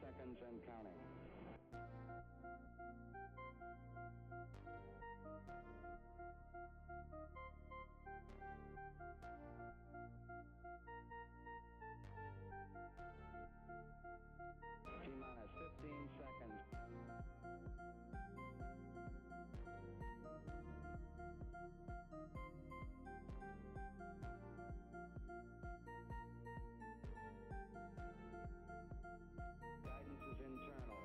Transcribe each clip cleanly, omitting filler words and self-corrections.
seconds and counting. T-minus 15 seconds. Guidance is internal.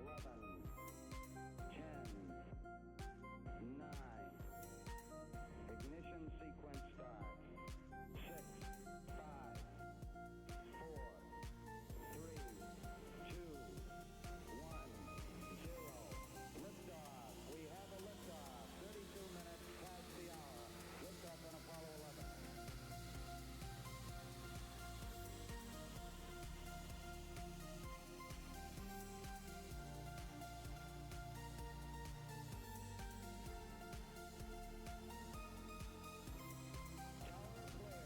11, 10, 9. Ignition sequence starts. 6, 5, 4, 3, 2, 1, 0. Liftoff. We have a liftoff. 32 minutes past the hour. Liftoff on Apollo 11. Tower clear.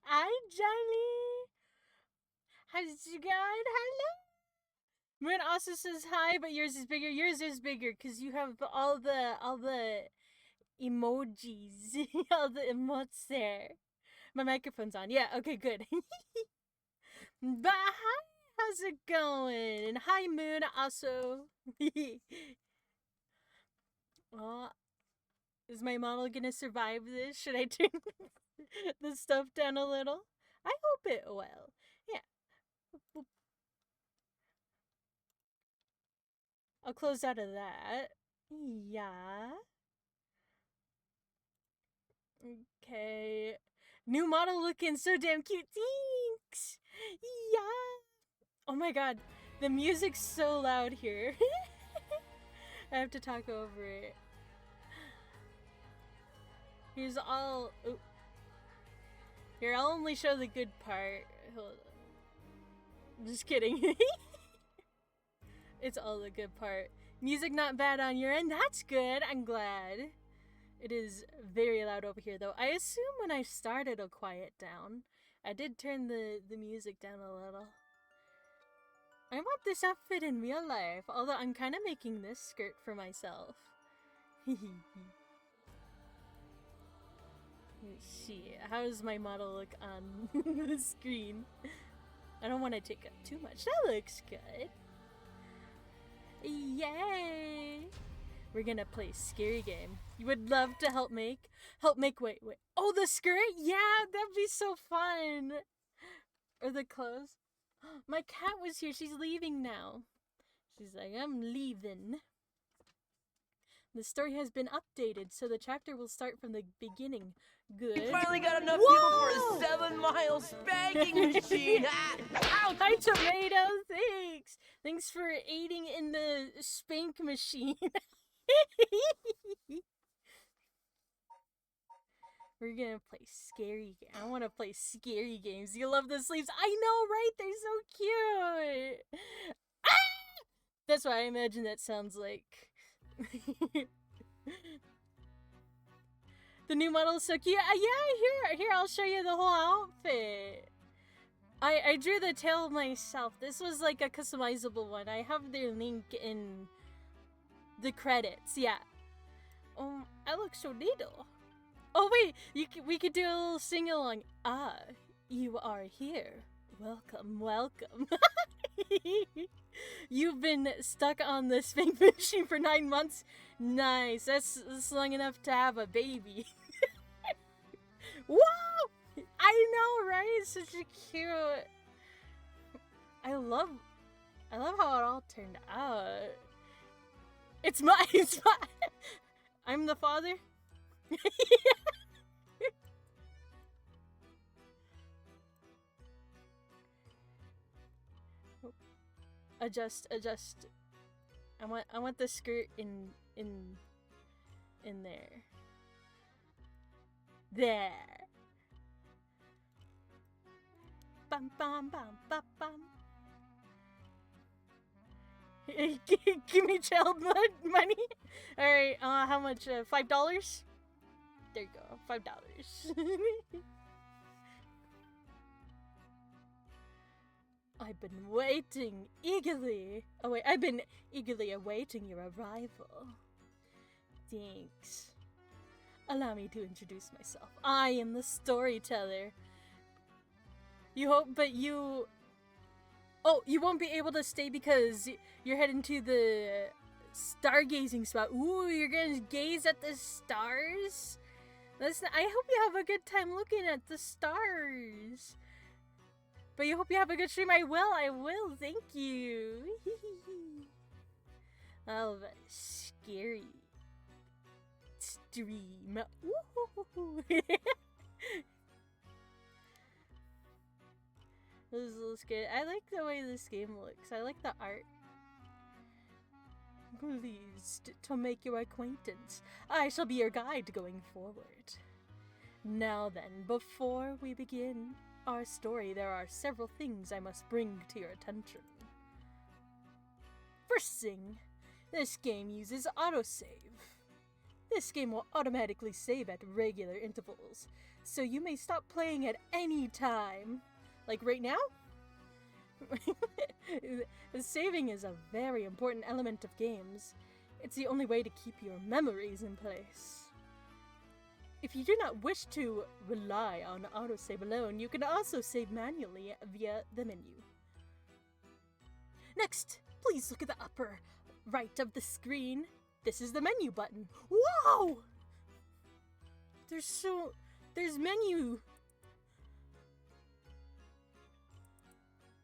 Hi, Johnny. How's it going? Hello. Moon also says hi, but yours is bigger. Yours is bigger because you have all the emojis, all the emotes there. My microphone's on. Yeah. Okay. Good. But hi. How's it going? And hi, Moon also. Oh, is my model gonna survive this? Should I turn the stuff down a little? I hope it will. Yeah. I'll close out of that. Yeah. Okay. New model looking so damn cute. Thanks. Yeah. Oh my god. The music's so loud here. I have to talk over it. Here's all... Ooh. Here, I'll only show the good part. Hold on. Just kidding. It's all the good part. Music not bad on your end. That's good. I'm glad. It is very loud over here, though. I assume when I start, it'll quiet down. I did turn the music down a little. I want this outfit in real life, although I'm kind of making this skirt for myself. Let's see. How does my model look on the screen? I don't want to take up too much. That looks good. Yay! We're gonna play scary game. You would love to help make, wait. Oh, the skirt? Yeah, that'd be so fun. Or the clothes. My cat was here. She's leaving now. She's like, I'm leaving. The story has been updated, so the chapter will start from the beginning. Good. We finally got enough Whoa! fuel for a 7-mile spanking machine. Ouch! Hi, Tomato. Thanks. Thanks for aiding in the spank machine. We're gonna play scary games. I want to play scary games. You love the sleeves. I know, right? They're so cute. Ah! That's what I imagine that sounds like. The new model is so cute. Yeah, here, I'll show you the whole outfit. I drew the tail myself. This was like a customizable one. I have their link in the credits. Yeah. I look so little. Oh wait, we could do a little sing along. Ah, you are here. Welcome, welcome. You've been stuck on the spank machine for 9 months. Nice. That's long enough to have a baby. Whoa! I know, right? Such a cute. I love how it all turned out. It's my I'm the father. Adjust. I want the skirt in there. There. Bum bum bum bum bum. Give me child money. All right. How much? $5. There you go. $5. I've been waiting eagerly. Oh wait, I've been eagerly awaiting your arrival. Thanks. Allow me to introduce myself. I am the storyteller. You hope, but you... Oh, you won't be able to stay because you're heading to the stargazing spot. Ooh, you're gonna gaze at the stars? Listen, I hope you have a good time looking at the stars. But you hope you have a good stream. I will. Thank you. I'll have a scary stream. This looks good. I like the way this game looks. I like the art. Pleased to make your acquaintance. I shall be your guide going forward. Now then, before we begin our story, there are several things I must bring to your attention. First thing, this game uses autosave. This game will automatically save at regular intervals, so you may stop playing at any time. Like right now? Saving is a very important element of games. It's the only way to keep your memories in place. If you do not wish to rely on autosave alone, you can also save manually via the menu. Next, please look at the upper right of the screen. This is the menu button. Whoa! There's menu.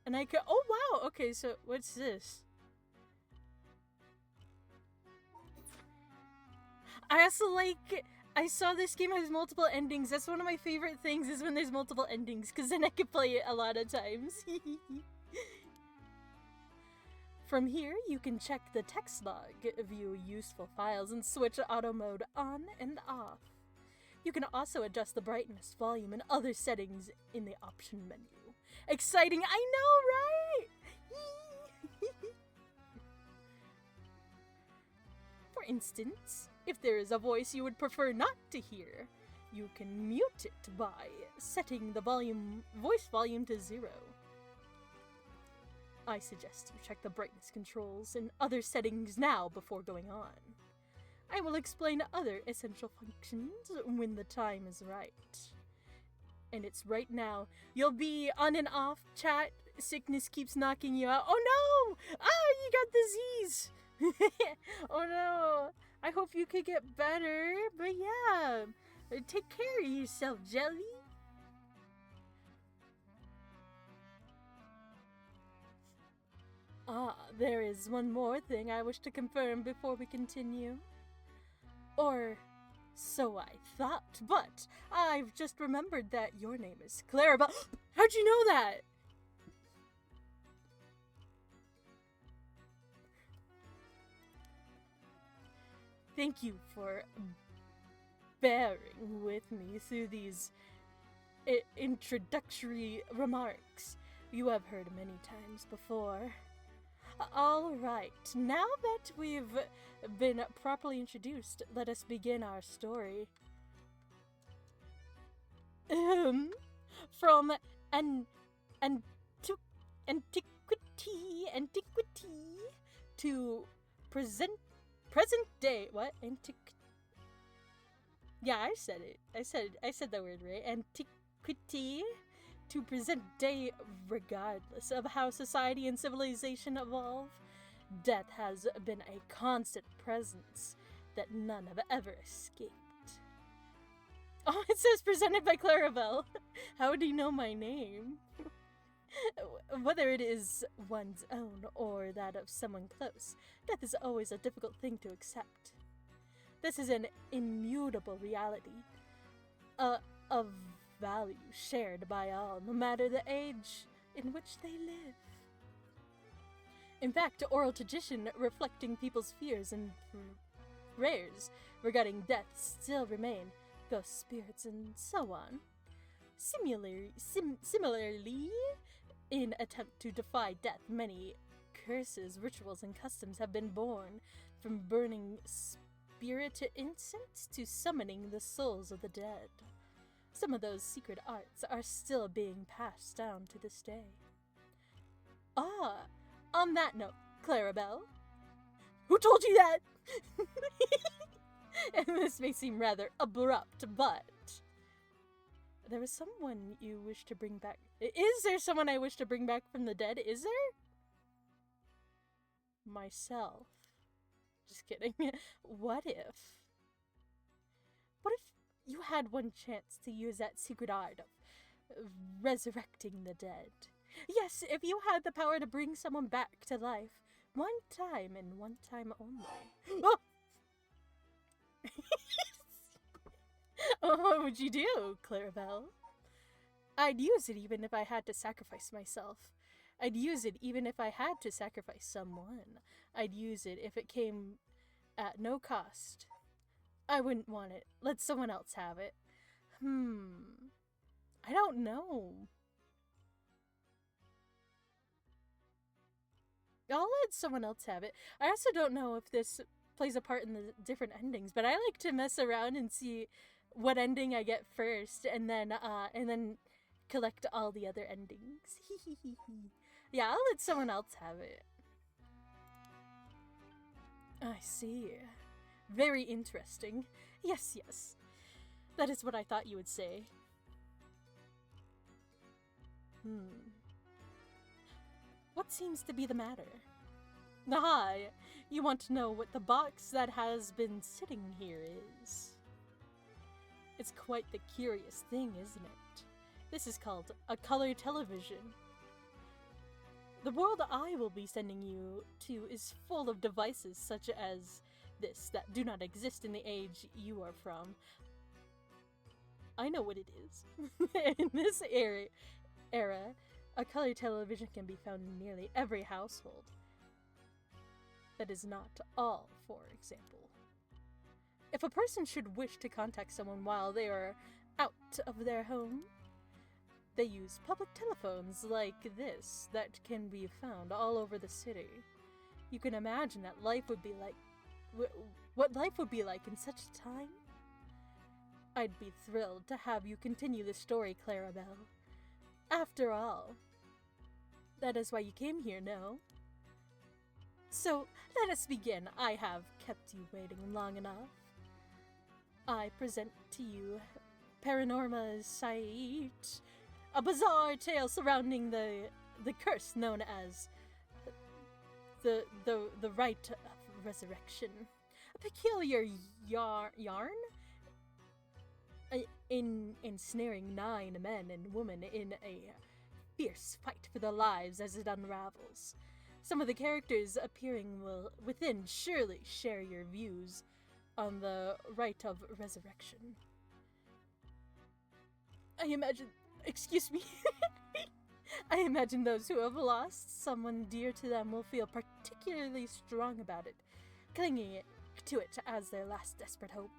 And I could, oh wow, okay, so what's this? I also I saw this game has multiple endings. That's one of my favorite things is when there's multiple endings, because then I can play it a lot of times. From here, you can check the text log, view useful files, and switch auto mode on and off. You can also adjust the brightness, volume, and other settings in the option menu. Exciting, I know, right? For instance, if there is a voice you would prefer not to hear, you can mute it by setting the voice volume to 0. I suggest you check the brightness controls and other settings now before going on. I will explain other essential functions when the time is right. And it's right now. You'll be on and off chat. Sickness keeps knocking you out. Oh no! Ah, you got disease! Oh no! I hope you could get better. But yeah, take care of yourself, Jelly. Ah, there is one more thing I wish to confirm before we continue. Or so I thought, but I've just remembered that your name is Clarabelle. How'd you know that? Thank you for bearing with me through these introductory remarks you have heard many times before. Alright, now that we've been properly introduced, let us begin our story. From antiquity to present day. What? Yeah, I said it. I said that word right. Antiquity to present day, regardless of how society and civilization evolve, death has been a constant presence that none have ever escaped. Oh, it says presented by Clarabelle. How would he know my name? Whether it is one's own or that of someone close, death is always a difficult thing to accept. This is an immutable reality, a value shared by all, no matter the age in which they live. In fact, oral tradition reflecting people's fears and prayers regarding death still remain, ghost spirits and so on. Similarly, in attempt to defy death, many curses, rituals, and customs have been born, from burning spirit incense to summoning the souls of the dead. Some of those secret arts are still being passed down to this day. Ah, on that note, Clarabelle. Who told you that? And this may seem rather abrupt, but there was someone you wish to bring back. Is there someone I wish to bring back from the dead? Is there? Myself. Just kidding. What if you had one chance to use that secret art of resurrecting the dead? Yes, if you had the power to bring someone back to life, one time and one time only. Oh! Oh, what would you do, Clarabelle? I'd use it even if I had to sacrifice myself. I'd use it even if I had to sacrifice someone. I'd use it if it came at no cost. I wouldn't want it. Let someone else have it. I don't know. I'll let someone else have it. I also don't know if this plays a part in the different endings, but I like to mess around and see what ending I get first, and then collect all the other endings. Yeah, I'll let someone else have it. I see. Very interesting. Yes, yes. That is what I thought you would say. What seems to be the matter? Aha! You want to know what the box that has been sitting here is? It's quite the curious thing, isn't it? This is called a color television. The world I will be sending you to is full of devices such as this that do not exist in the age you are from. I know what it is. In this era, a color television can be found in nearly every household. That is not all, for example. If a person should wish to contact someone while they are out of their home, they use public telephones like this that can be found all over the city. You can imagine that life would be like... what life would be like in such a time? I'd be thrilled to have you continue the story, Clarabelle. After all, that is why you came here, no? So, let us begin. I have kept you waiting long enough. I present to you Paranormasight, a bizarre tale surrounding the curse known as the rite of resurrection. A peculiar yarn ensnaring 9 men and women in a fierce fight for their lives as it unravels. Some of the characters appearing within surely share your views on the rite of resurrection. I imagine those who have lost someone dear to them will feel particularly strong about it, clinging to it as their last desperate hope.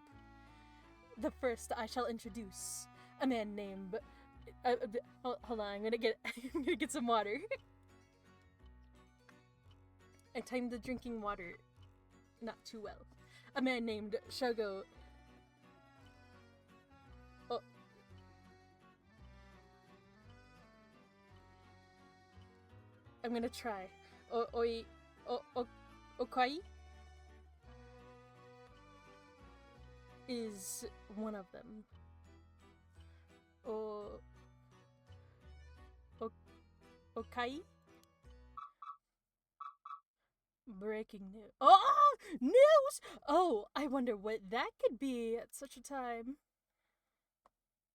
The first I shall introduce, a man named... hold on, I'm gonna get some water. I timed the drinking water not too well. A man named Shogo... Oh. I'm gonna try. Okai is one of them. Okai? Breaking news. Oh! News! Oh, I wonder what that could be at such a time.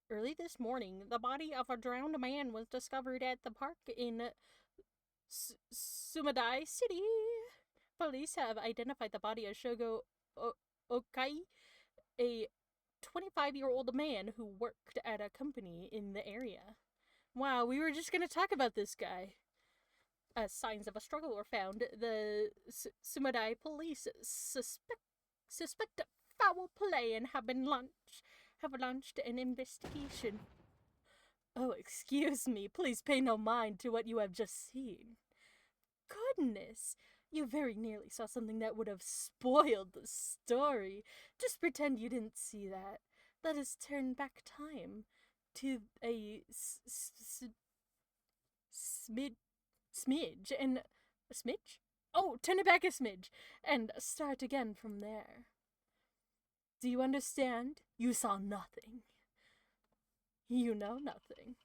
Early this morning, the body of a drowned man was discovered at the park in Sumadai City. Police have identified the body as Shogo Okai, a 25-year-old man who worked at a company in the area. Wow, we were just gonna talk about this guy. Signs of a struggle were found. The Sumadai police suspect foul play and have launched an investigation. Oh, excuse me. Please pay no mind to what you have just seen. Goodness, you very nearly saw something that would have spoiled the story. Just pretend you didn't see that. Let us turn back time to a smidge and a smidge? Oh, turn it back a smidge and start again from there. Do you understand? You saw nothing. You know nothing.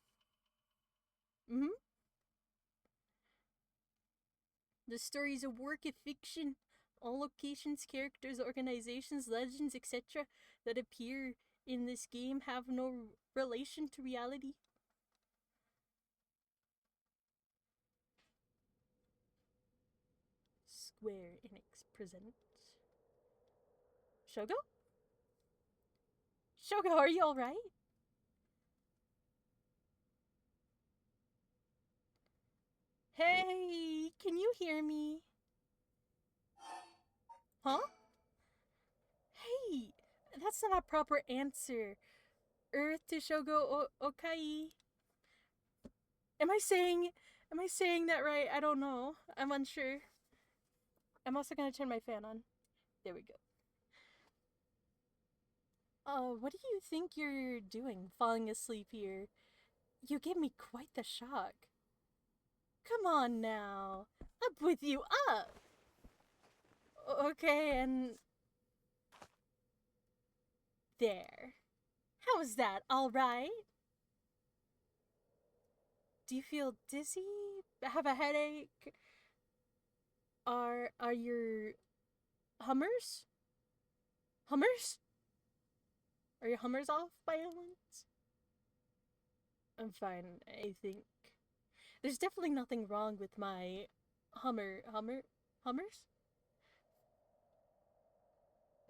The story is a work of fiction. All locations, characters, organizations, legends, etc. that appear in this game have no relation to reality. Square Enix presents. Shogo? Shogo, are you alright? Hey, can you hear me? Huh? Hey, that's not a proper answer. Earth to Shogo Okai. Am I saying that right? I don't know. I'm unsure. I'm also gonna turn my fan on. There we go. What do you think you're doing, falling asleep here? You gave me quite the shock. Come on now. Up with you, up! Okay, and... there. How's that, alright? Do you feel dizzy? Have a headache? Are your Hummers? Hummers? Are your Hummers off by any chance? I'm fine, I think. There's definitely nothing wrong with my Hummers?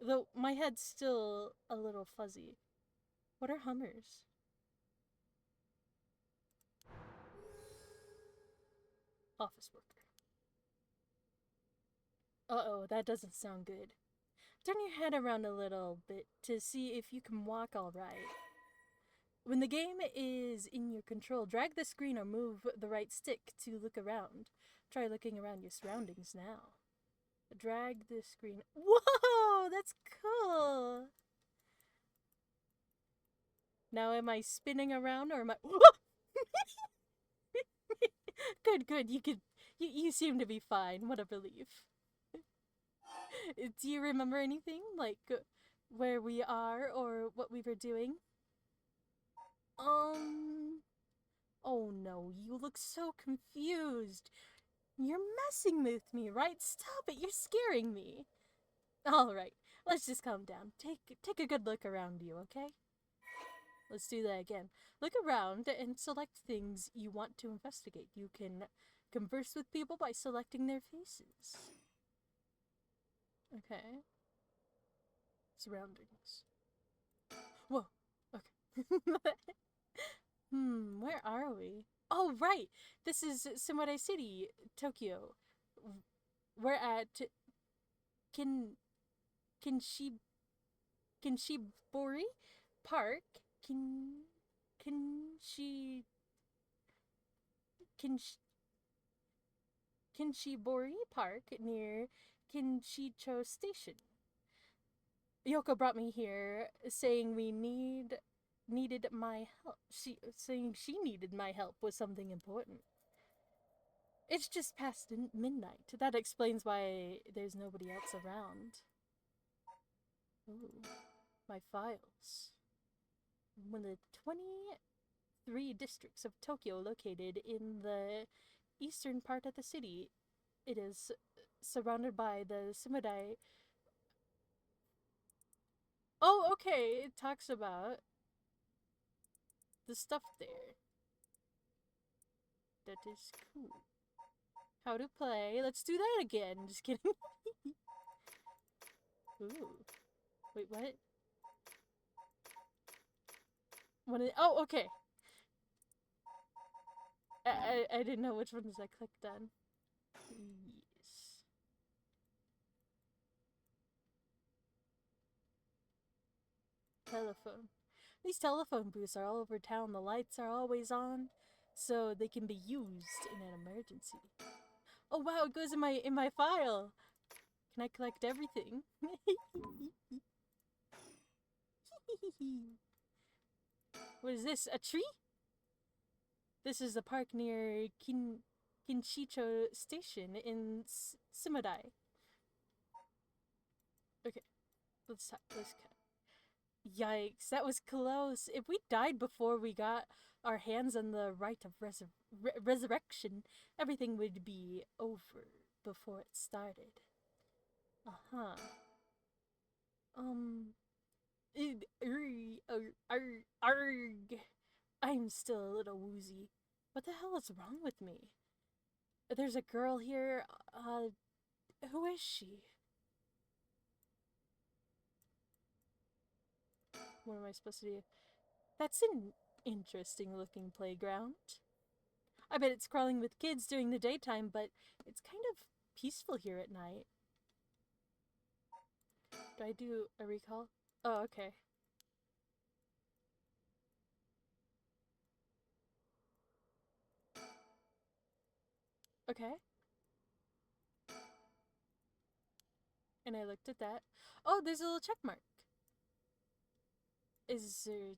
Though my head's still a little fuzzy. What are Hummers? Office worker. Uh-oh, that doesn't sound good. Turn your head around a little bit to see if you can walk alright. When the game is in your control, drag the screen or move the right stick to look around. Try looking around your surroundings now. Drag the screen. Whoa, that's cool. Now am I spinning around or am I... Good. You seem to be fine. What a relief. Do you remember anything? Like, where we are or what we were doing? Oh no, you look so confused. You're messing with me, right? Stop it, you're scaring me. Alright, let's just calm down. Take a good look around you, okay? Let's do that again. Look around and select things you want to investigate. You can converse with people by selecting their faces. Okay. Surroundings. Whoa. Okay. Where are we? Oh, right. This is Sumare City, Tokyo. We're at Kin Kinshibori Park. Kinshibori Park near Kinshicho Station. Yoko brought me here saying needed my help. Saying she needed my help with something important. It's just past midnight. That explains why there's nobody else around. Ooh, my files. One of the 23 districts of Tokyo located in the eastern part of the city. It is surrounded by the Sumidai. Oh, okay. It talks about the stuff there. That is cool. How to play. Let's do that again. Just kidding. Ooh. Wait, what? Oh, okay. I didn't know which ones I clicked on. Yes. Telephone. These telephone booths are all over town. The lights are always on, so they can be used in an emergency. Oh wow, it goes in my file. Can I collect everything? What is this? A tree? This is the park near Kinshicho Station in Sumodai. Okay, let's cut. Yikes, that was close. If we died before we got our hands on the rite of resurrection, everything would be over before it started. Uh-huh. Arg. I'm still a little woozy. What the hell is wrong with me? There's a girl here. Who is she? What am I supposed to do? That's an interesting looking playground. I bet it's crawling with kids during the daytime, but it's kind of peaceful here at night. Do I do a recall? Oh, okay. Okay. And I looked at that. Oh, there's a little check mark. Is there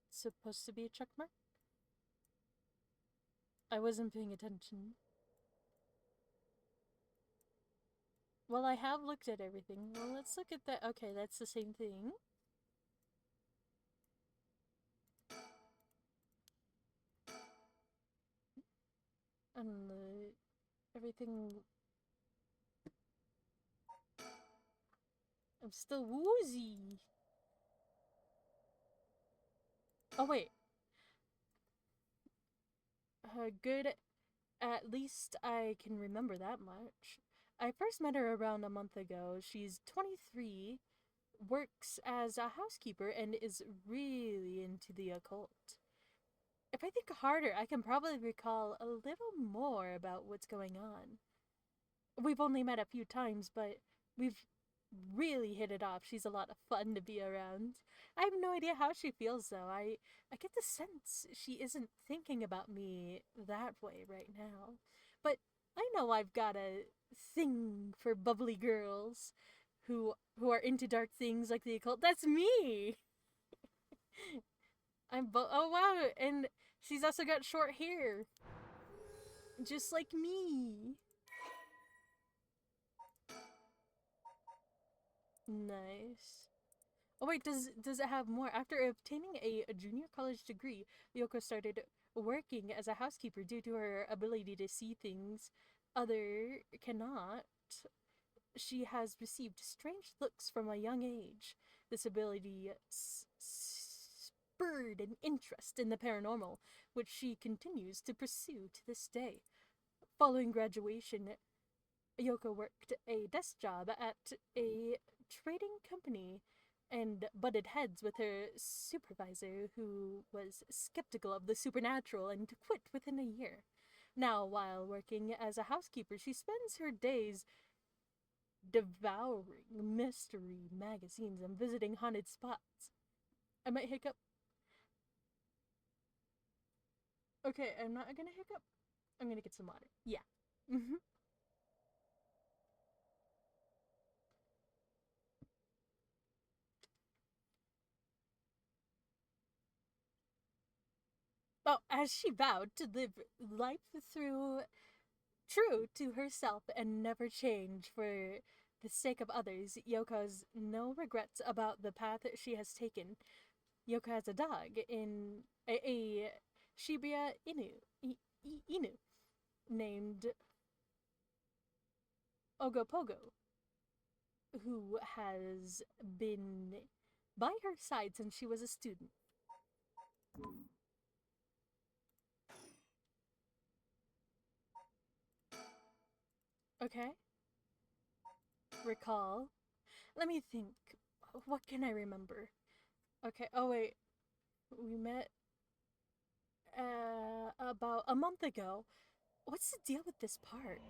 supposed to be a check mark? I wasn't paying attention. Well, I have looked at everything. Well, let's look at that. Okay, that's the same thing. And everything. I'm still woozy. Oh, wait. Good. At least I can remember that much. I first met her around a month ago. She's 23, works as a housekeeper, and is really into the occult. If I think harder, I can probably recall a little more about what's going on. We've only met a few times, but we've really hit it off. She's a lot of fun to be around. I have no idea how she feels, though. I get the sense she isn't thinking about me that way right now. But I know I've got a thing for bubbly girls who are into dark things like the occult. That's me! Oh wow, and she's also got short hair. Just like me. Nice. Oh wait, does it have more? After obtaining a junior college degree, Yoko started working as a housekeeper due to her ability to see things other cannot. She has received strange looks from a young age. This ability spurred an interest in the paranormal, which she continues to pursue to this day. Following graduation, Yoko worked a desk job at a trading company and butted heads with her supervisor, who was skeptical of the supernatural and quit within a year. Now, while working as a housekeeper, she spends her days devouring mystery magazines and visiting haunted spots. I might hiccup. Okay, I'm not gonna hiccup. I'm gonna get some water. Yeah. Oh, as she vowed to live life true to herself and never change for the sake of others, Yoko has no regrets about the path she has taken. Yoko has a dog in a Shibuya Inu named Ogopogo, who has been by her side since she was a student. Okay. Recall. Let me think. What can I remember? Okay. Oh wait. We met about a month ago. What's the deal with this park?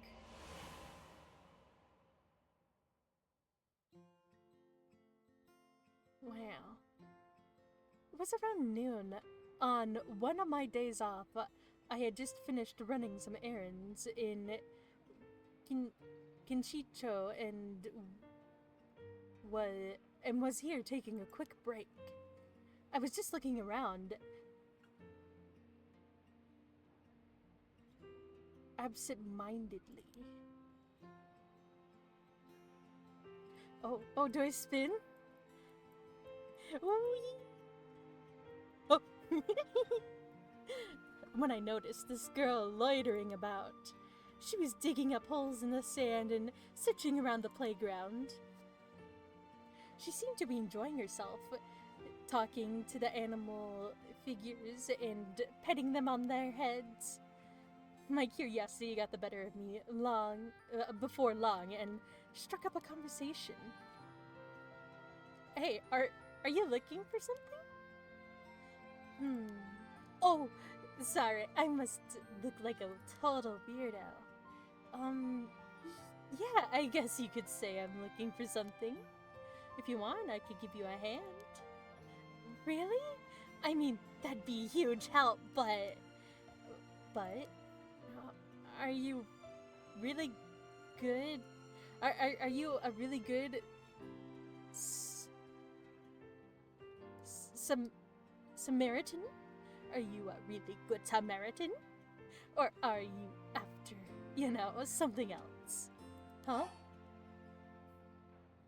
Wow. It was around noon. On one of my days off, I had just finished running some errands in Kin- Kinchicho was here taking a quick break. I was just looking around, absent-mindedly. Oh, do I spin? Whee! Oh. When I noticed this girl loitering about, she was digging up holes in the sand and searching around the playground. She seemed to be enjoying herself, talking to the animal figures and petting them on their heads. My curiosity got the better of me before long and struck up a conversation. Hey, are you looking for something? Oh, sorry, I must look like a total weirdo. Yeah, I guess you could say I'm looking for something. If you want, I could give you a hand. Really? I mean, that'd be a huge help, but... Are you really good? Are you a really good... Samaritan? Are you a really good Samaritan? Or are you after, something else? Huh?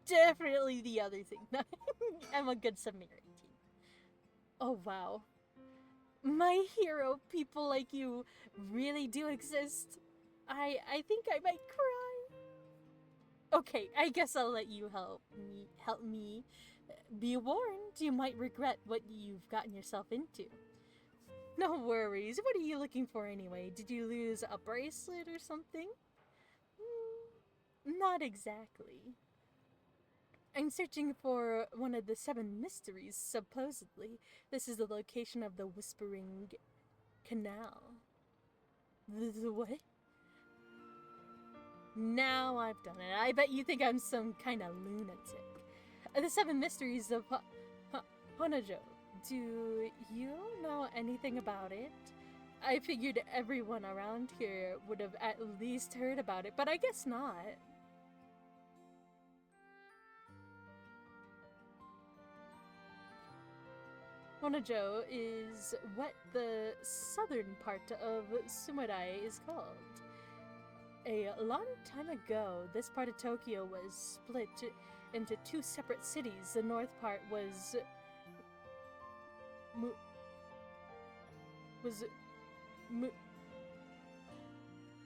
Definitely the other thing. I'm a good Samaritan. Oh, wow. My hero, people like you really do exist. I think I might cry. Okay, I guess I'll let you help me. Be warned, you might regret what you've gotten yourself into. No worries. What are you looking for anyway? Did you lose a bracelet or something? Not exactly. I'm searching for one of the 7 mysteries, supposedly. This is the location of the Whispering Canal. The what? Now I've done it. I bet you think I'm some kind of lunatic. The 7 mysteries of Honjo. Do you know anything about it? I figured everyone around here would have at least heard about it, but I guess not. Honjo is what the southern part of Sumodai is called. A long time ago, this part of Tokyo was split into 2 separate cities. The north part was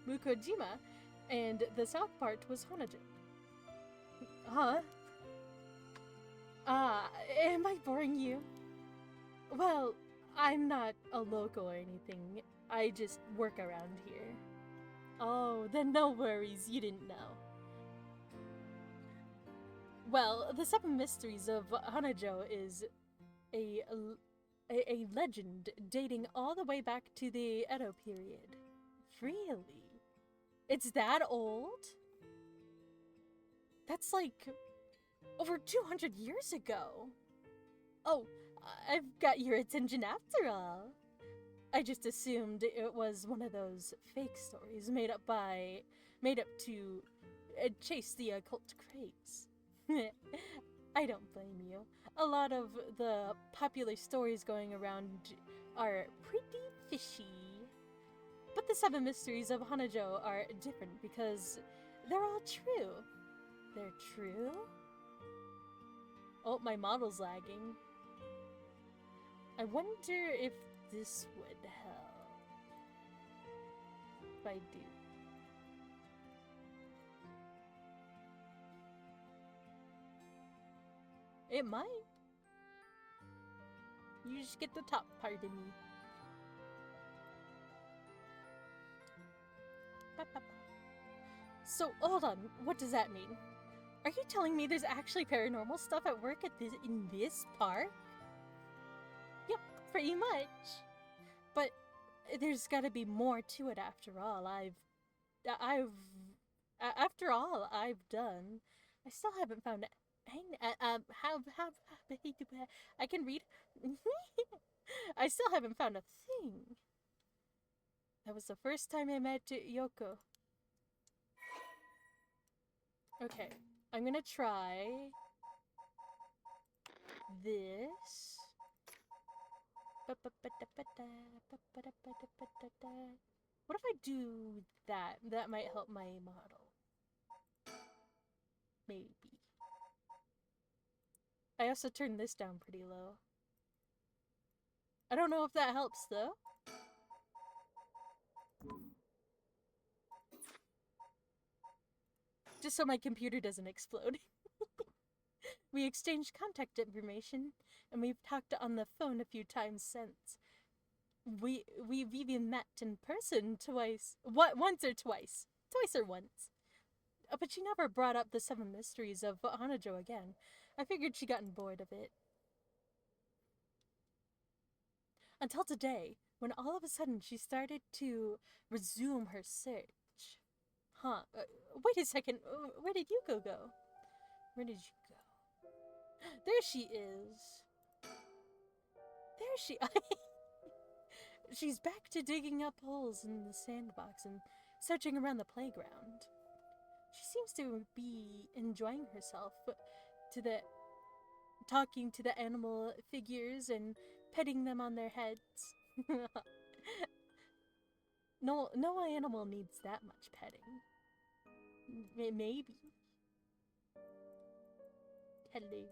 Mukojima, and the south part was Honjo. Huh? Am I boring you? Well, I'm not a local or anything. I just work around here. Oh, then no worries, you didn't know. Well, the 7 mysteries of Honjo is a legend dating all the way back to the Edo period. Really? It's that old? That's like over 200 years ago. Oh, I've got your attention after all. I just assumed it was one of those fake stories made up to chase the occult craze. I don't blame you. A lot of the popular stories going around are pretty fishy. But the 7 mysteries of Honjo are different because they're all true. They're true? Oh, my model's lagging. I wonder if this would help. If I do. It might. You just get the top part of me. So, hold on. What does that mean? Are you telling me there's actually paranormal stuff at work in this park? Yep, pretty much. But there's gotta be more to it after all. After all I've done, I still haven't found I can read. I still haven't found a thing. That was the first time I met Yoko. Okay, I'm gonna try this. What if I do that? That might help my model. Maybe. I also turned this down pretty low. I don't know if that helps though. Just so my computer doesn't explode. We exchanged contact information, and we've talked on the phone a few times since. We've even met in person twice. Once or twice. Twice or once. But she never brought up the 7 mysteries of Honjo again. I figured she'd gotten bored of it. Until today, when all of a sudden she started to resume her search. Huh. Wait a second. Where did Yuko go? Where did you go? There she is. There she... She's back to digging up holes in the sandbox and searching around the playground. She seems to be enjoying herself, talking to the animal figures and petting them on their heads. No animal needs that much petting. Maybe. Hello.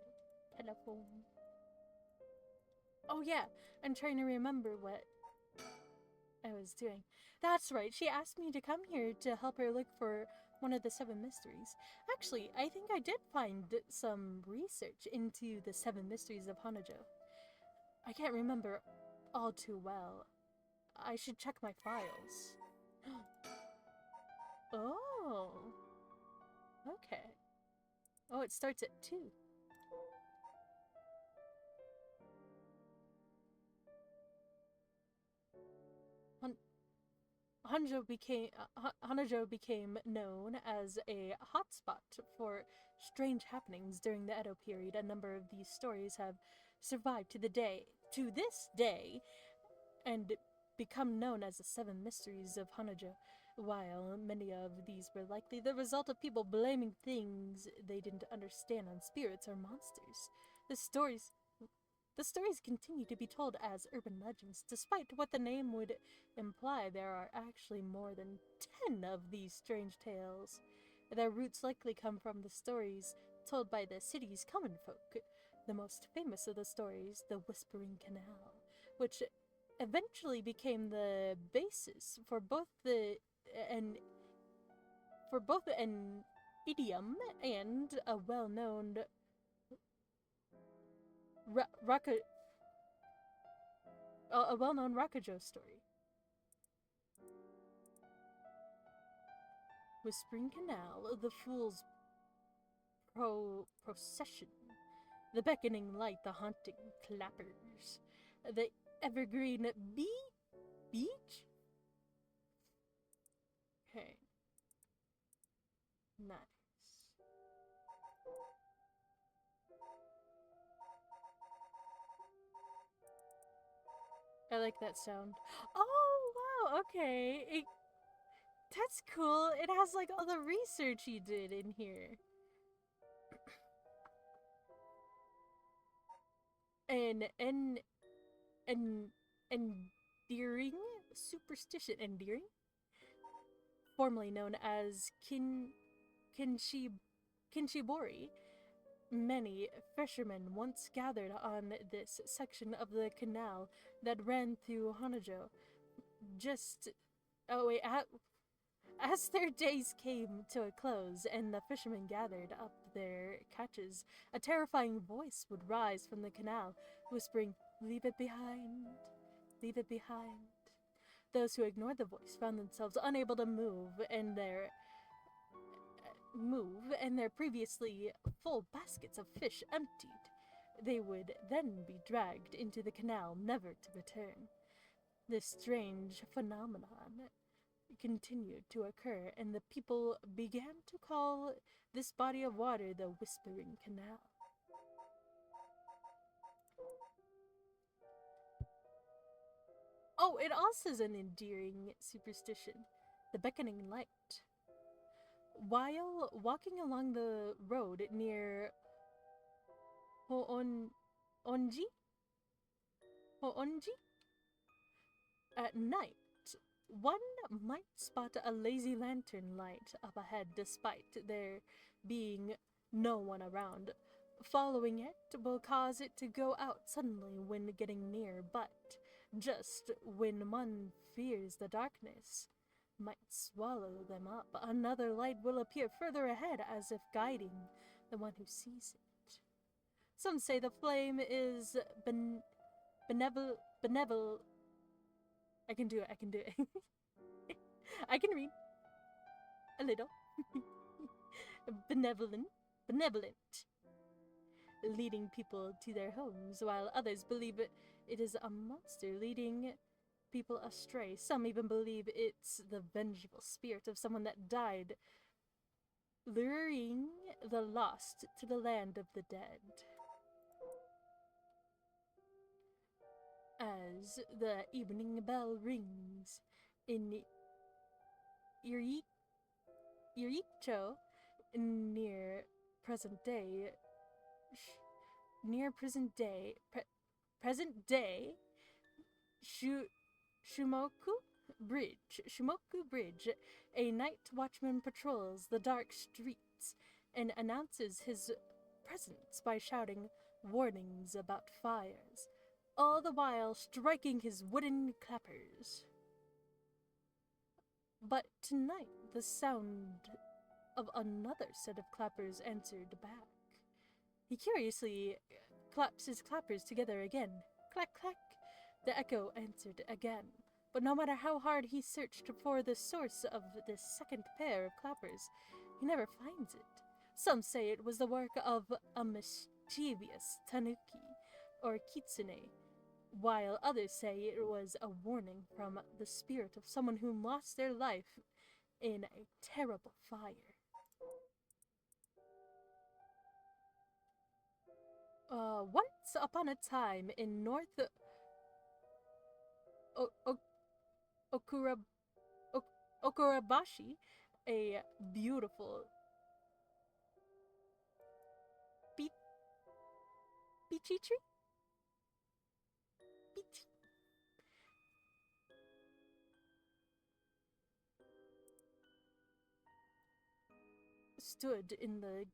Telephone. Oh yeah, I'm trying to remember what I was doing. That's right, she asked me to come here to help her look for one of the 7 mysteries. Actually, I think I did find some research into the 7 mysteries of Honjo. I can't remember all too well. I should check my files. Oh. Okay. Oh, it starts at 2. Honjo became known as a hotspot for strange happenings during the Edo period. A number of these stories have survived to this day, and become known as the 7 mysteries of Honjo. While many of these were likely the result of people blaming things they didn't understand on spirits or monsters, the stories continue to be told as urban legends. Despite what the name would imply, there are actually more than 10 of these strange tales. Their roots likely come from the stories told by the city's common folk. The most famous of the stories, the Whispering Canal, which eventually became the basis for both an idiom and a well-known Rakujo story. Whispering Canal, the Fool's Procession, the Beckoning Light, the Haunting Clappers, the Evergreen Beach? Okay. Nice. I like that sound. Oh, wow, okay. That's cool. It has like all the research he did in here. And endearing superstition. Endearing? Formerly known as Kinshibori. Many fishermen once gathered on this section of the canal that ran through Honjo. As their days came to a close and the fishermen gathered up their catches, a terrifying voice would rise from the canal, whispering, "Leave it behind, leave it behind." Those who ignored the voice found themselves unable to move and their previously full baskets of fish emptied. They would then be dragged into the canal, never to return. This strange phenomenon continued to occur, and the people began to call this body of water the Whispering Canal. Oh, it also is an endearing superstition, the beckoning light. While walking along the road near Honji? Honji? At night, one might spot a lazy lantern light up ahead despite there being no one around. Following it will cause it to go out suddenly when getting near, but just when one fears the darkness might swallow them up, another light will appear further ahead as if guiding the one who sees it. Some say the flame is benevolent. I can do it. I can read a little. benevolent, leading people to their homes, while others believe it is a monster leading people astray. Some even believe it's the vengeful spirit of someone that died, luring the lost to the land of the dead. As the evening bell rings in Iricho, near present day Shumoku Bridge, a night watchman patrols the dark streets and announces his presence by shouting warnings about fires, all the while striking his wooden clappers. But tonight the sound of another set of clappers answered back. He curiously claps his clappers together again. Clack, clack. The echo answered again. But no matter how hard he searched for the source of this second pair of clappers, he never finds it. Some say it was the work of a mischievous tanuki or kitsune, while others say it was a warning from the spirit of someone who lost their life in a terrible fire. Once upon a time in North Okurabashi, a beautiful beachy tree? Beachy. Stood in the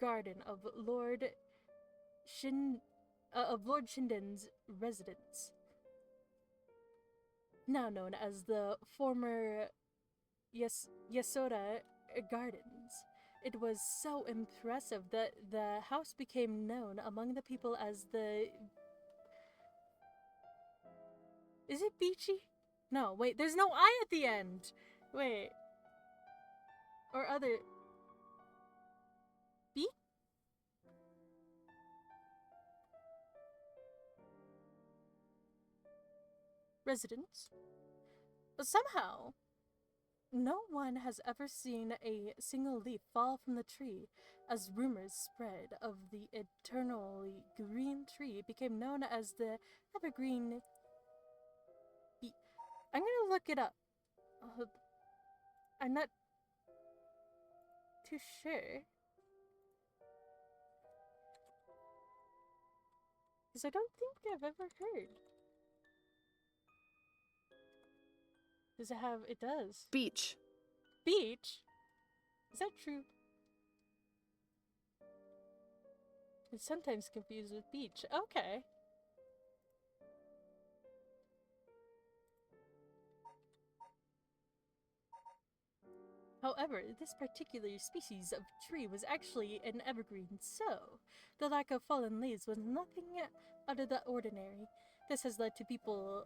garden of Lord Shinden's residence, now known as the former Yasota Gardens. It was so impressive that the house became known among the people as the... Is it beachy? No, wait, there's no I at the end! Wait. Or other... B? Residence. But somehow, no one has ever seen a single leaf fall from the tree, as rumors spread of the eternally green tree became known as the evergreen. I'm gonna look it up. I'm not too sure. Because I don't think I've ever heard. Does it have... It does. Beach. Beach? Is that true? It's sometimes confused with beach. Okay. However, this particular species of tree was actually an evergreen, so the lack of fallen leaves was nothing out of the ordinary. This has led people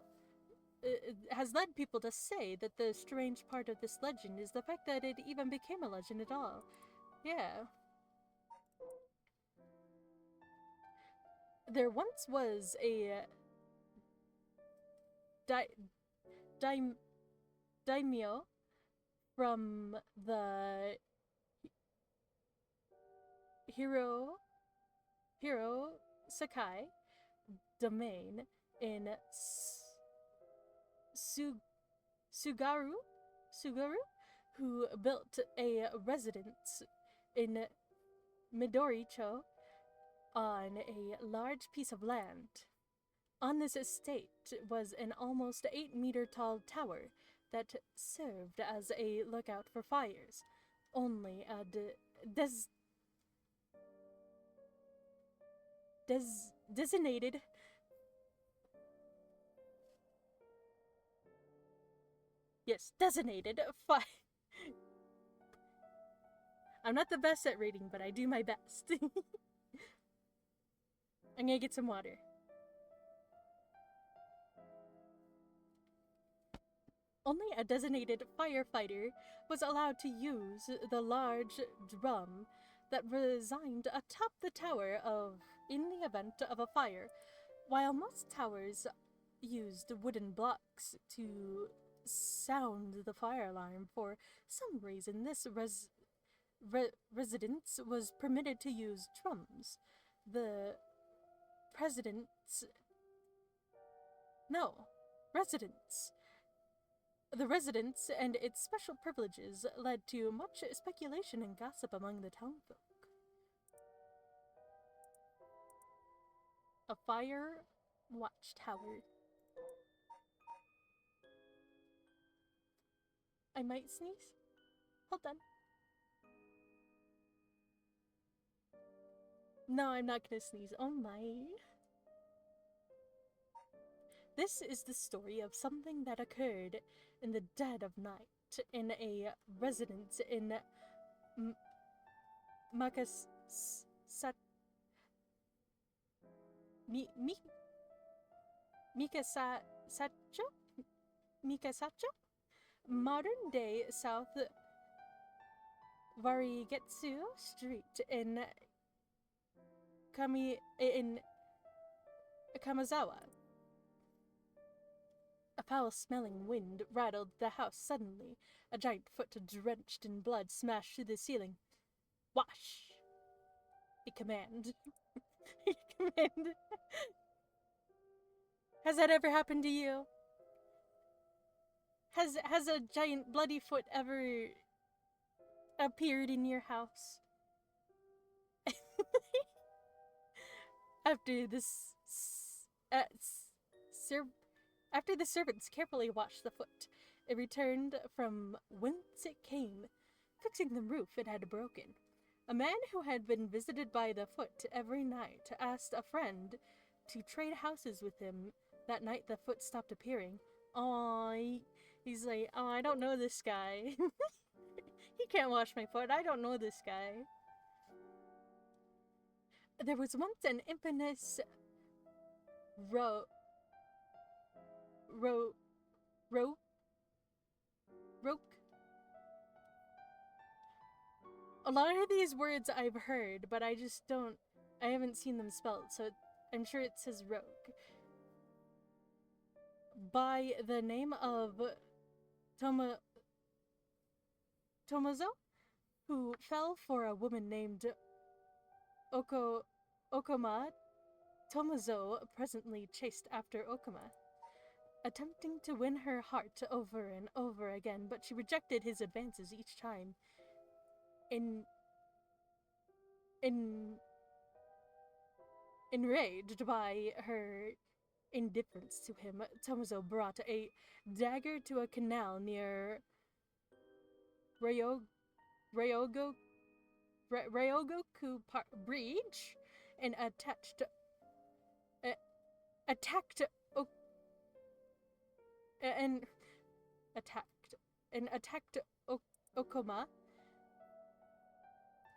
to say that the strange part of this legend is the fact that it even became a legend at all. Yeah. There once was a daimyo from the Hiro Sakai domain in Sugaru, who built a residence in Midoricho on a large piece of land. On this estate was an almost 8-meter tall tower that served as a lookout for fires. Only a designated fire. I'm not the best at reading, but I do my best. I'm gonna get some water. Only a designated firefighter was allowed to use the large drum that resigned atop the tower in the event of a fire. While most towers used wooden blocks to sound the fire alarm, for some reason this residence was permitted to use drums. The residence and its special privileges led to much speculation and gossip among the townfolk. A fire watchtower. I might sneeze. Hold on. No, I'm not gonna sneeze. Oh my. This is the story of something that occurred in the dead of night in a residence in Mikasacho? Modern day South Varigetsu Street in Kamazawa. A foul-smelling wind rattled the house suddenly. A giant foot drenched in blood smashed through the ceiling. Wash! A command. A command. Has that ever happened to you? Has a giant bloody foot ever appeared in your house? After the servants carefully washed the foot, it returned from whence it came. Fixing the roof, it had broken. A man who had been visited by the foot every night asked a friend to trade houses with him. That night, the foot stopped appearing. He's like, oh, I don't know this guy. He can't wash my foot. I don't know this guy. There was once an infamous roke. A lot of these words I've heard, but I haven't seen them spelled, so I'm sure it says rogue. By the name of Tomozo, who fell for a woman named Okuma. Tomozo presently chased after Okuma, attempting to win her heart over and over again, but she rejected his advances each time. Enraged by her indifference to him, Tomozo brought a dagger to a canal near Ryogoku Bridge and attacked Okoma.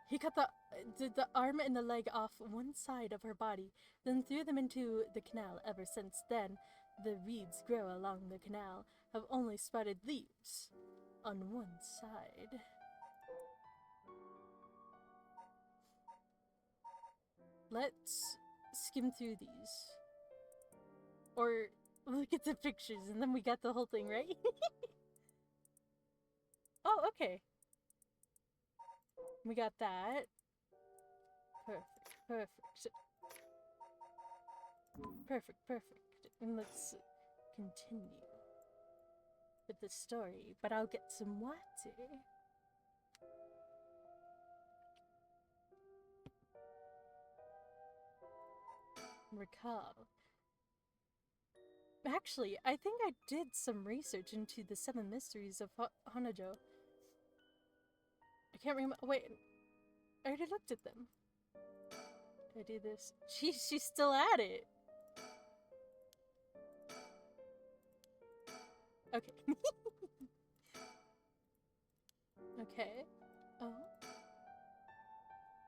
He cut the arm and the leg off one side of her body, then threw them into the canal. Ever since then, the reeds grow along the canal have only sprouted leaves on one side. Let's skim through these. Or look at the pictures and then we got the whole thing, right? Oh, okay. We got that. Perfect. Perfect. And let's continue with the story, but I'll get some water. Recall. Actually, I think I did some research into the 7 mysteries of Honjo. I can't remember. Wait, I already looked at them. Did I do this? She's still at it. Okay. Okay. Oh.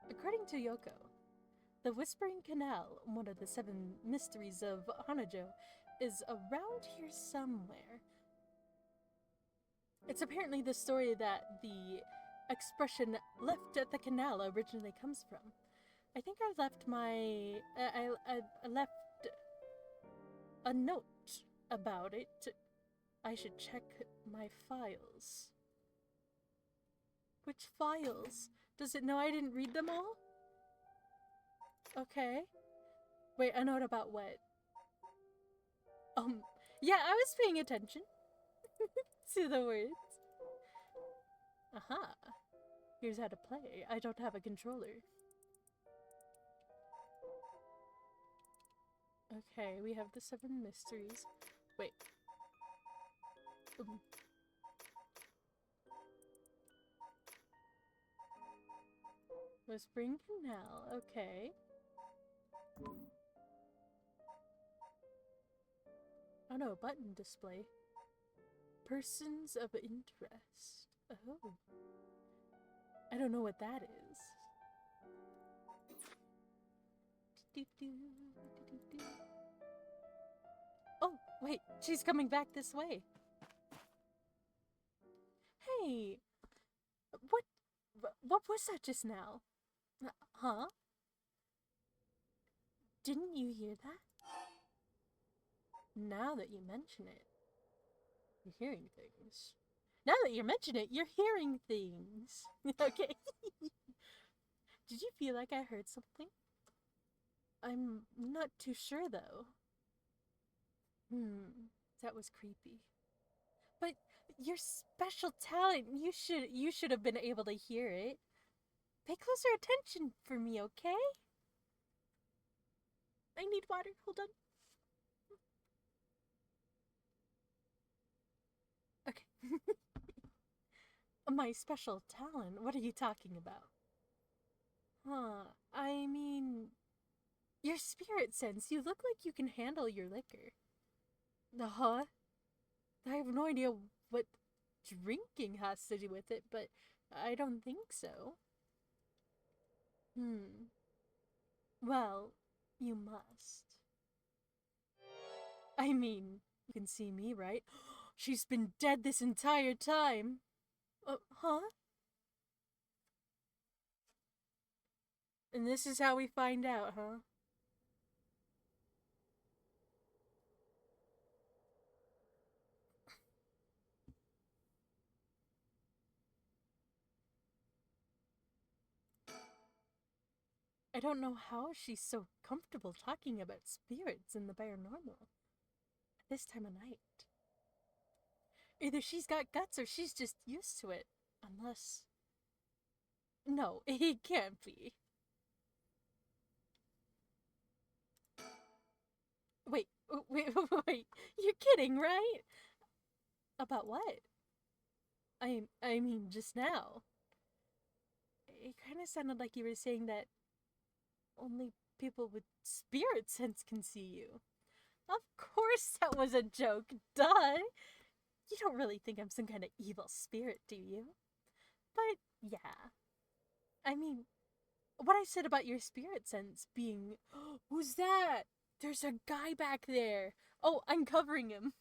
According to Yoko, the Whispering Canal, one of the 7 mysteries of Honjo, is around here somewhere. It's apparently the story that the expression "left at the canal" originally comes from. I think I left my... I left a note about it. I should check my files. Which files? Does it know I didn't read them all? Okay. Wait, a note about what? Yeah, I was paying attention to the words. Aha. Here's how to play. I don't have a controller. Okay, we have the 7 mysteries. Wait. Whispering Canal, okay. Oh no, button display. Persons of interest. Oh. I don't know what that is. Oh, wait, she's coming back this way. Hey, what was that just now? Huh? Didn't you hear that? Now that you mention it, you're hearing things. Now that you mention it, you're hearing things. Okay. Did you feel like I heard something? I'm not too sure though. That was creepy. But your special talent, you should have been able to hear it. Pay closer attention for me, okay? I need water. Hold on. Okay. My special talent? What are you talking about? Huh. I mean, your spirit sense. You look like you can handle your liquor. Huh? I have no idea what drinking has to do with it, but I don't think so. Well, you must. I mean, you can see me, right? She's been dead this entire time. Huh? And this is how we find out, huh? I don't know how she's so comfortable talking about spirits and the paranormal at this time of night. Either she's got guts or she's just used to it. Unless... No, it can't be. Wait. You're kidding, right? About what? I mean, just now. It kind of sounded like you were saying that only people with spirit sense can see you. Of course that was a joke, duh! You don't really think I'm some kind of evil spirit, do you? But, yeah. I mean, what I said about your spirit sense being, who's that? There's a guy back there. Oh, I'm covering him.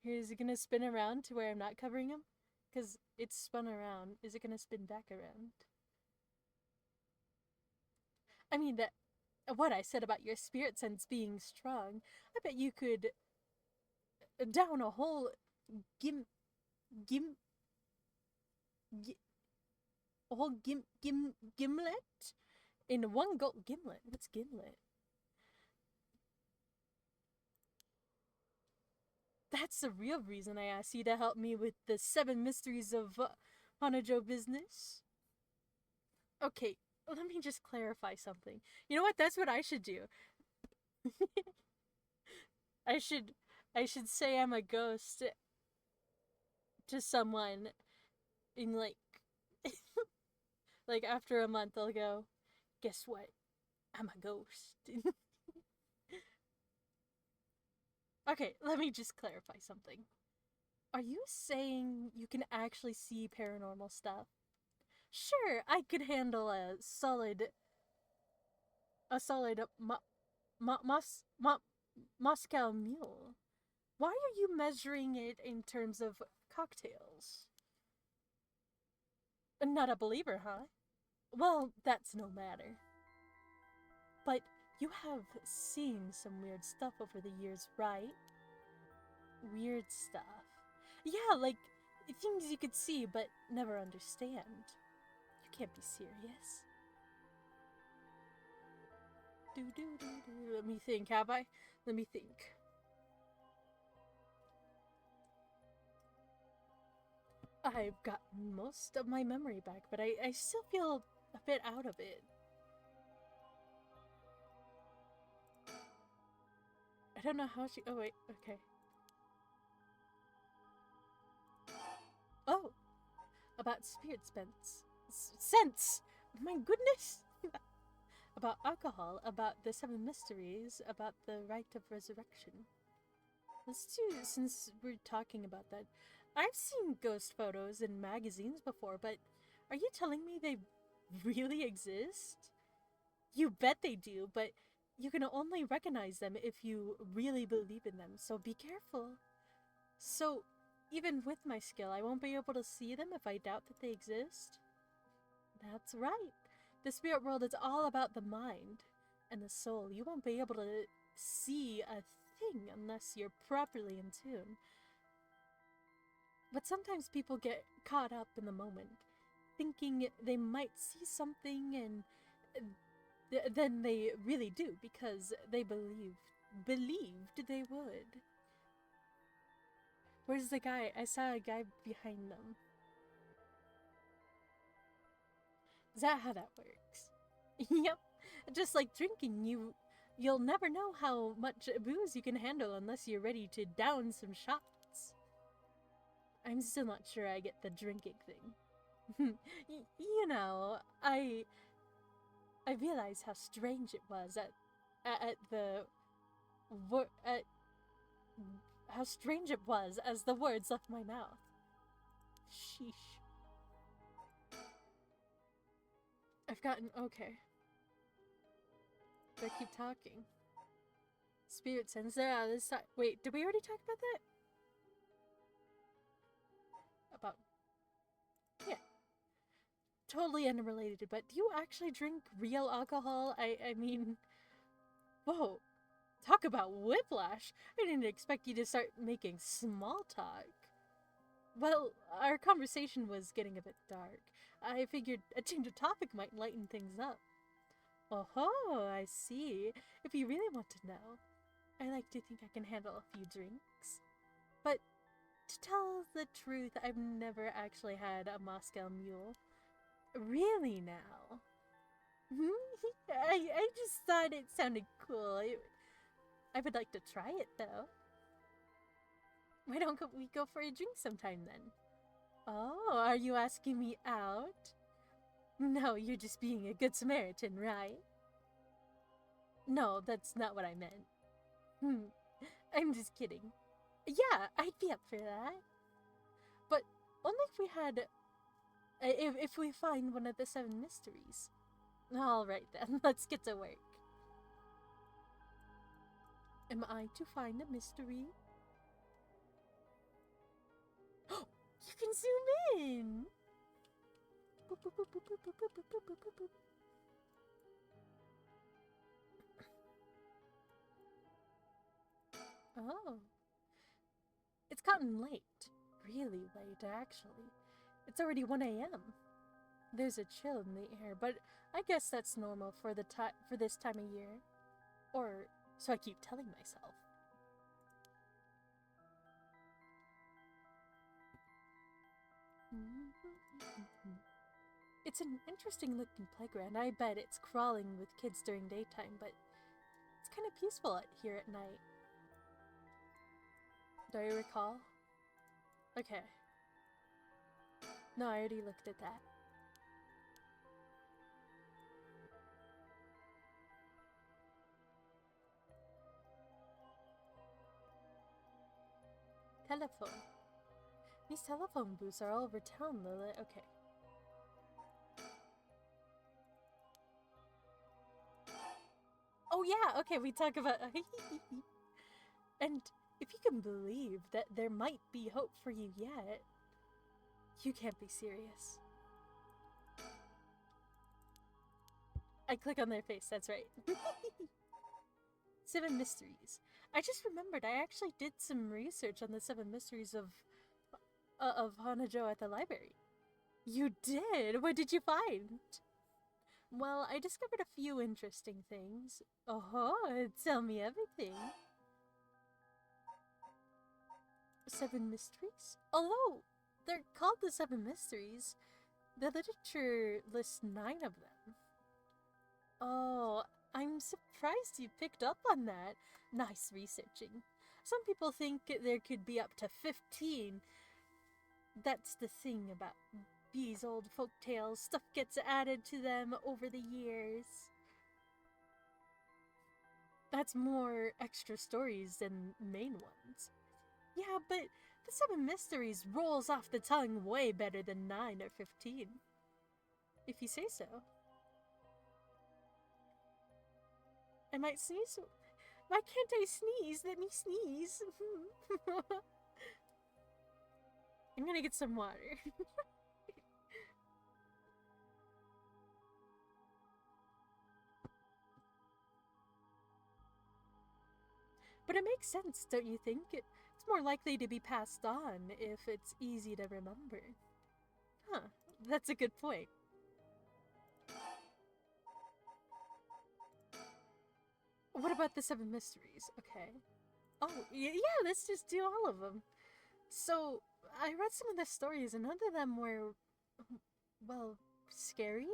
Here, is it gonna spin around to where I'm not covering him? Because it's spun around. Is it gonna spin back around? I mean, that what I said about your spirit sense being strong, I bet you could down a whole gim gim, a whole gimlet in one go. Gimlet? What's gimlet? That's the real reason I asked you to help me with the 7 mysteries of Honjo business. Okay, let me just clarify something. You know what? That's what I should do. I should say I'm a ghost to someone in like like after a month they'll go, "Guess what? I'm a ghost." Okay, let me just clarify something. Are you saying you can actually see paranormal stuff? Sure, I could handle a solid Moscow mule. Why are you measuring it in terms of cocktails? Not a believer, huh? Well, that's no matter. But you have seen some weird stuff over the years, right? Weird stuff. Yeah, like things you could see but never understand. You can't be serious. Let me think, have I? Let me think. I've got most of my memory back, but I still feel a bit out of it. I don't know how she. Oh, wait, okay. Oh! About spirit sense! My goodness! About alcohol, about the 7 mysteries, about the rite of resurrection. Let's do, since we're talking about that, I've seen ghost photos in magazines before, but are you telling me they really exist? You bet they do, but you can only recognize them if you really believe in them, so be careful. So, even with my skill, I won't be able to see them if I doubt that they exist? That's right. The spirit world is all about the mind and the soul. You won't be able to see a thing unless you're properly in tune. But sometimes people get caught up in the moment, thinking they might see something and then they really do because they believed they would. Where's the guy? I saw a guy behind them. Is that how that works? Yep. Just like drinking, you'll never know how much booze you can handle unless you're ready to down some shots. I'm still not sure I get the drinking thing. You know, I realized how strange it was how strange it was as the words left my mouth. Sheesh. I've gotten okay. But I keep talking. Spirit sense. This side. Wait, did we already talk about that? About. Yeah. Totally unrelated, but do you actually drink real alcohol? I mean. Whoa. Talk about whiplash. I didn't expect you to start making small talk. Well, our conversation was getting a bit dark. I figured a change of topic might lighten things up. Oh, I see. If you really want to know, I like to think I can handle a few drinks. But to tell the truth, I've never actually had a Moscow mule. Really now? I just thought it sounded cool. I would like to try it, though. Why don't we go for a drink sometime, then? Oh, are you asking me out? No, you're just being a good Samaritan, right? No, that's not what I meant. I'm just kidding. Yeah, I'd be up for that. But Only if we had... If we find one of the 7 mysteries. Alright then, let's get to work. Am I to find a mystery? You can zoom in! Boop, boop, boop, boop, boop, boop, boop, boop, boop, boop, boop. Oh. It's gotten late. Really late, actually. It's already 1 a.m. There's a chill in the air, but I guess that's normal for this time of year. Or so I keep telling myself. It's an interesting looking playground. I bet it's crawling with kids during daytime, but it's kind of peaceful here at night. Do I recall? Okay. No, I already looked at that. Telephone. These telephone booths are all over town, Lilith. Okay. Oh yeah, okay, we talk about... And if you can believe that there might be hope for you yet, you can't be serious. I click on their face, that's right. 7 mysteries. I just remembered I actually did some research on the 7 mysteries of Honjo at the library. You did? What did you find? Well, I discovered a few interesting things. Oh, tell me everything. 7 mysteries? Although they're called the 7 mysteries, the literature lists 9 of them. Oh, I'm surprised you picked up on that. Nice researching. Some people think there could be up to 15. That's the thing about these old folk tales. Stuff gets added to them over the years. That's more extra stories than main ones. Yeah, but the 7 mysteries rolls off the tongue way better than 9 or 15. If you say so. I might sneeze. Why can't I sneeze? Let me sneeze. I'm gonna get some water. But it makes sense, don't you think? It's more likely to be passed on if it's easy to remember. Huh, that's a good point. What about the 7 mysteries? Okay. Oh, yeah, let's just do all of them. So, I read some of the stories and none of them were, well, scary?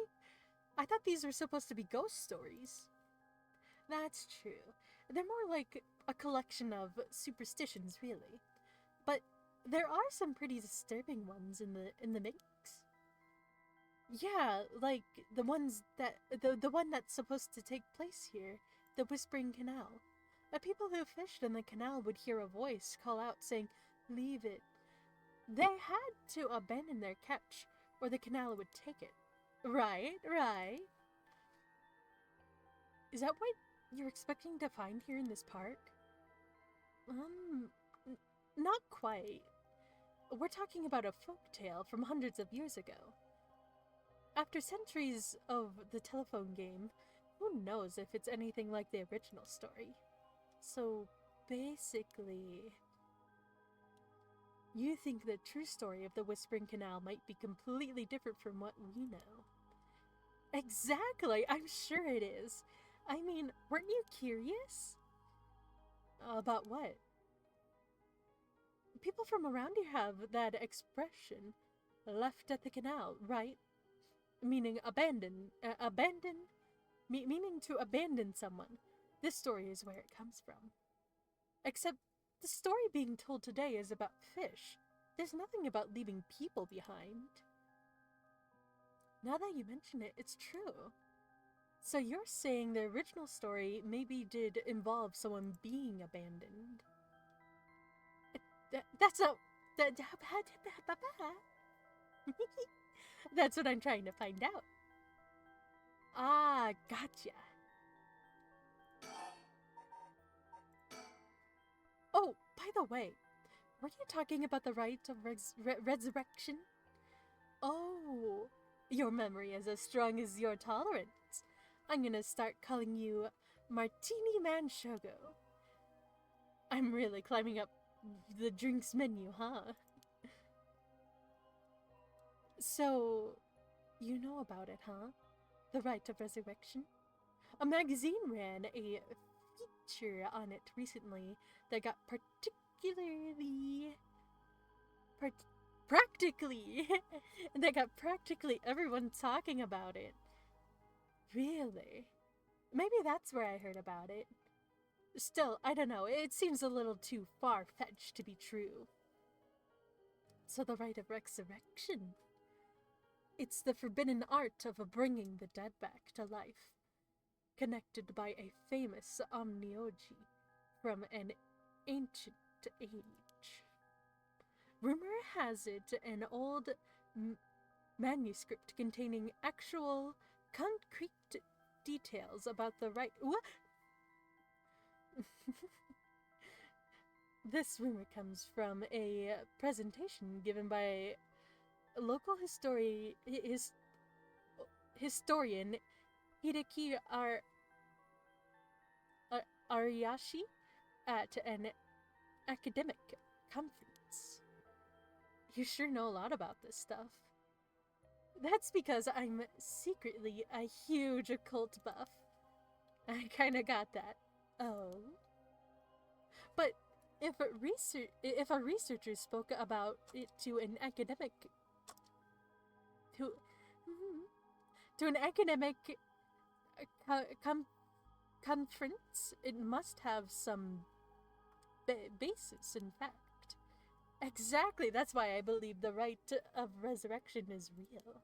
I thought these were supposed to be ghost stories. That's true. They're more like a collection of superstitions, really. But there are some pretty disturbing ones in the mix. Yeah, like the ones that the one that's supposed to take place here, the Whispering Canal. The people who fished in the canal would hear a voice call out saying, "Leave it." They had to abandon their catch, or the canal would take it. Right, right. Is that what you're expecting to find here in this park? Not quite. We're talking about a folktale from hundreds of years ago. After centuries of the telephone game, who knows if it's anything like the original story? So, basically, you think the true story of the Whispering Canal might be completely different from what we know. Exactly, I'm sure it is. I mean, weren't you curious? About what? People from around here have that expression, left at the canal, right? Meaning meaning to abandon someone. This story is where it comes from. Except, the story being told today is about fish. There's nothing about leaving people behind. Now that you mention it, it's true. So you're saying the original story maybe did involve someone being abandoned. That's not... That's what I'm trying to find out. Ah, gotcha. Oh, by the way, were you talking about the rite of resurrection? Oh, your memory is as strong as your tolerance. I'm gonna start calling you Martini Man Shogo. I'm really climbing up the drinks menu, huh? So, you know about it, huh? The Rite of Resurrection? A magazine ran a feature on it recently that got practically that got practically everyone talking about it. Really? Maybe that's where I heard about it. Still, I don't know, it seems a little too far-fetched to be true. So the Rite of Resurrection. It's the forbidden art of bringing the dead back to life, connected by a famous omnioji from an ancient age. Rumor has it an old manuscript containing actual, concrete details about the rite. What? This rumor comes from a presentation given by a local historian Hideki Ariyashi at an academic conference. You sure know a lot about this stuff. That's because I'm secretly a huge occult buff. I kinda got that. Oh. But if a researcher spoke about it to an academic to an academic conference, it must have some basis in fact. Exactly, that's why I believe the rite of resurrection is real.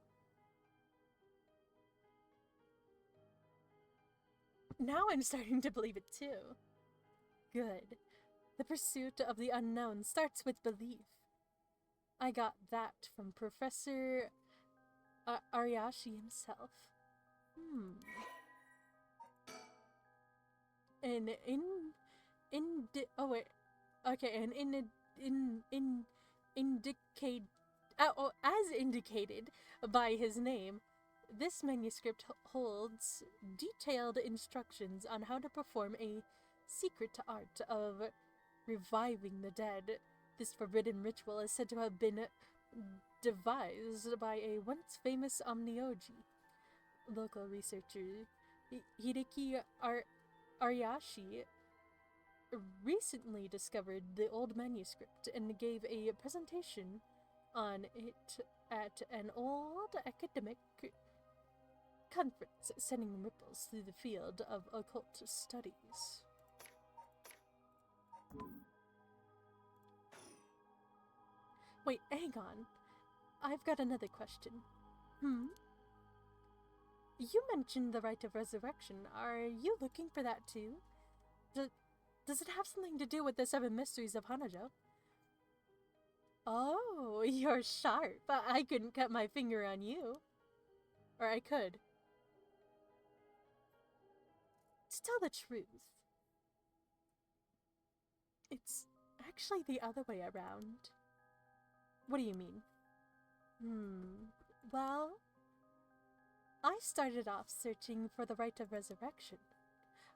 Now I'm starting to believe it too. Good. The pursuit of the unknown starts with belief. I got that from Professor Ariyashi himself. And as indicated by his name, this manuscript holds detailed instructions on how to perform a secret art of reviving the dead. This forbidden ritual is said to have been devised by a once famous omnioji. Local researcher Hideki Ariyashi recently discovered the old manuscript and gave a presentation on it at an old academic conference, sending ripples through the field of occult studies. Wait, hang on. I've got another question. You mentioned the Rite of Resurrection. Are you looking for that too? Does it have something to do with the 7 mysteries of Honjo? Oh, you're sharp. I couldn't cut my finger on you. Or I could. To tell the truth, it's actually the other way around. What do you mean? Well, I started off searching for the Rite of Resurrection,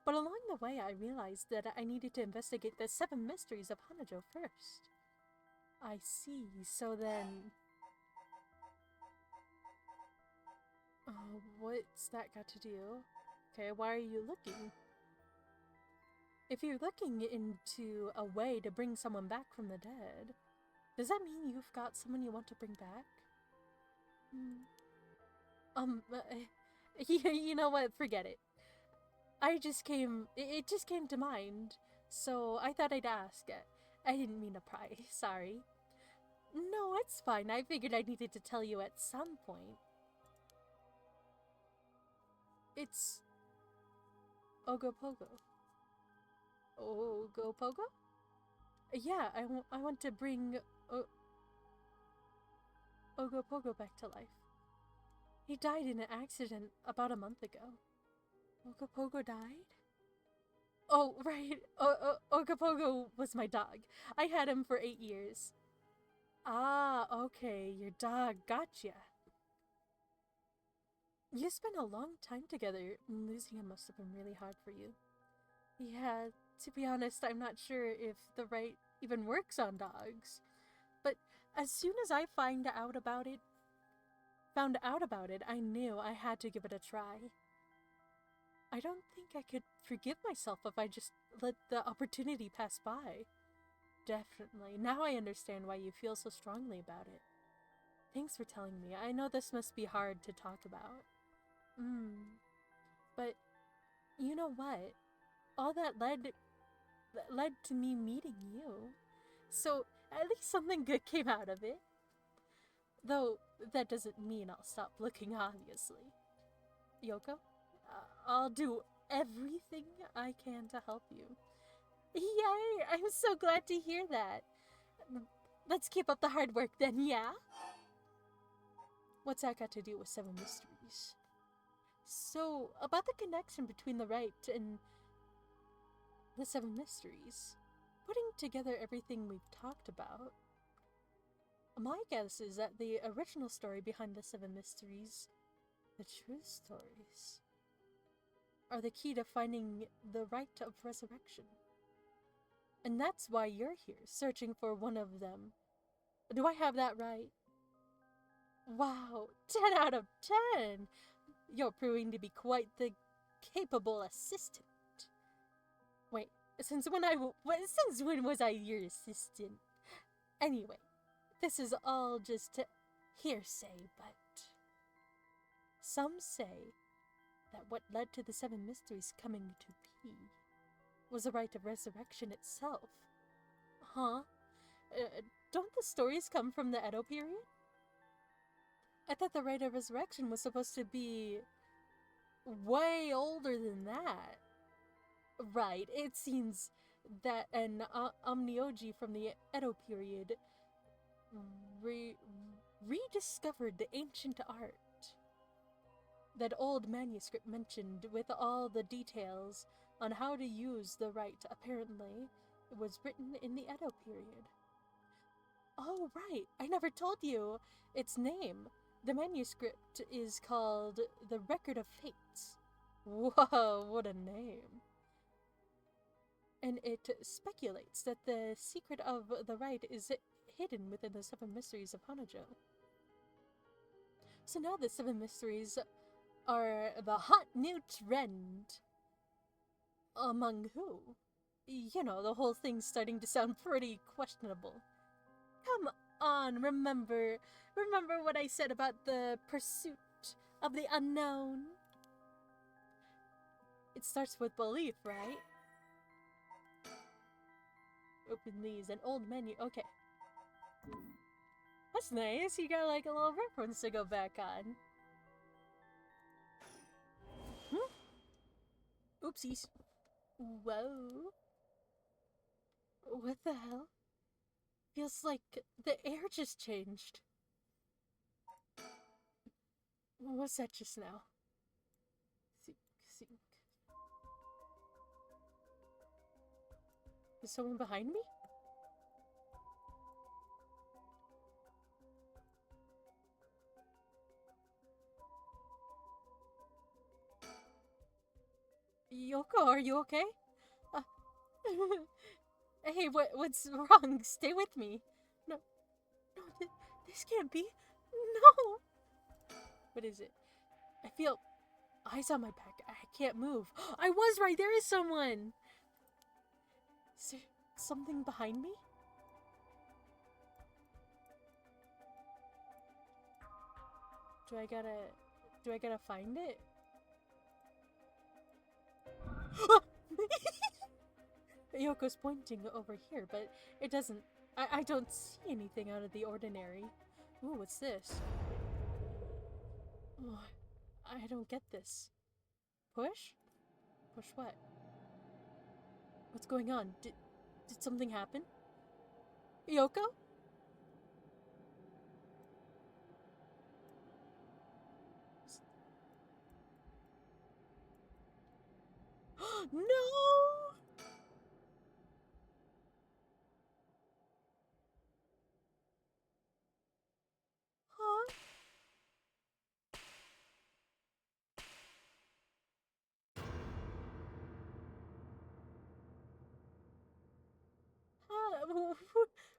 but along the way I realized that I needed to investigate the 7 mysteries of Honjo first. I see, so then... Oh, what's that got to do? Okay, why are you looking? If you're looking into a way to bring someone back from the dead, does that mean you've got someone you want to bring back? You know what? Forget it. It just came to mind, so I thought I'd ask. I didn't mean to pry, sorry. No, it's fine. I figured I needed to tell you at some point. It's Ogopogo. Ogopogo? Yeah, I want to bring Ogopogo back to life. He died in an accident about a month ago. Ogopogo died? Oh, right. Ogopogo was my dog. I had him for 8 years. Ah, okay. Your dog gotcha. You spent a long time together, and losing him must have been really hard for you. Yeah, to be honest, I'm not sure if the right even works on dogs. But as soon as I found out about it, I knew I had to give it a try. I don't think I could forgive myself if I just let the opportunity pass by. Definitely. Now I understand why you feel so strongly about it. Thanks for telling me. I know this must be hard to talk about. But you know what? All that led to me meeting you. So at least something good came out of it. Though that doesn't mean I'll stop looking, obviously. Yoko, I'll do everything I can to help you. Yay! I'm so glad to hear that. Let's keep up the hard work then, yeah? What's that got to do with 7 Mysteries? So, about the connection between the right and the 7 Mysteries, putting together everything we've talked about, my guess is that the original story behind the 7 Mysteries, the true stories, are the key to finding the rite of resurrection. And that's why you're here, searching for one of them. Do I have that right? Wow, 10 out of 10! You're proving to be quite the capable assistant. Wait, since when was I your assistant? Anyway, this is all just hearsay, but some say that what led to the 7 Mysteries coming to be was the rite of resurrection itself. Huh? Don't the stories come from the Edo period? I thought the rite of resurrection was supposed to be way older than that. Right, it seems that an Omnioji from the Edo period rediscovered the ancient art. That old manuscript mentioned with all the details on how to use the rite apparently was written in the Edo period. Oh, right, I never told you its name. The manuscript is called The Record of Fates. Whoa, what a name. And it speculates that the secret of the rite is hidden within the 7 Mysteries of Honjo. So now the 7 Mysteries are the hot new trend. Among who? You know, the whole thing's starting to sound pretty questionable. Come on, remember what I said about the pursuit of the unknown? It starts with belief, right? Open these, an old menu, okay. That's nice, you got like a little reference to go back on. Oopsies. Whoa. What the hell? Feels like the air just changed. What's that just now? Think. Is someone behind me? Yoko, are you okay? Hey, what's wrong? Stay with me. No, this can't be. No! What is it? I feel eyes on my back. I can't move. I was right, there is someone! Is there something behind me? Do I gotta find it? Yoko's pointing over here, but it doesn't... I don't see anything out of the ordinary. Ooh, what's this? Oh, I don't get this. Push? Push what? What's going on? Did something happen? Yoko? No! Huh?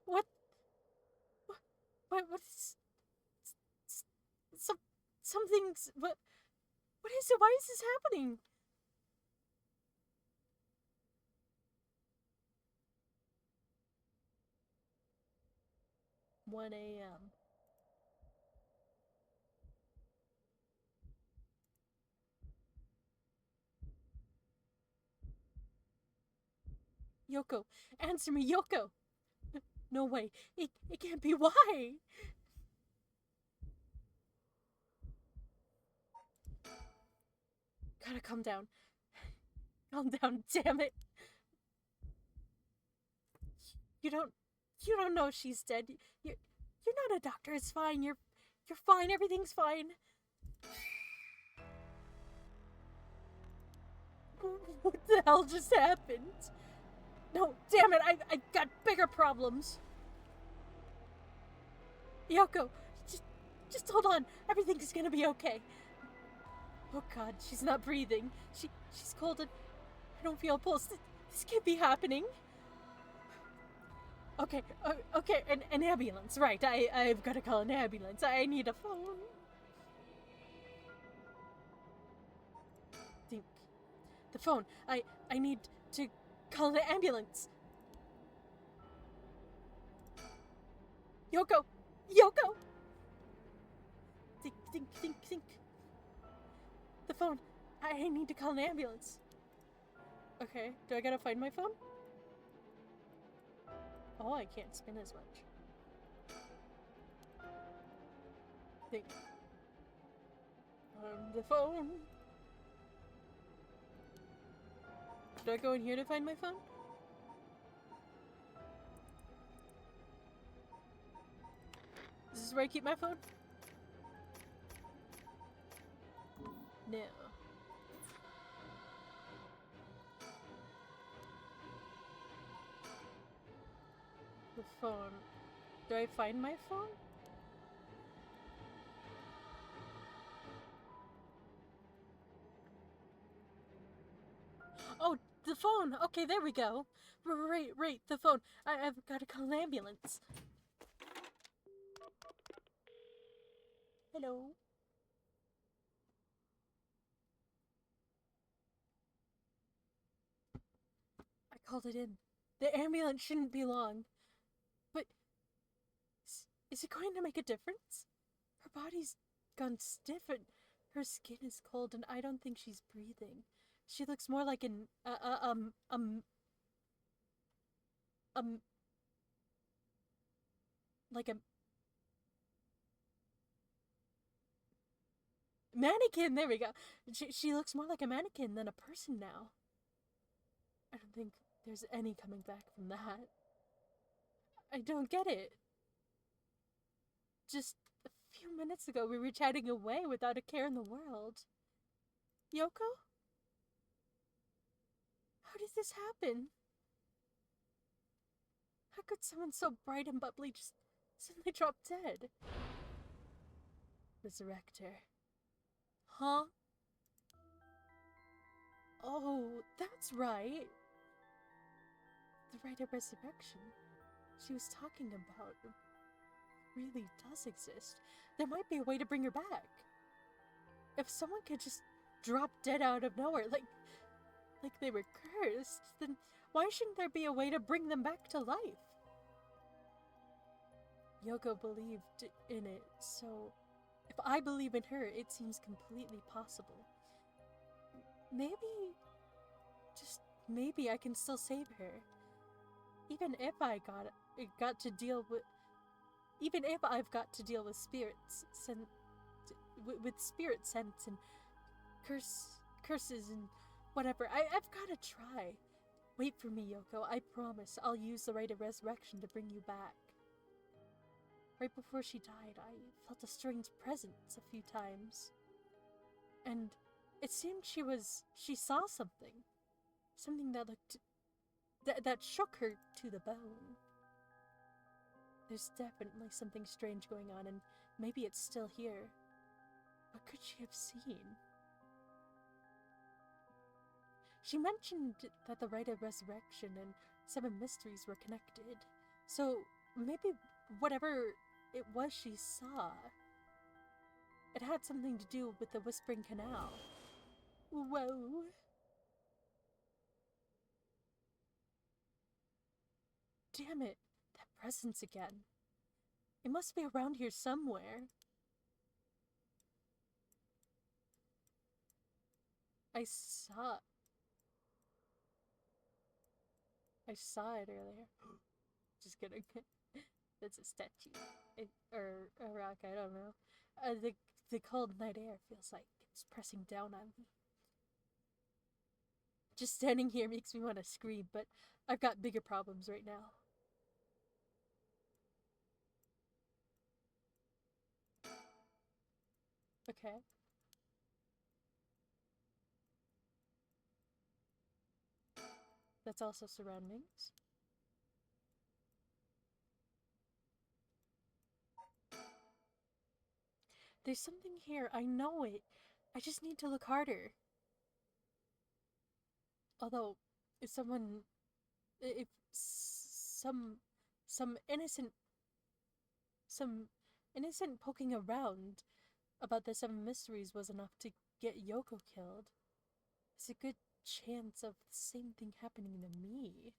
What? What is... Some... Something's... What is it? Why is this happening? One a.m. Yoko, answer me, Yoko! No way. It can't be. Why? Gotta calm down. Calm down, damn it. You don't know she's dead. You're not a doctor. It's fine. You're fine. Everything's fine. What the hell just happened? No, damn it. I got bigger problems. Yoko, just hold on. Everything's gonna be okay. Oh god, she's not breathing. She's cold and I don't feel a pulse. This can't be happening. Okay, okay, an ambulance, right. I've got to call an ambulance. I need a phone. Think. The phone. I need to call an ambulance. Yoko! Yoko! Think. The phone. I need to call an ambulance. Okay, do I gotta find my phone? Oh, I can't spin as much. Think. The phone. Do I go in here to find my phone? Is this where I keep my phone? No. The phone. Do I find my phone? Oh, the phone! Okay, there we go. Right, the phone. I've got to call an ambulance. Hello? I called it in. The ambulance shouldn't be long. But is it going to make a difference? Her body's gone stiff and her skin is cold and I don't think she's breathing. She looks more like an like a mannequin. There we go. She looks more like a mannequin than a person now. I don't think there's any coming back from that. I don't get it. Just a few minutes ago we were chatting away without a care in the world. Yoko? How did this happen? How could someone so bright and bubbly just suddenly drop dead? Resurrector. Huh? Oh, that's right. The rite of resurrection she was talking about really does exist. There might be a way to bring her back. If someone could just drop dead out of nowhere, like they were cursed, then why shouldn't there be a way to bring them back to life? Yoko believed in it, so if I believe in her, it seems completely possible. Maybe, just maybe I can still save her. Even if I've got to deal with spirits with spirit sense and curses and whatever, I've got to try. Wait for me, Yoko. I promise I'll use the rite of resurrection to bring you back. Right before she died, I felt a strange presence a few times. And it seemed she saw something. Something that looked... that shook her to the bone. There's definitely something strange going on, and maybe it's still here. What could she have seen? She mentioned that the rite of resurrection and 7 mysteries were connected. So maybe whatever it was she saw, it had something to do with the Whispering Canal. Whoa. Damn it, that presence again. It must be around here somewhere. I saw it earlier. Just kidding. That's a statue. Or a rock, I don't know. The cold night air feels like it's pressing down on me. Just standing here makes me want to scream, but I've got bigger problems right now. Okay. That's also surroundings. There's something here. I know it. I just need to look harder. Although, if some innocent poking around about the 7 mysteries was enough to get Yoko killed, there's a good chance of the same thing happening to me.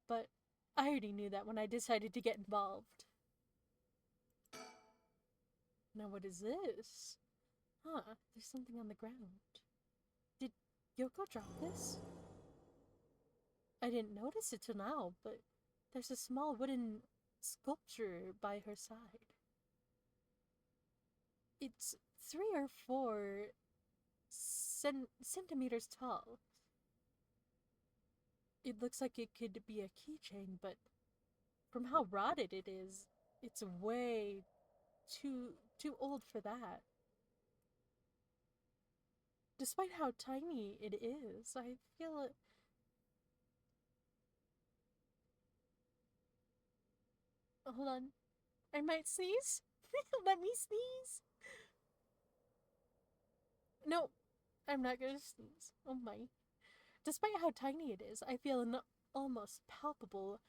But I already knew that when I decided to get involved. Now what is this? Huh, there's something on the ground. Did Yoko drop this? I didn't notice it till now, but there's a small wooden sculpture by her side. It's 3 or 4 centimeters tall. It looks like it could be a keychain, but from how rotted it is, it's way too old for that. Despite how tiny it is, I feel it. Hold on. I might sneeze. Let me sneeze. No, I'm not gonna sneeze. Oh my. Despite how tiny it is, I feel an almost palpable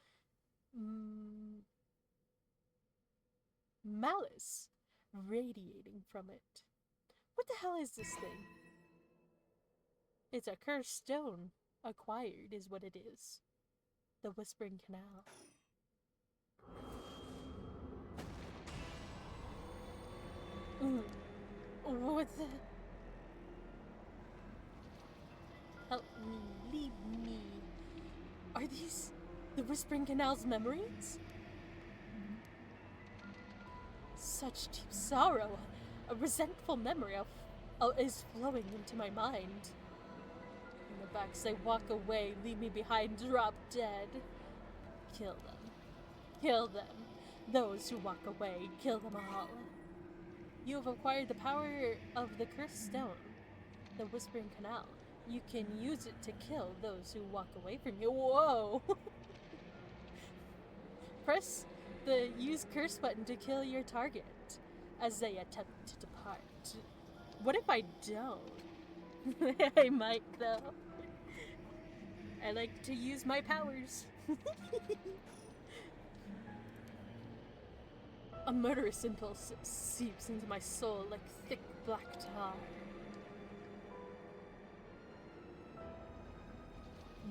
malice radiating from it. What the hell is this thing? It's a cursed stone. Acquired is what it is. The Whispering Canal. What the... Help me, leave me. Are these the Whispering Canal's memories? Such deep sorrow, a resentful memory is flowing into my mind. In the backs they walk away, leave me behind, drop dead. Kill them. Kill them. Those who walk away, kill them all. You have acquired the power of the cursed stone, the Whispering Canal. You can use it to kill those who walk away from you. Whoa! Press the use curse button to kill your target as they attempt to depart. What if I don't? I might, though. I like to use my powers. A murderous impulse seeps into my soul like thick black tar.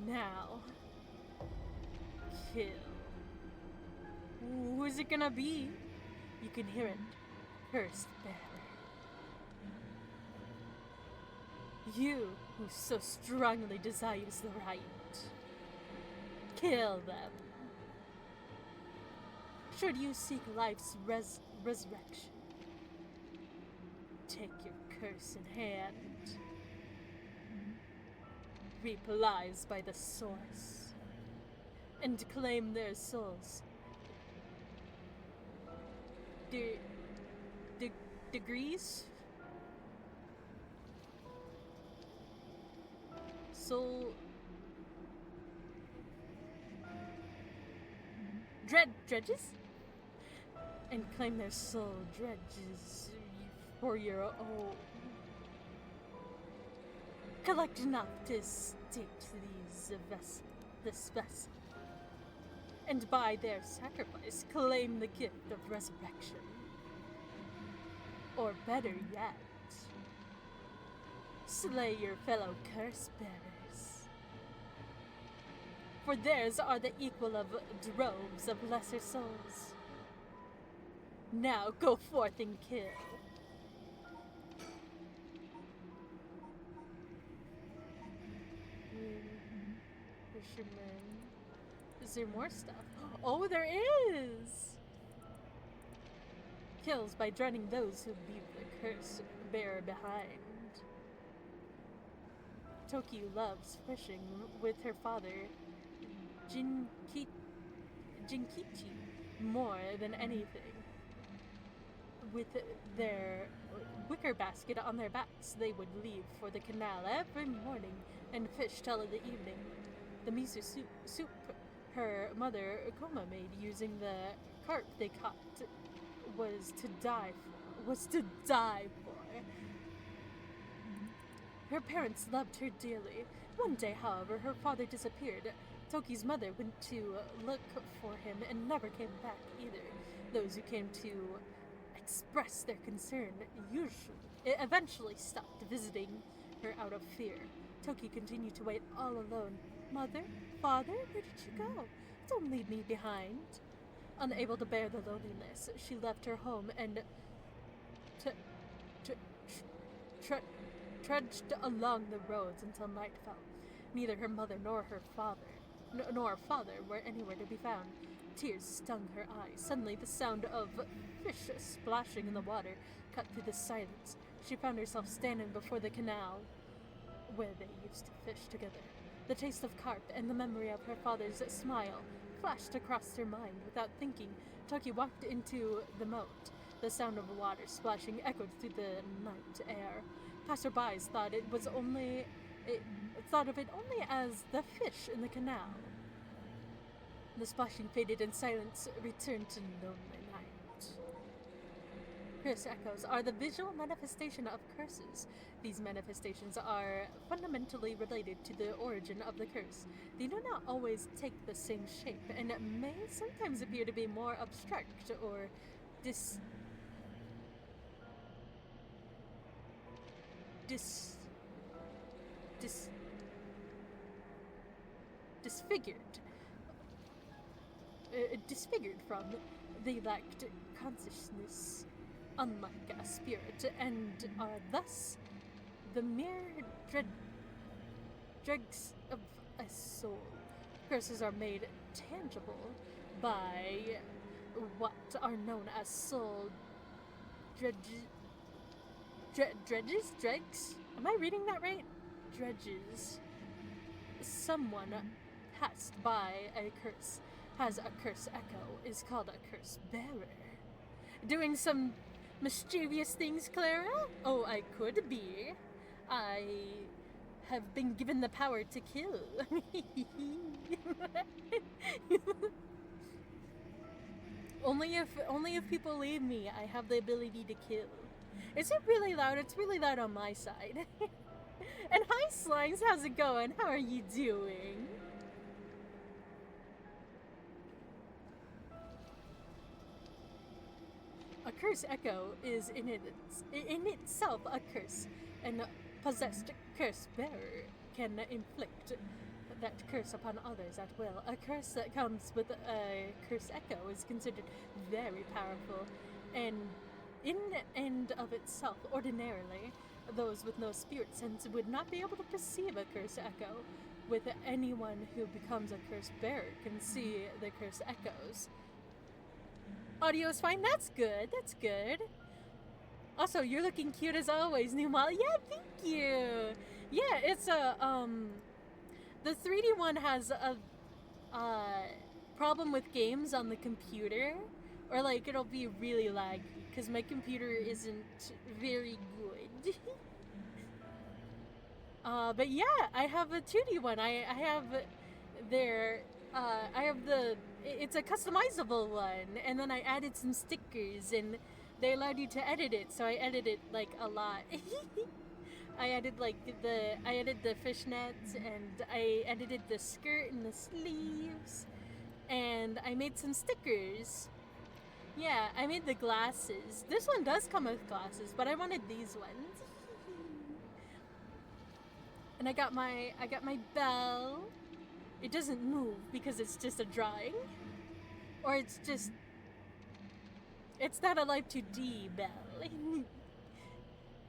Now, kill. Who is it gonna be? You can hear it. Cursed bearer. You who so strongly desires the right. Kill them. Should you seek life's resurrection, take your curse in hand. Reap lives by the source, and claim their souls. Degrees? soul dredges and claim their soul dredges for your own. Collect enough to state this vessel, and by their sacrifice claim the gift of resurrection. Or better yet, slay your fellow curse bearers. For theirs are the equal of droves of lesser souls. Now go forth and kill. Fisherman. Is there more stuff? Oh, there is! Kills by drowning those who leave the curse bearer behind. Toki loves fishing with her father, Jinkichi, more than anything. With their wicker basket on their backs, they would leave for the canal every morning and fish till the evening. The miso soup her mother Koma made using the carp they caught was to die for. Her parents loved her dearly. One day, however, her father disappeared. Toki's mother went to look for him and never came back either. Those who came to express their concern eventually stopped visiting her out of fear. Toki continued to wait all alone. Mother? Father? Where did you go? Don't leave me behind. Unable to bear the loneliness, she left her home and trudged along the roads until night fell. Neither her mother nor her father were anywhere to be found. Tears stung her eyes. Suddenly, the sound of fish splashing in the water cut through the silence. She found herself standing before the canal where they used to fish together. The taste of carp and the memory of her father's smile flashed across her mind. Without thinking, Toki walked into the moat. The sound of water splashing echoed through the night air. Passerbys thought of it only as the fish in the canal. The splashing faded and silence returned to lonely night. Curse echoes are the visual manifestation of curses. These manifestations are fundamentally related to the origin of the curse. They do not always take the same shape, and may sometimes appear to be more abstract or disfigured from. They lacked consciousness, unlike a spirit, and are thus the mere dregs of a soul. Curses are made tangible by what are known as soul dregs? Am I reading that right? Dredges. Someone passed by a curse, has a curse echo, is called a curse bearer. Doing some mischievous things, Clara? Oh, I could be. I have been given the power to kill. Only if people leave me, I have the ability to kill. Is it really loud? It's really loud on my side. And hi, Slimes, how's it going? How are you doing? A curse echo is in itself a curse, and a possessed curse bearer can inflict that curse upon others at will. A curse that comes with a curse echo is considered very powerful, and in and of itself, ordinarily, those with no spirit sense would not be able to perceive a curse echo. With anyone who becomes a curse bearer can see the curse echoes. Audio is fine. That's good. That's good. Also, you're looking cute as always, Numal. Yeah, thank you. Yeah, it's a the 3D one has a problem with games on the computer, or like it'll be really laggy because my computer isn't very good. But yeah, I have a 2D one. I have their, I have it's a customizable one, and then I added some stickers, and they allowed you to edit it, so I edited like a lot. I added I added the fishnets, and I edited the skirt and the sleeves, and I made some stickers. Yeah, I made the glasses. This one does come with glasses, but I wanted these ones. And I got my bell. It doesn't move because it's just a drawing. Or it's not a Life 2D bell.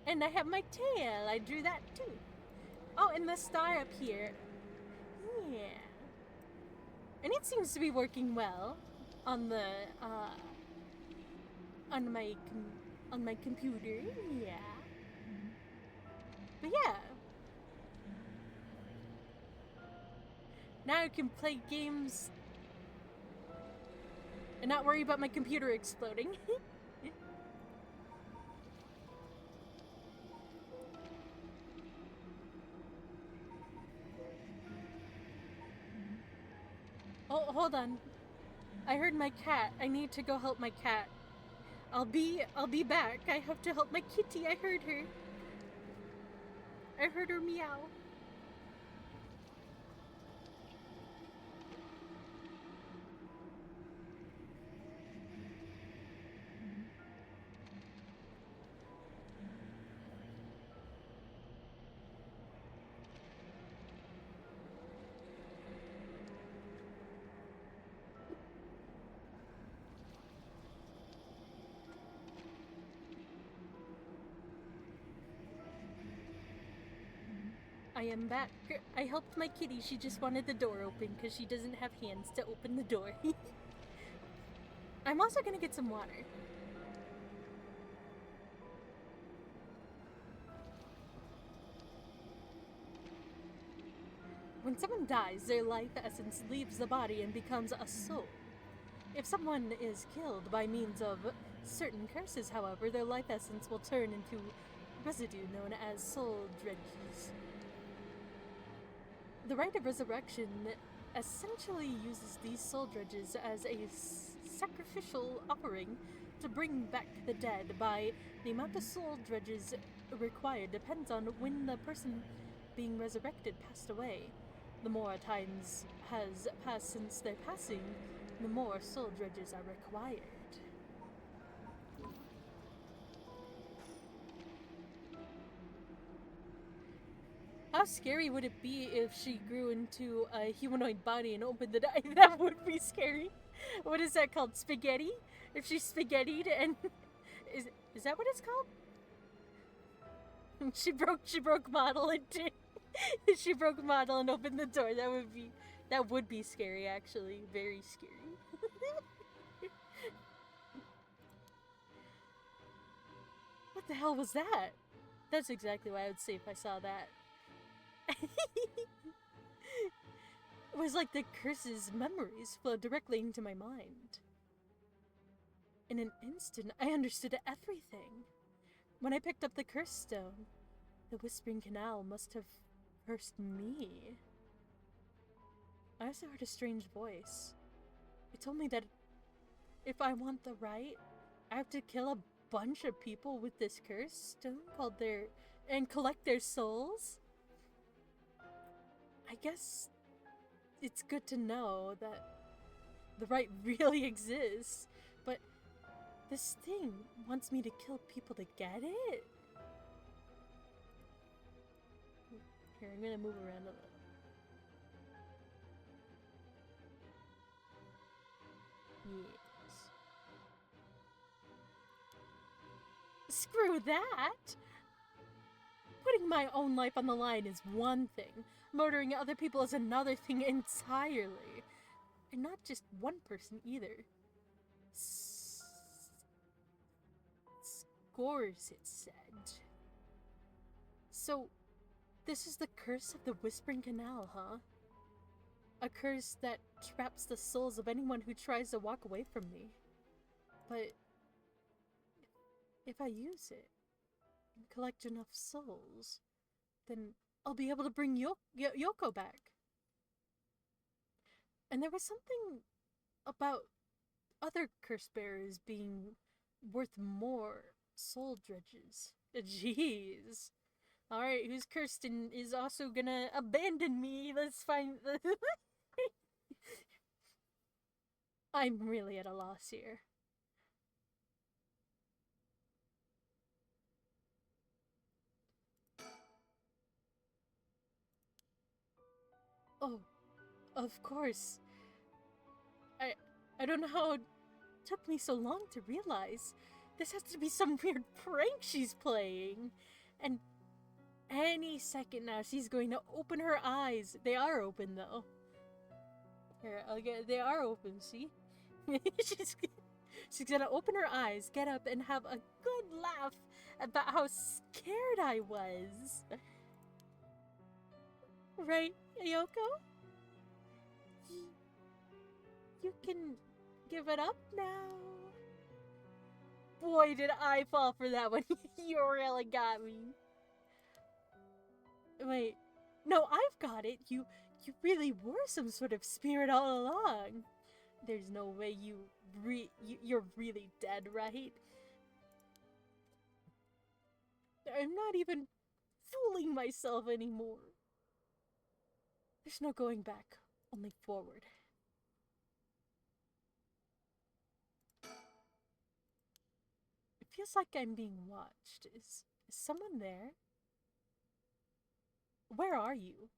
And I have my tail. I drew that too. Oh, and the star up here. Yeah. And it seems to be working well on the on my computer. Yeah. But yeah. Now I can play games and not worry about my computer exploding. Oh, hold on. I heard my cat. I need to go help my cat. I'll be back. I have to help my kitty. I heard her. I heard her meow. I am back. I helped my kitty. She just wanted the door open because she doesn't have hands to open the door. I'm also gonna get some water. When someone dies, their life essence leaves the body and becomes a soul. If someone is killed by means of certain curses, however, their life essence will turn into residue known as soul dredges. The rite of resurrection essentially uses these soul dredges as a sacrificial offering to bring back the dead. By the amount of soul dredges required depends on when the person being resurrected passed away. The more times has passed since their passing, the more soul dredges are required. How scary would it be if she grew into a humanoid body and opened the door? That would be scary. What is that called? Spaghetti? If she's spaghettied and is that what it's called? She broke model and she broke model and opened the door. That would be scary, actually. Very scary. What the hell was that? That's exactly what I would say if I saw that. It was like the curse's memories flowed directly into my mind. In an instant, I understood everything. When I picked up the curse stone, the Whispering Canal must have cursed me. I also heard a strange voice. It told me that if I want the right, I have to kill a bunch of people with this curse stone and collect their souls. I guess it's good to know that the right really exists, but this thing wants me to kill people to get it? Here, I'm gonna move around a little. Yes. Screw that! Putting my own life on the line is one thing. Murdering other people is another thing entirely. And not just one person either. Scores, it said. So, this is the curse of the Whispering Canal, huh? A curse that traps the souls of anyone who tries to walk away from me. But if I use it and collect enough souls, then I'll be able to bring Yoko back. And there was something about other curse bearers being worth more soul dredges. Jeez. Alright, who's cursed and is also gonna abandon me? Let's find. I'm really at a loss here. Oh, of course. I don't know how it took me so long to realize. This has to be some weird prank she's playing. And any second now, she's going to open her eyes. They are open, though. Here, they are open, see? she's gonna open her eyes, get up, and have a good laugh about how scared I was. Right, Yoko? You can give it up now. Boy, did I fall for that one. You really got me. Wait, no, I've got it. You really were some sort of spirit all along. There's no way you're really dead, right? I'm not even fooling myself anymore. There's no going back, only forward. It feels like I'm being watched. Is someone there? Where are you?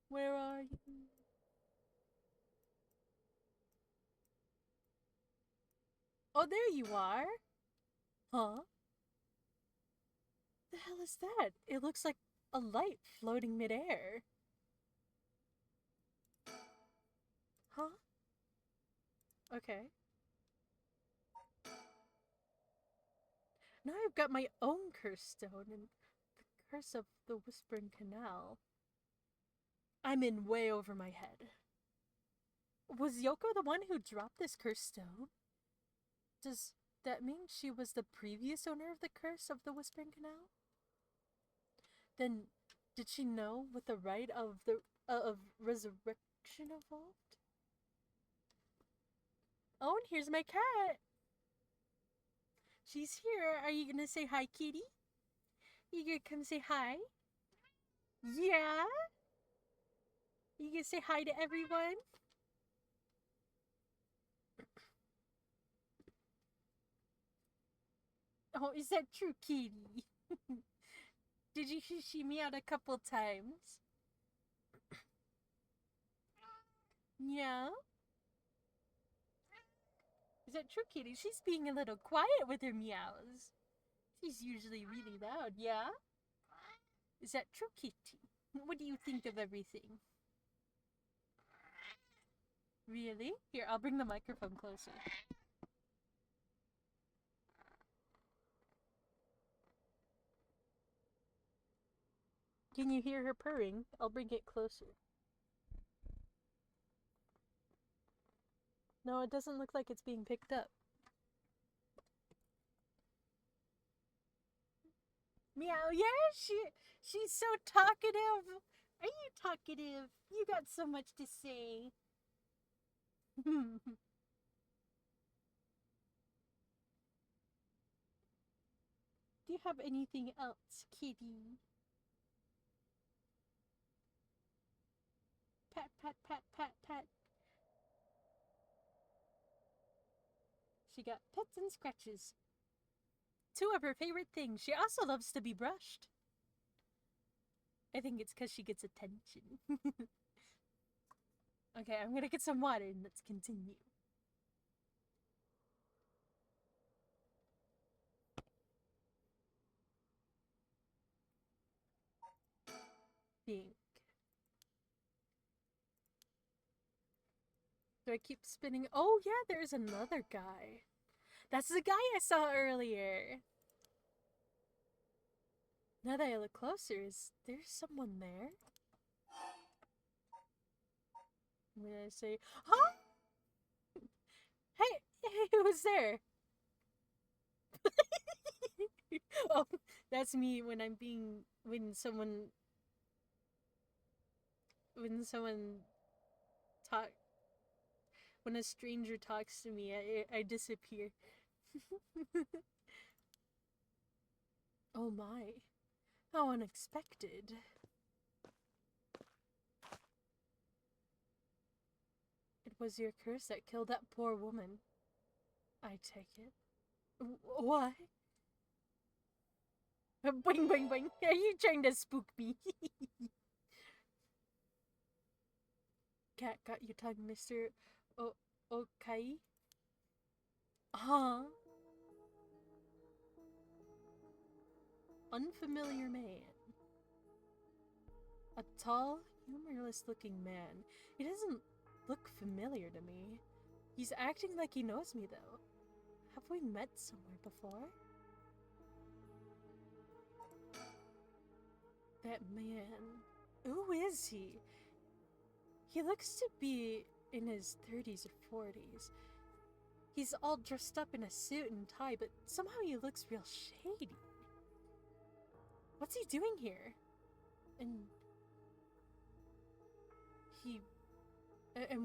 Where are you? Oh, there you are. Huh? The hell is that? It looks like a light floating midair. Huh? Okay. Now I've got my own curse stone and the curse of the Whispering Canal. I'm in way over my head. Was Yoko the one who dropped this curse stone? Does that mean she was the previous owner of the curse of the Whispering Canal? Then, did she know what the rite of resurrection involved? Oh, and here's my cat. She's here. Are you gonna say hi, kitty? You gonna come say hi? Yeah? You gonna say hi to everyone? Oh, is that true, kitty? Did you see me out a couple times? Yeah? Is that true, kitty? She's being a little quiet with her meows. She's usually really loud, yeah? Is that true, kitty? What do you think of everything? Really? Here, I'll bring the microphone closer. Can you hear her purring? I'll bring it closer. No, it doesn't look like it's being picked up. Meow, yeah, she's so talkative. Are you talkative? You got so much to say. Do you have anything else, kitty? Pat, pat, pat, pat, pat. She got pets and scratches. Two of her favorite things. She also loves to be brushed. I think it's because she gets attention. Okay, I'm gonna get some water and let's continue. Think. Do I keep spinning? Oh yeah, there's another guy. That's the guy I saw earlier. Now that I look closer, is there someone there? I'm gonna say, huh? Hey, who's there? Oh, that's me when when someone when someone talk when a stranger talks to me, I disappear. Oh my, how unexpected. It was your curse that killed that poor woman. I take it. What? Boing, boing, boing. Are you trying to spook me? Cat got your tongue, Mr. Okai? Huh? Unfamiliar man. A tall, humorless-looking man. He doesn't look familiar to me. He's acting like he knows me, though. Have we met somewhere before? That man. Who is he? He looks to be in his 30s or 40s. He's all dressed up in a suit and tie, but somehow he looks real shady. What's he doing here? And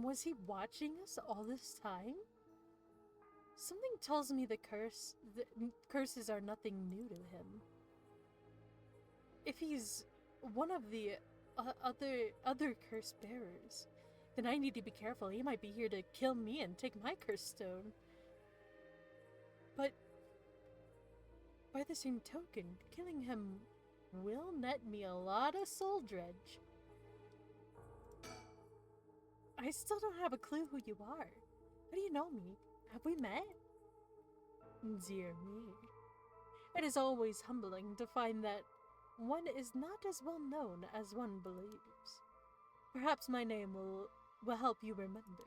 was he watching us all this time? Something tells me the curses are nothing new to him. If he's one of the other curse bearers, then I need to be careful. He might be here to kill me and take my curse stone. But by the same token, killing him will net me a lot of soul dredge. I still don't have a clue who you are. How do you know me? Have we met? Dear me. It is always humbling to find that one is not as well known as one believes. Perhaps my name will help you remember.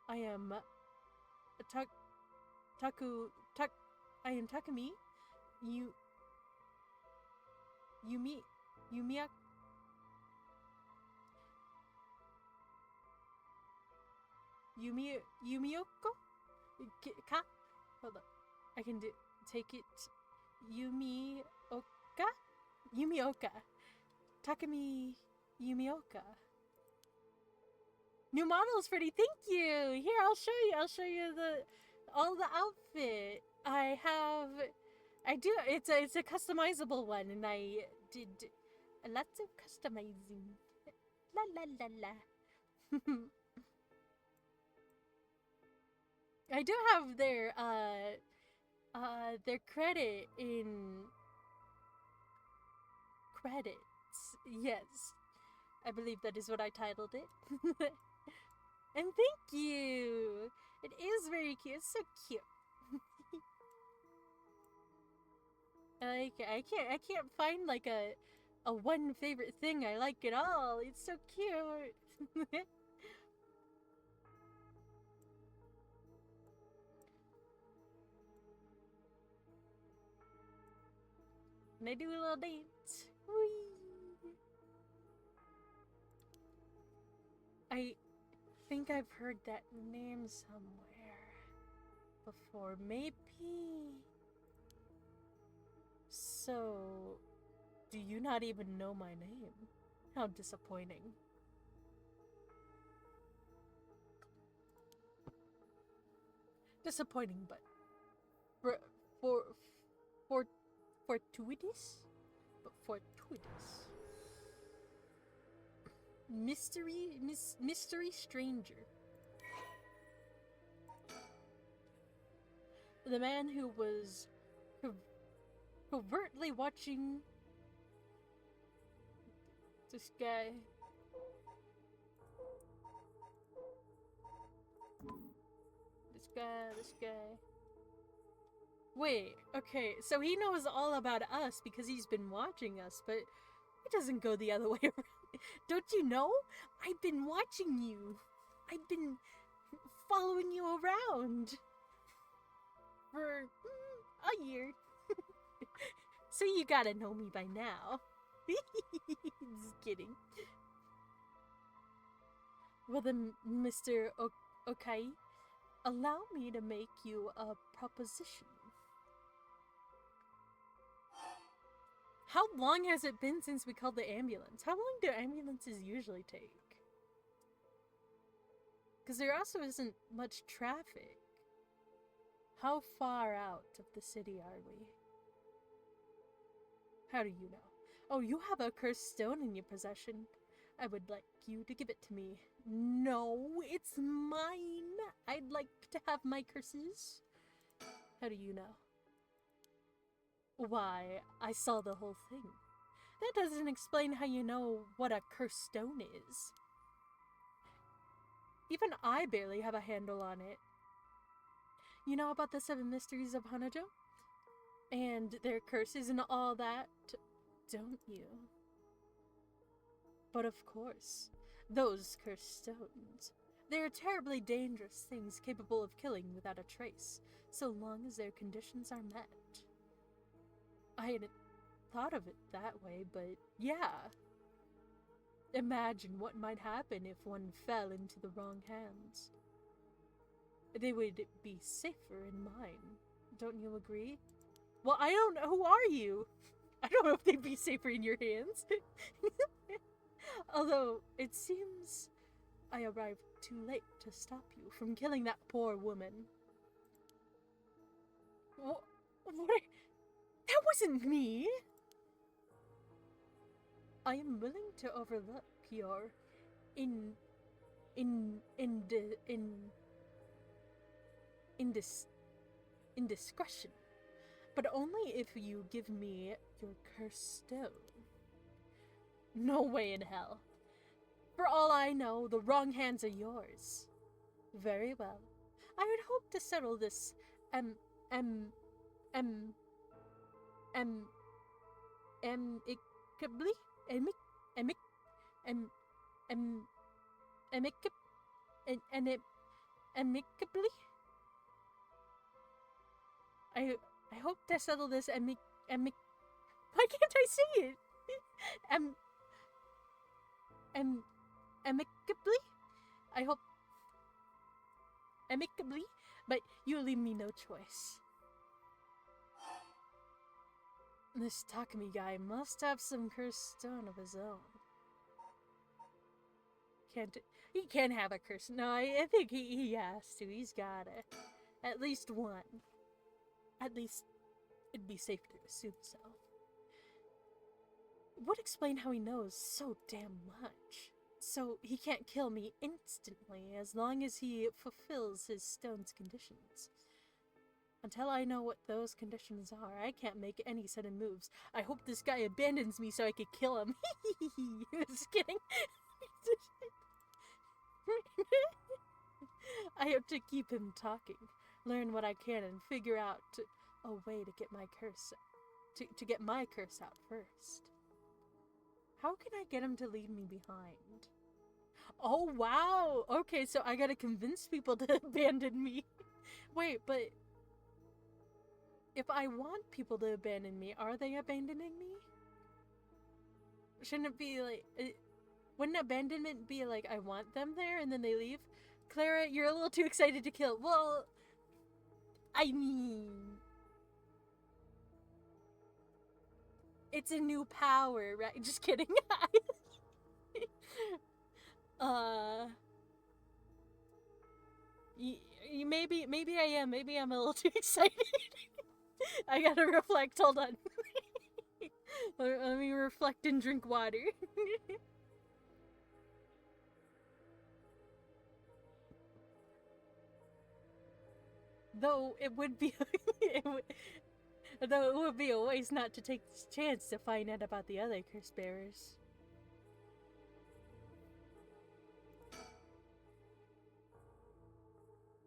I am I am Takumi Yumioko? Hold on. I can take it. Yumioka. Takumi Yumioka. New model's pretty. Thank you. Here, I'll show you all the outfit. I do. It's a customizable one, and I did lots of customizing. La la la la. I do have their credit in credits. Yes, I believe that is what I titled it. And thank you. It is very cute. It's so cute. I can't find like a one favorite thing I like at all. It's so cute. And I do a little dance. Whee! I think I've heard that name somewhere before. Maybe. So, do you not even know my name? How disappointing. Disappointing, but fortuitous? But fortuitous. Mystery stranger. The man who was covertly watching this guy. This guy. Wait, okay, so he knows all about us because he's been watching us, but it doesn't go the other way around. Don't you know? I've been watching you. I've been following you around for a year. So you gotta know me by now. Just kidding. Well then, Mr. Okai, allow me to make you a proposition. How long has it been since we called the ambulance? How long do ambulances usually take? Because there also isn't much traffic. How far out of the city are we? How do you know? Oh, you have a cursed stone in your possession. I would like you to give it to me. No, it's mine. I'd like to have my curses. How do you know? Why, I saw the whole thing. That doesn't explain how you know what a cursed stone is. Even I barely have a handle on it. You know about the 7 mysteries of Honjo? And their curses and all that, don't you? But of course, those cursed stones. They are terribly dangerous things capable of killing without a trace, so long as their conditions are met. I hadn't thought of it that way, but yeah. Imagine what might happen if one fell into the wrong hands. They would be safer in mine. Don't you agree? Well, I don't know. Who are you? I don't know if they'd be safer in your hands. Although, it seems I arrived too late to stop you from killing that poor woman. What? That wasn't me! I am willing to overlook your indiscretion, but only if you give me your cursed stone. No way in hell. For all I know, the wrong hands are yours. Very well. I would hope to settle this amicably? Amicably? I hope to settle this why can't I say it? Amicably? I hope amicably, but you leave me no choice. This Takumi guy must have some cursed stone of his own. He can't have a curse. No, I think he has to. He's gotta. At least one. At least it'd be safe to assume so. Would explain how he knows so damn much. So he can't kill me instantly as long as he fulfills his stone's conditions. Until I know what those conditions are, I can't make any sudden moves. I hope this guy abandons me so I could kill him. Just kidding. I have to keep him talking, learn what I can, and figure out a way to get my curse to get my curse out first. How can I get him to leave me behind? Oh wow! Okay, so I gotta convince people to abandon me. Wait, but if I want people to abandon me, are they abandoning me? Shouldn't it be like... wouldn't abandonment be like, I want them there, and then they leave? Clara, you're a little too excited to kill. Well, I mean... it's a new power, right? Just kidding. Maybe I am. Maybe I'm a little too excited. I gotta reflect. Hold on. Let me reflect and drink water. Though it would be though it would be a waste not to take this chance to find out about the other curse bearers.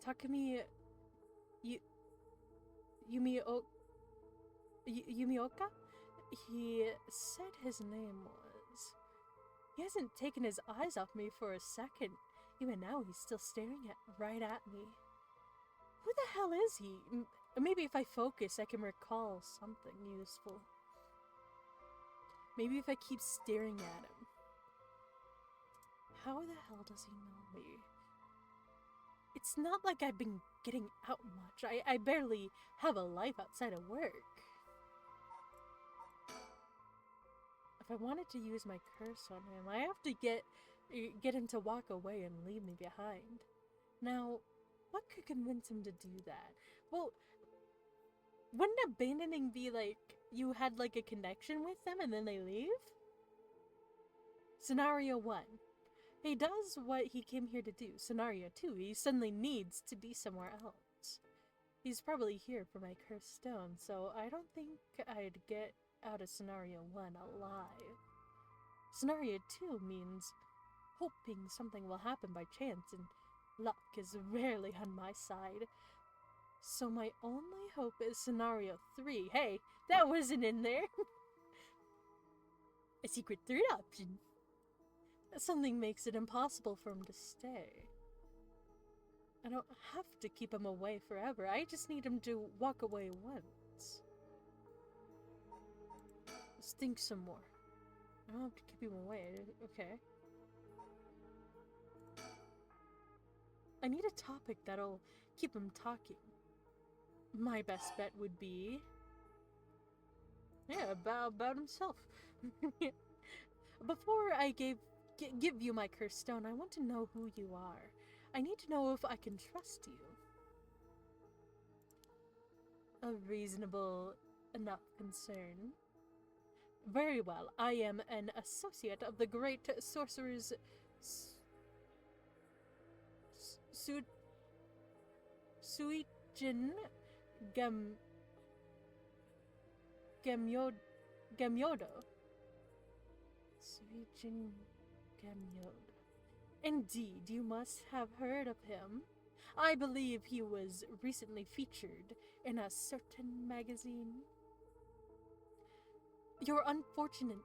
Takumi Yumioka? He said his name was. He hasn't taken his eyes off me for a second. Even now, he's still staring right at me. Who the hell is he? Maybe if I focus, I can recall something useful. Maybe if I keep staring at him. How the hell does he know me? It's not like I've been getting out much. I barely have a life outside of work. I wanted to use my curse on him, I have to get him to walk away and leave me behind. Now, what could convince him to do that? Well, wouldn't abandoning be like you had like a connection with them and then they leave? Scenario 1. He does what he came here to do. Scenario 2. He suddenly needs to be somewhere else. He's probably here for my cursed stone, so I don't think I'd get out of Scenario 1 alive. Scenario 2 means hoping something will happen by chance, and luck is rarely on my side. So my only hope is Scenario 3. Hey, that wasn't in there! A secret third option. Something makes it impossible for him to stay. I don't have to keep him away forever. I just need him to walk away once. Let's think some more. I don't have to keep him away. Okay. I need a topic that'll keep him talking. My best bet would be... yeah, about himself. Before I give you my cursed stone, I want to know who you are. I need to know if I can trust you. A reasonable enough concern. Very well, I am an associate of the great sorcerer's Suijin Gamyodo. Suijin Gamyodo. Indeed, you must have heard of him. I believe he was recently featured in a certain magazine. You're unfortunate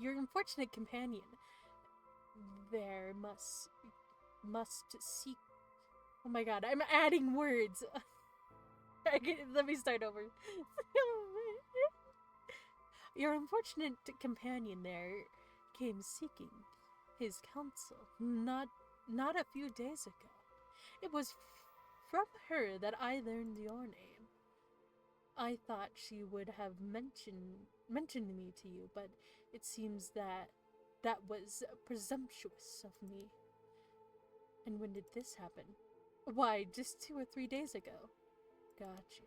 your unfortunate companion there must seek. Oh my god, I'm adding words. Let me start over. Your unfortunate companion there came seeking his counsel not a few days ago. It was from her that I learned your name. I thought she would have mentioned me to you, but it seems that was presumptuous of me. And when did this happen? Why, just 2 or 3 days ago. Gotcha.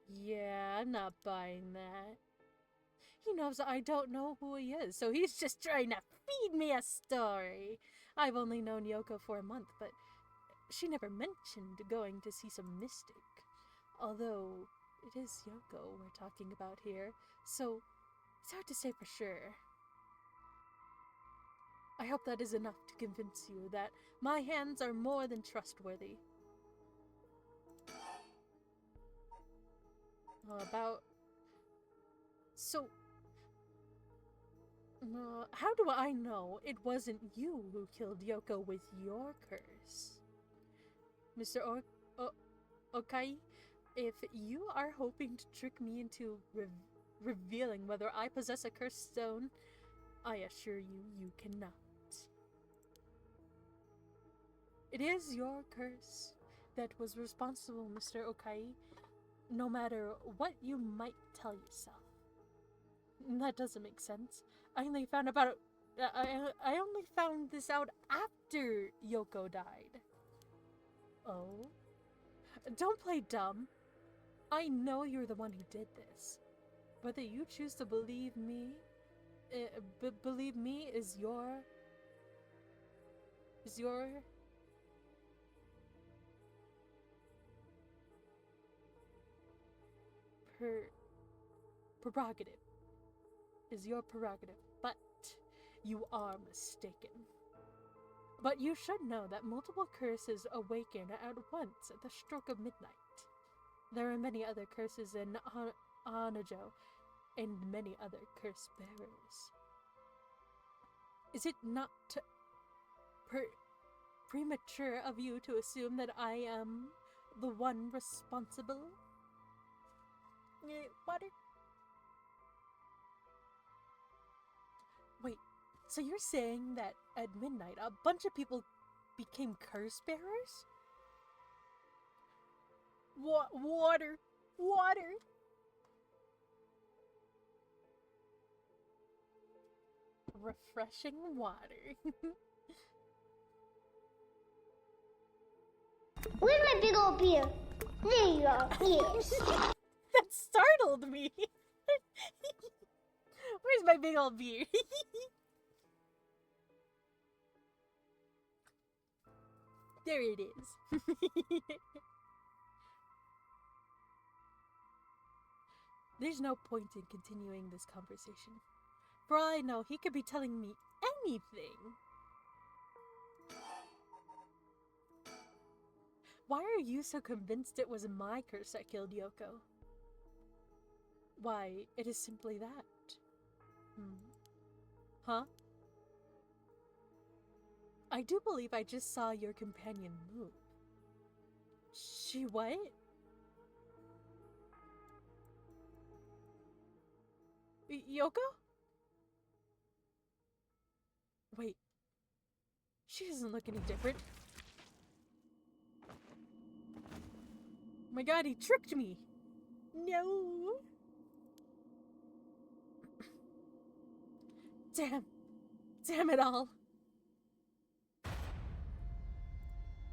Yeah, I'm not buying that. He knows I don't know who he is, so he's just trying to feed me a story. I've only known Yoko for a month, but she never mentioned going to see some mystic. Although, it is Yoko we're talking about here, so it's hard to say for sure. I hope that is enough to convince you that my hands are more than trustworthy. How do I know it wasn't you who killed Yoko with your curse? Mr. Okai, if you are hoping to trick me into revealing whether I possess a cursed stone, I assure you, you cannot. It is your curse that was responsible, Mr. Okai, no matter what you might tell yourself. That doesn't make sense. I only found this out after Yoko died. Oh? Don't play dumb. I know you're the one who did this. Whether you choose to believe me, is your prerogative. Is your prerogative, but you are mistaken. But you should know that multiple curses awaken at once at the stroke of midnight. There are many other curses in Honjo, and many other curse bearers. Is it not premature of you to assume that I am the one responsible? Water? Wait, so you're saying that at midnight, a bunch of people became curse bearers? Water! Water! Refreshing water. Where's my big old beer? There you go. Yes. That startled me. Where's my big old beer? There it is. There's no point in continuing this conversation. For all I know, he could be telling me anything. Why are you so convinced it was my curse that killed Yoko? Why, it is simply that. Huh? I do believe I just saw your companion move. She what? Yoko? Wait. She doesn't look any different. Oh my god, he tricked me! No! Damn. Damn it all.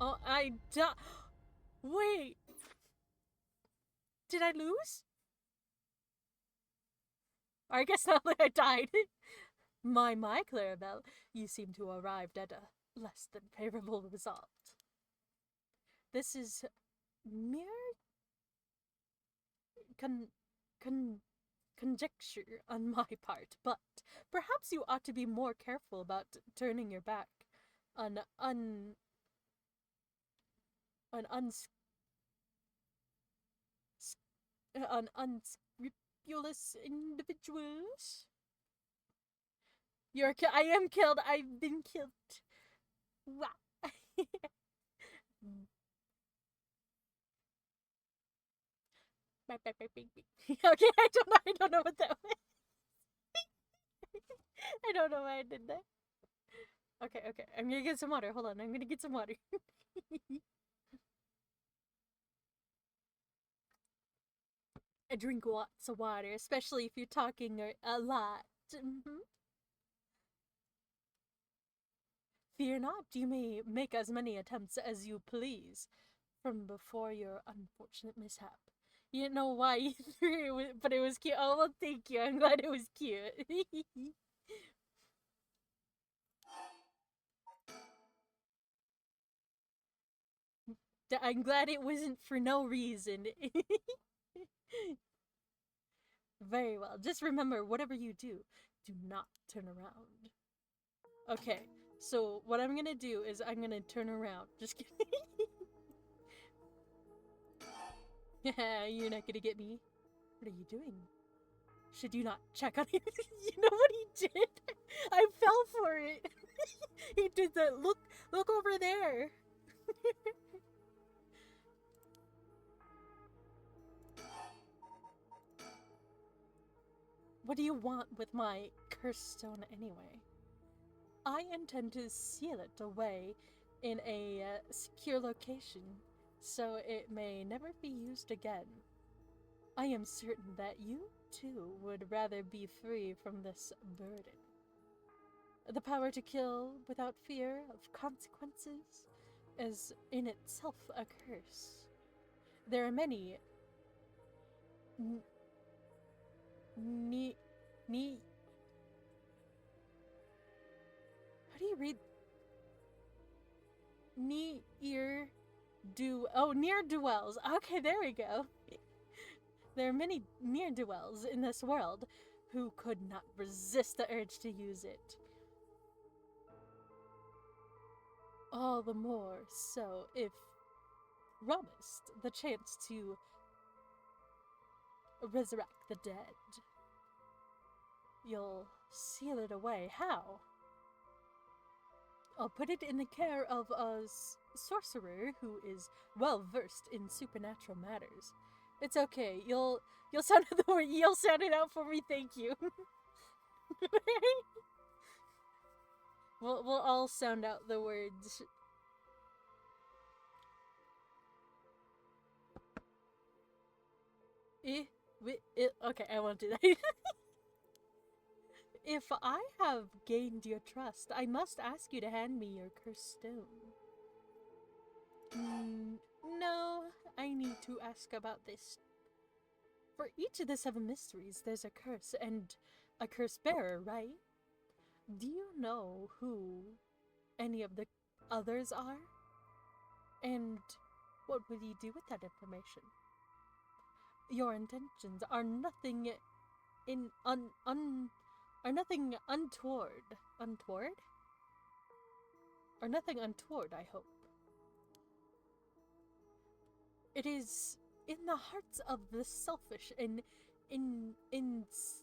Oh, I died. Wait. Did I lose? I guess not that I died. My, Clarabelle, you seem to have arrived at a less than favorable result. This is mere conjecture on my part, but perhaps you ought to be more careful about turning your back on unscrupulous individuals. I am killed. I've been killed. Wow. Okay, I don't know what that was. I don't know why I did that. Okay, I'm gonna get some water. Hold on, I'm gonna get some water. I drink lots of water, especially if you're talking a lot. Fear not, you may make as many attempts as you please from before your unfortunate mishap. You didn't know why you threw it, but it was cute. Oh, well, thank you. I'm glad it was cute. I'm glad it wasn't for no reason. Very well. Just remember, whatever you do, do not turn around. Okay, so what I'm gonna do is I'm gonna turn around. Just kidding. You're not gonna get me. What are you doing? Should you not check on him? You know what he did? I fell for it. He did that. Look over there. What do you want with my cursed stone anyway? I intend to seal it away in a secure location, so it may never be used again. I am certain that you, too, would rather be free from this burden. The power to kill without fear of consequences is in itself a curse. There are many how do you read? Ne'er-do-wells. Okay, there we go. There are many ne'er-do-wells in this world who could not resist the urge to use it. All the more so if promised the chance to resurrect the dead. You'll seal it away. How? I'll put it in the care of a sorcerer who is well versed in supernatural matters. It's okay. You'll sound it out for me. Thank you. We'll all sound out the words. Okay, I won't do that. If I have gained your trust, I must ask you to hand me your cursed stone. No, I need to ask about this. For each of the 7 mysteries, there's a curse and a curse bearer, right? Do you know who any of the others are? And what will you do with that information? Your intentions are nothing are nothing untoward. Untoward? Or nothing untoward, I hope. It is in the hearts of the selfish and insipid.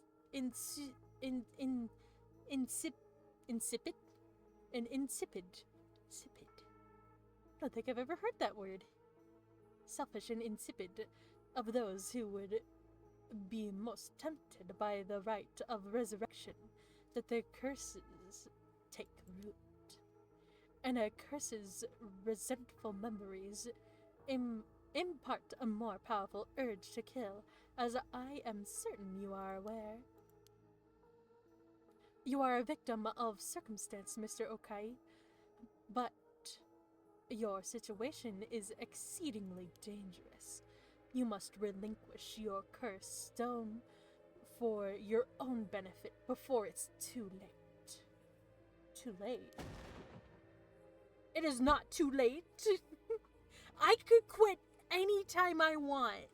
I don't think I've ever heard that word. Selfish and insipid of those who would be most tempted by the rite of resurrection, that their curses take root. And a curse's resentful memories impart a more powerful urge to kill, as I am certain you are aware. You are a victim of circumstance, Mr. Okai, but your situation is exceedingly dangerous. You must relinquish your cursed stone for your own benefit before it's too late. Too late? It is not too late. I could quit anytime I want.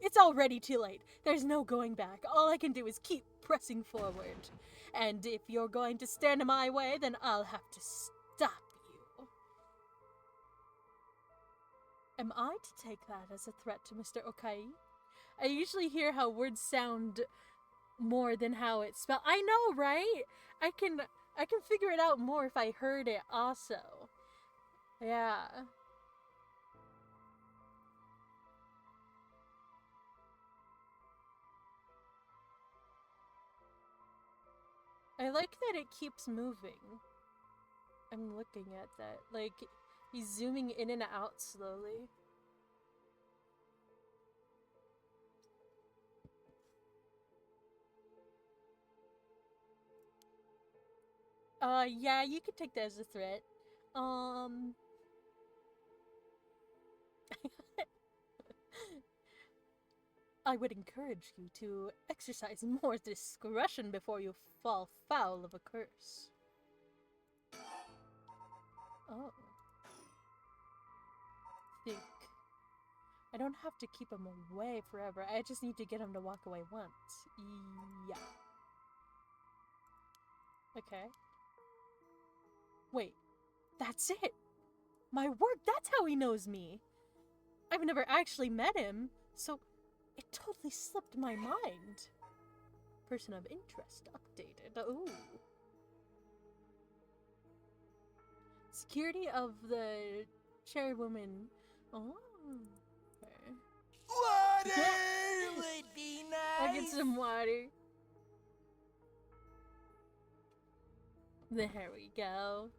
It's already too late. There's no going back. All I can do is keep pressing forward. And if you're going to stand in my way, then I'll have to stop you. Am I to take that as a threat to Mr. Okai? I usually hear how words sound more than how it's spelled. I know, right? I can figure it out more if I heard it also. Yeah. I like that it keeps moving. I'm looking at that. Like, he's zooming in and out slowly. Yeah, you could take that as a threat. I would encourage you to exercise more discretion before you fall foul of a curse. Oh. Think. I don't have to keep him away forever. I just need to get him to walk away once. Yeah. Okay. Wait. That's it! My word, that's how he knows me! I've never actually met him, so it totally slipped my mind. Person of interest updated. Ooh. Security of the chairwoman. Oh. Okay. Water would be I'll get nice. some water. There we go.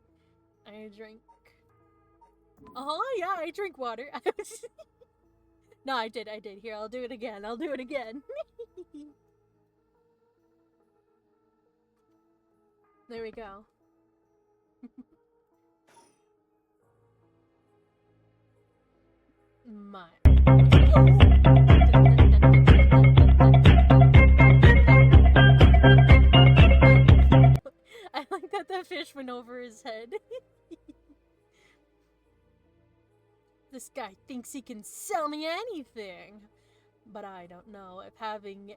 I drink. Oh, yeah, I drink water. No, I did. Here, I'll do it again. There we go. My. I like that the fish went over his head. This guy thinks he can sell me anything. But I don't know if having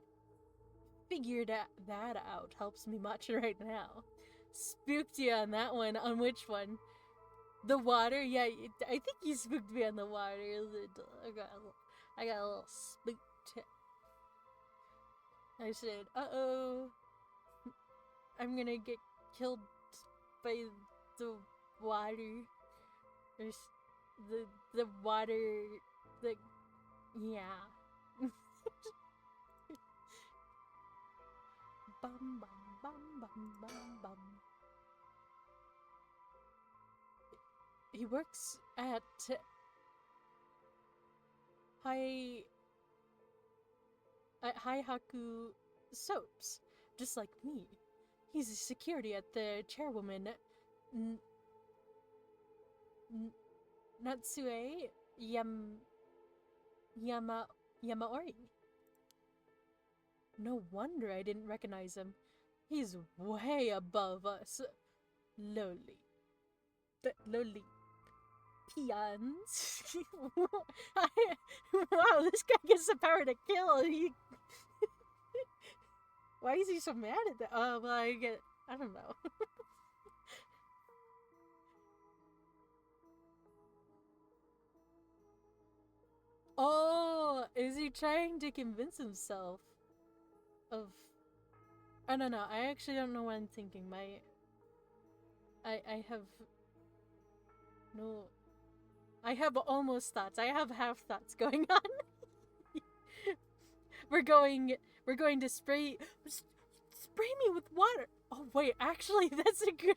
figured that out helps me much right now. Spooked you on that one. On which one? The water? Yeah, I think you spooked me on the water a little. I got a little spooked. I said, uh-oh. I'm gonna get killed by the water. There's the water, yeah. Bum bum. bum, bum, bum, bum. He works at Haihaku Soaps, just like me. He's a security at the chairwoman, N- Natsue Yamaori. No wonder I didn't recognize him. He's way above us. Lowly. Lowly peons. Wow, this guy gets the power to kill. Why is he so mad at that? Oh, well, I don't know. Oh, is he trying to convince himself of... I don't know. I actually don't know what I'm thinking. I have... No... I have almost thoughts. I have half thoughts going on. We're going to spray me with water. Oh wait, actually that's a good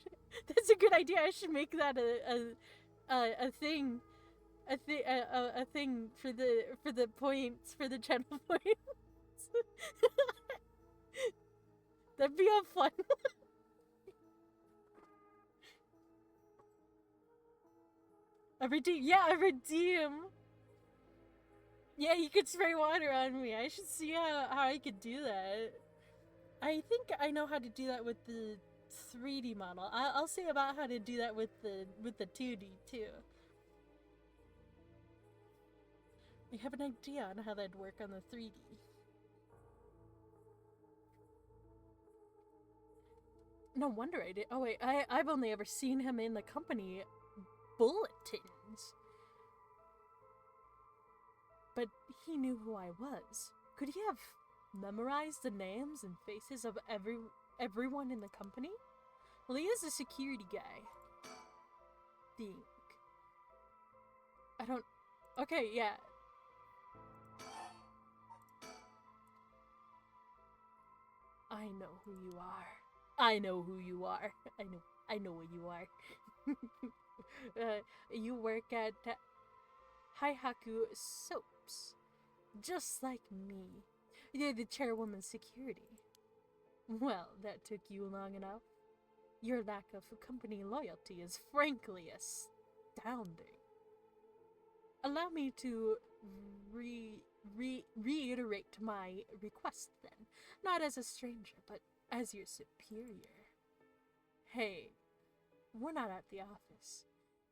idea. I should make that a thing. A thing for the points, for the channel points. That'd be a fun. A redeem. Yeah, a redeem. Yeah, you could spray water on me. I should see how I could do that. I think I know how to do that with the 3D model. I'll see about how to do that with the 2D too. I have an idea on how that'd work on the 3D. No wonder I did. Oh wait, I've only ever seen him in the company bulletins. But he knew who I was. Could he have memorized the names and faces of everyone in the company? Well, he is a security guy. Think. I don't... Okay, yeah. I know who you are. I know who you are. I know what you are. You work at Haihaku Soaps. Just like me. You're the chairwoman's security. Well, that took you long enough. Your lack of company loyalty is frankly astounding. Allow me to reiterate my request then. Not as a stranger, but as your superior. Hey, we're not at the office.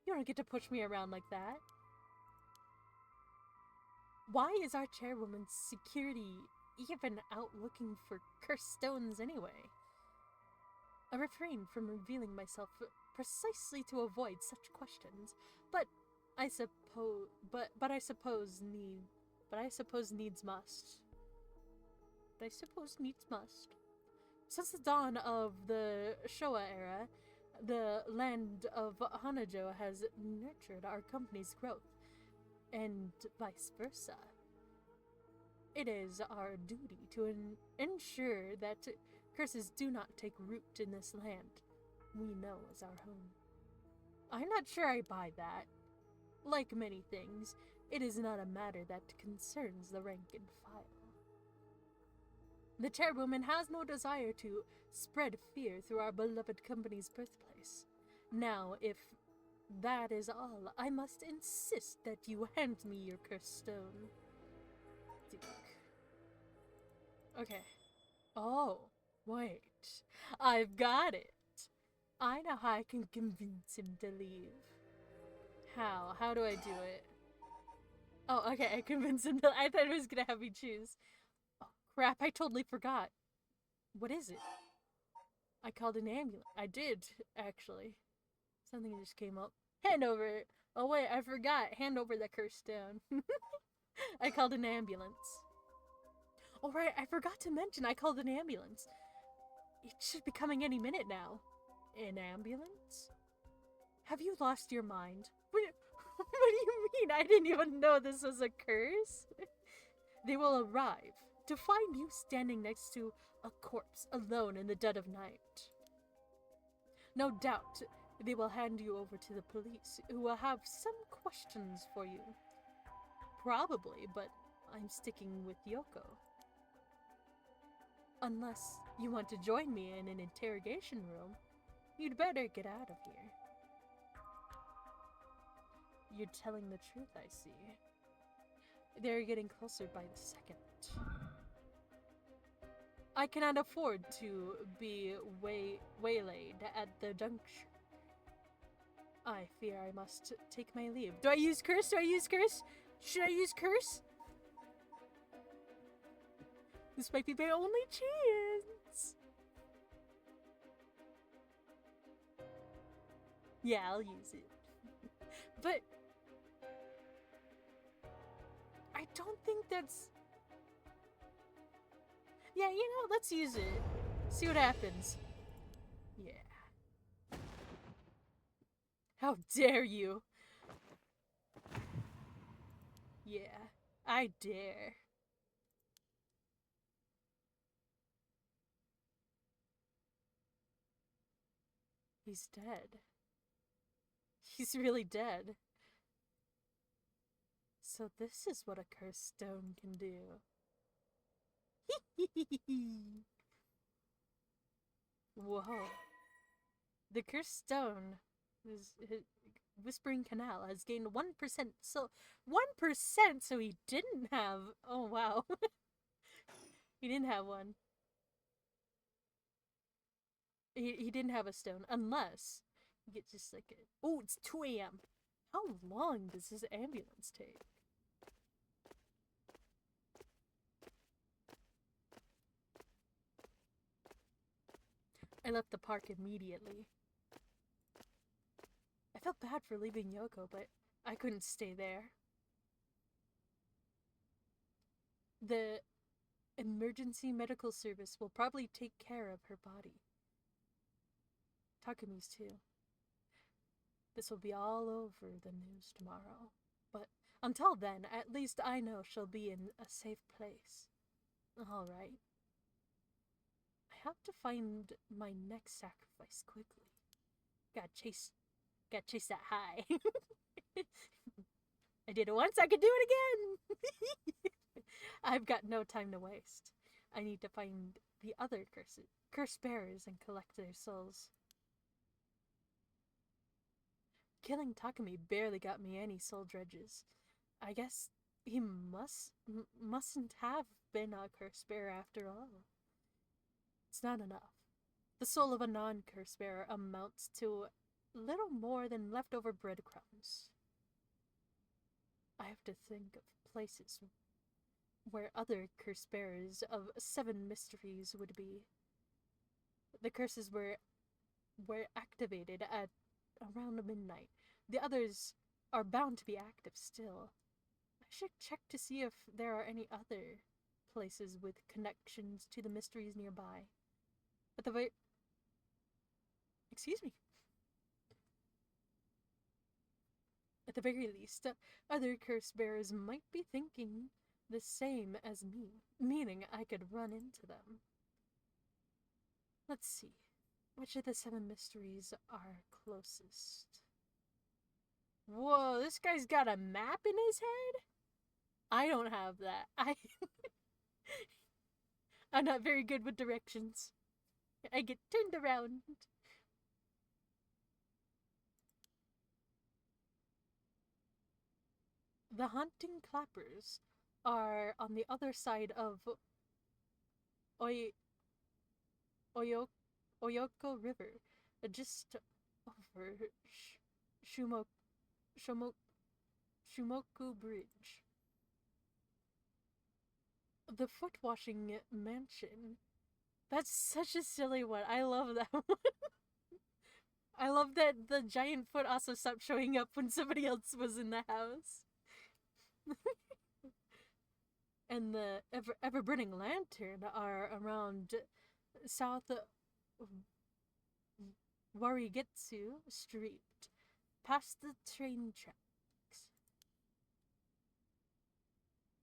You don't get to push me around like that. Why is our chairwoman's security even out looking for cursed stones anyway? I refrain from revealing myself precisely to avoid such questions, but I suppose needs must. Since the dawn of the Showa era, the land of Honjo has nurtured our company's growth, and vice versa. It is our duty to ensure that curses do not take root in this land we know as our home. I'm not sure I buy that. Like many things, it is not a matter that concerns the rank and file. The chairwoman has no desire to spread fear through our beloved company's birthplace. Now, if that is all, I must insist that you hand me your cursed stone. Duke. Okay. Oh, wait. I've got it. I know how I can convince him to leave. How? How do I do it? Oh, okay, I convinced him to... I thought it was gonna have me choose. Oh, crap, I totally forgot. What is it? I called an ambulance. I did, actually. Something just came up. Hand over it. Oh, wait, I forgot. Hand over the cursed stone. I called an ambulance. Oh, right, I forgot to mention I called an ambulance. It should be coming any minute now. An ambulance? Have you lost your mind? What do you mean? I didn't even know this was a curse. They will arrive to find you standing next to a corpse alone in the dead of night. No doubt they will hand you over to the police, who will have some questions for you. Probably, but I'm sticking with Yoko. Unless you want to join me in an interrogation room, you'd better get out of here. You're telling the truth, I see. They're getting closer by the second. I cannot afford to be waylaid at the juncture. I fear I must take my leave. Do I use curse? Do I use curse? Should I use curse? This might be my only chance. Yeah, I'll use it. But I don't think that's... Yeah, you know, let's use it. See what happens. Yeah. How dare you? Yeah, I dare. He's dead. He's really dead. So this is what a cursed stone can do. Whoa. The cursed stone, Whispering Canal, has gained 1%. So 1%, so he didn't have... Oh, wow. He didn't have one. He didn't have a stone, unless you get just like a... Oh, it's 2 a.m. How long does this ambulance take? I left the park immediately. I felt bad for leaving Yoko, but I couldn't stay there. The emergency medical service will probably take care of her body. Takumi's too. This will be all over the news tomorrow. But until then, at least I know she'll be in a safe place. Alright. I have to find my next sacrifice quickly. Gotta chase that high. I did it once, I could do it again! I've got no time to waste. I need to find the other curse bearers and collect their souls. Killing Takumi barely got me any soul dredges. I guess he mustn't have been a curse bearer after all. It's not enough. The soul of a non-curse bearer amounts to little more than leftover breadcrumbs. I have to think of places where other curse bearers of 7 mysteries would be. The curses were activated at around midnight. The others are bound to be active still. I should check to see if there are any other places with connections to the mysteries nearby. At the very... Excuse me. At the very least, other curse bearers might be thinking the same as me, meaning I could run into them. Let's see. Which of the 7 mysteries are closest? Whoa, this guy's got a map in his head? I don't have that. I'm not very good with directions. I get turned around. The haunting clappers are on the other side of Oyoko River, just over Shumoku Bridge. The foot washing mansion. That's such a silly one. I love that one. I love that the giant foot also stopped showing up when somebody else was in the house. And the ever-burning lantern are around South Warigetsu Street, past the train tracks.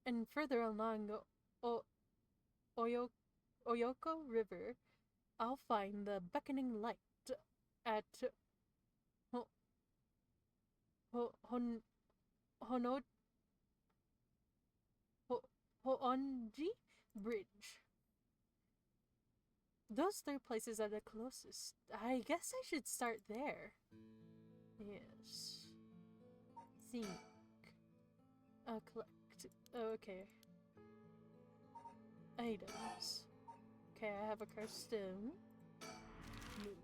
And further along Oyoko River, I'll find the beckoning light at Ho- Hon Hono Hoonji Bridge. Those 3 places are the closest. I guess I should start there. Yes. Think. Collect. Okay. Items. Okay, I have a cursed stone. Move.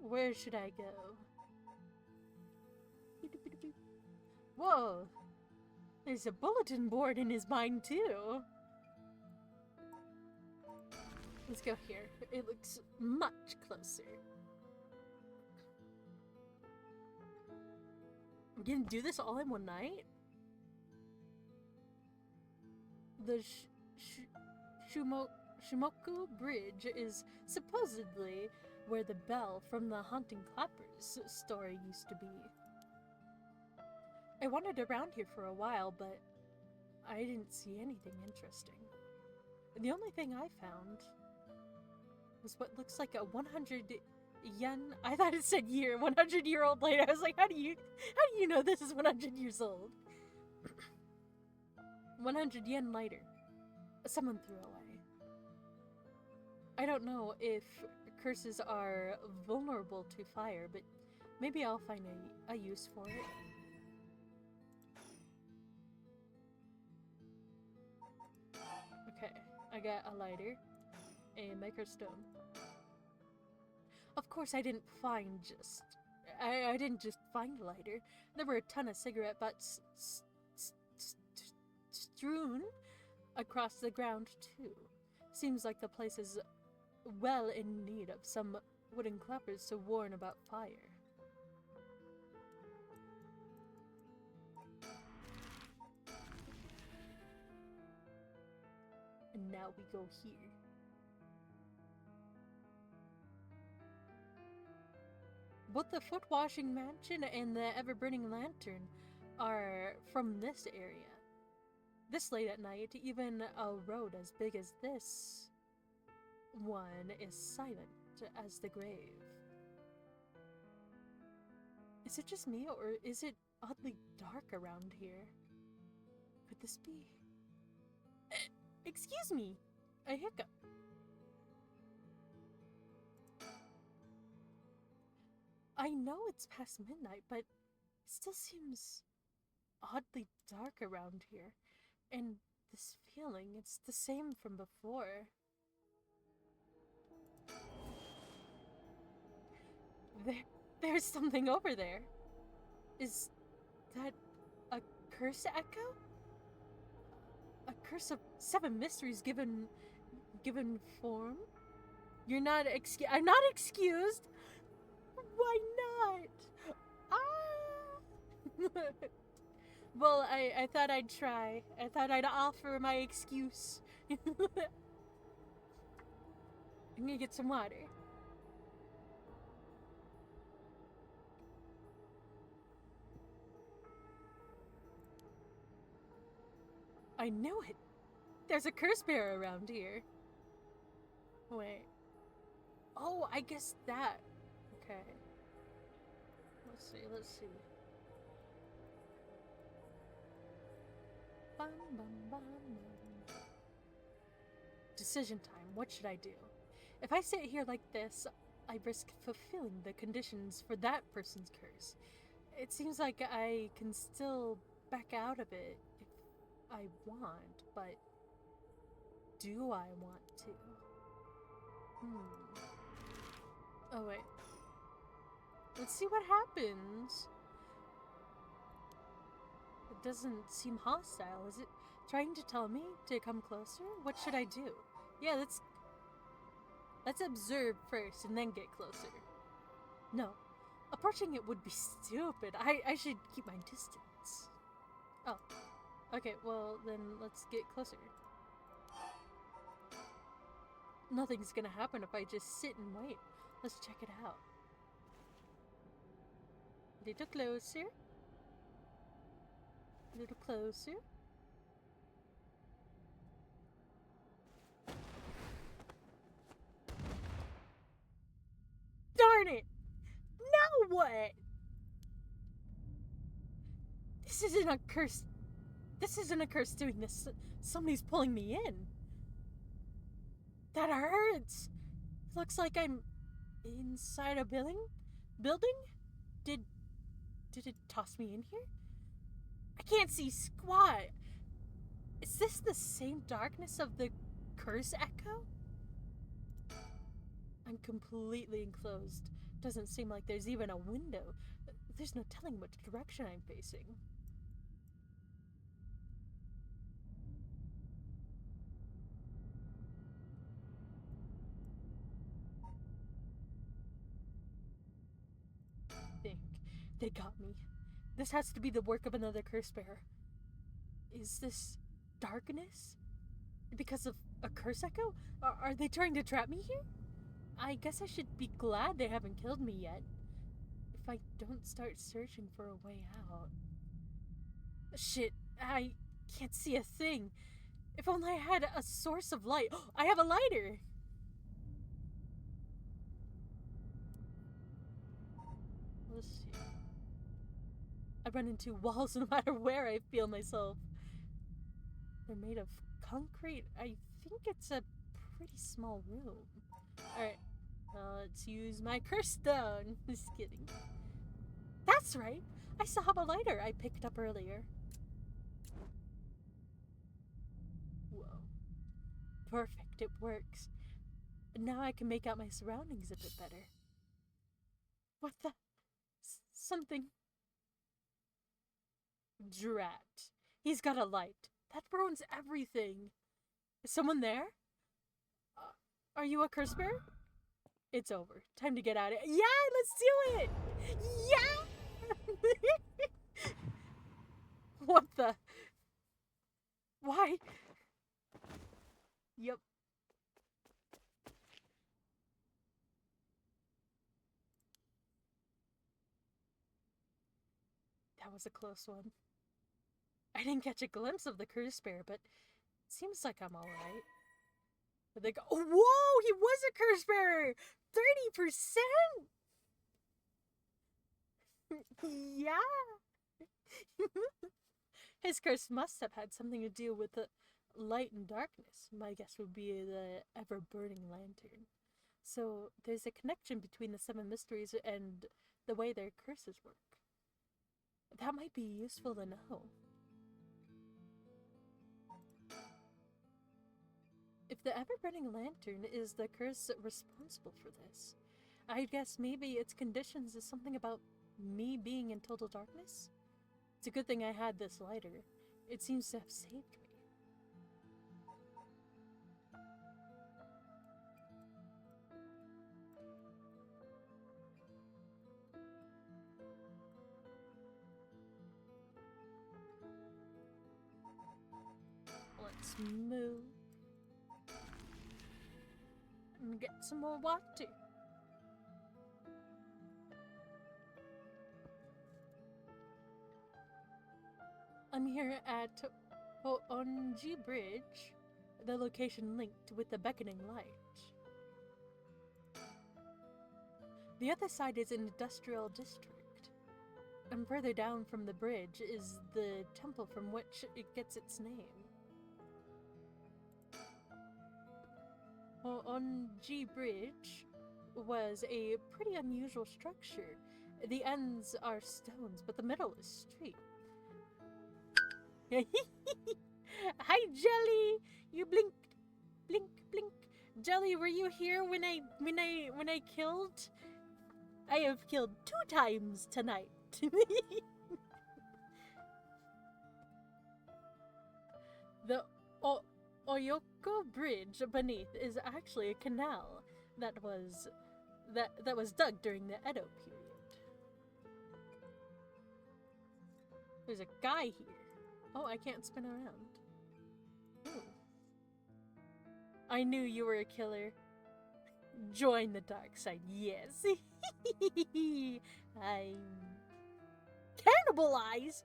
Where should I go? Whoa! There's a bulletin board in his mind, too. Let's go here. It looks much closer. I'm gonna do this all in one night? The Shimoku Bridge is supposedly where the bell from the Haunting Clappers story used to be. I wandered around here for a while, but I didn't see anything interesting. The only thing I found was what looks like a 100 yen. I thought it said year, 100-year-old light. I was like, how do you know this is 100 years old? 100 yen lighter. Someone threw away. I don't know if curses are vulnerable to fire, but maybe I'll find a use for it. Okay, I got a lighter, a microstone. Of course, I didn't just find a lighter. There were a ton of cigarette butts strewn across the ground too. Seems like the place is well in need of some wooden clappers to warn about fire. And now we go here. Both the foot washing mansion and the ever-burning lantern are from this area. This late at night, even a road as big as this one is silent as the grave. Is it just me, or is it oddly dark around here? Could this be... Excuse me! A hiccup. I know it's past midnight, but it still seems oddly dark around here. And this feeling, it's the same from before. There's something over there. Is that a curse echo? A curse of 7 mysteries given form? I'm not excused. Why not? Ah! Well, I thought I'd try. I thought I'd offer my excuse. I'm gonna get some water. I knew it! There's a curse bear around here. Wait. Oh, I guess that. Okay. Let's see. Bum, bum, bum. Decision time. What should I do? If I sit here like this, I risk fulfilling the conditions for that person's curse. It seems like I can still back out of it if I want, but do I want to? Oh, wait. Let's see what happens. It doesn't seem hostile. Is it trying to tell me to come closer? What should I do? Yeah, let's observe first and then get closer. No. Approaching it would be stupid. I should keep my distance. Oh. Okay, well, then let's get closer. Nothing's gonna happen if I just sit and wait. Let's check it out. A little closer. A little closer. What? This isn't a curse. This isn't a curse doing this. Somebody's pulling me in. That hurts. Looks like I'm inside a building? Did it toss me in here? I can't see squat. Is this the same darkness of the curse echo? I'm completely enclosed. Doesn't seem like there's even a window. There's no telling which direction I'm facing. Think they got me. This has to be the work of another curse bearer. Is this darkness? Because of a curse echo? Are they trying to trap me here? I guess I should be glad they haven't killed me yet. If I don't start searching for a way out. Shit, I can't see a thing. If only I had a source of light. Oh, I have a lighter! Let's see. I run into walls no matter where I feel myself. They're made of concrete. I think it's a pretty small room. Alright, let's use my curse stone. Just kidding. That's right! I still have a lighter I picked up earlier. Whoa. Perfect, it works. Now I can make out my surroundings a bit better. What the? Something. Drat. He's got a light. That ruins everything. Is someone there? Are you a curse bearer? It's over. Time to get out of it. Yeah, let's do it! Yeah! What the? Why? Yep. That was a close one. I didn't catch a glimpse of the curse bear, but it seems like I'm alright. But they go, oh, whoa! He was a curse bearer! 30%? Yeah! His curse must have had something to do with the light and darkness. My guess would be the ever-burning lantern. So there's a connection between the 7 mysteries and the way their curses work. That might be useful to know. If the ever-burning lantern is the curse responsible for this, I guess maybe its conditions is something about me being in total darkness? It's a good thing I had this lighter. It seems to have saved me. Let's move. And get some more water. I'm here at Honjo Bridge, the location linked with the beckoning light. The other side is an industrial district, and further down from the bridge is the temple from which it gets its name. Honjo Bridge was a pretty unusual structure. The ends are stones, but the middle is straight. Hi, Jelly! You blinked, blink, blink. Jelly, were you here when I killed? I have killed 2 times tonight. The Oyoko Bridge beneath is actually a canal that was dug during the Edo period. There's a guy here. Oh, I can't spin around. Ooh. I knew you were a killer. Join the dark side, yes. I'm cannibalize.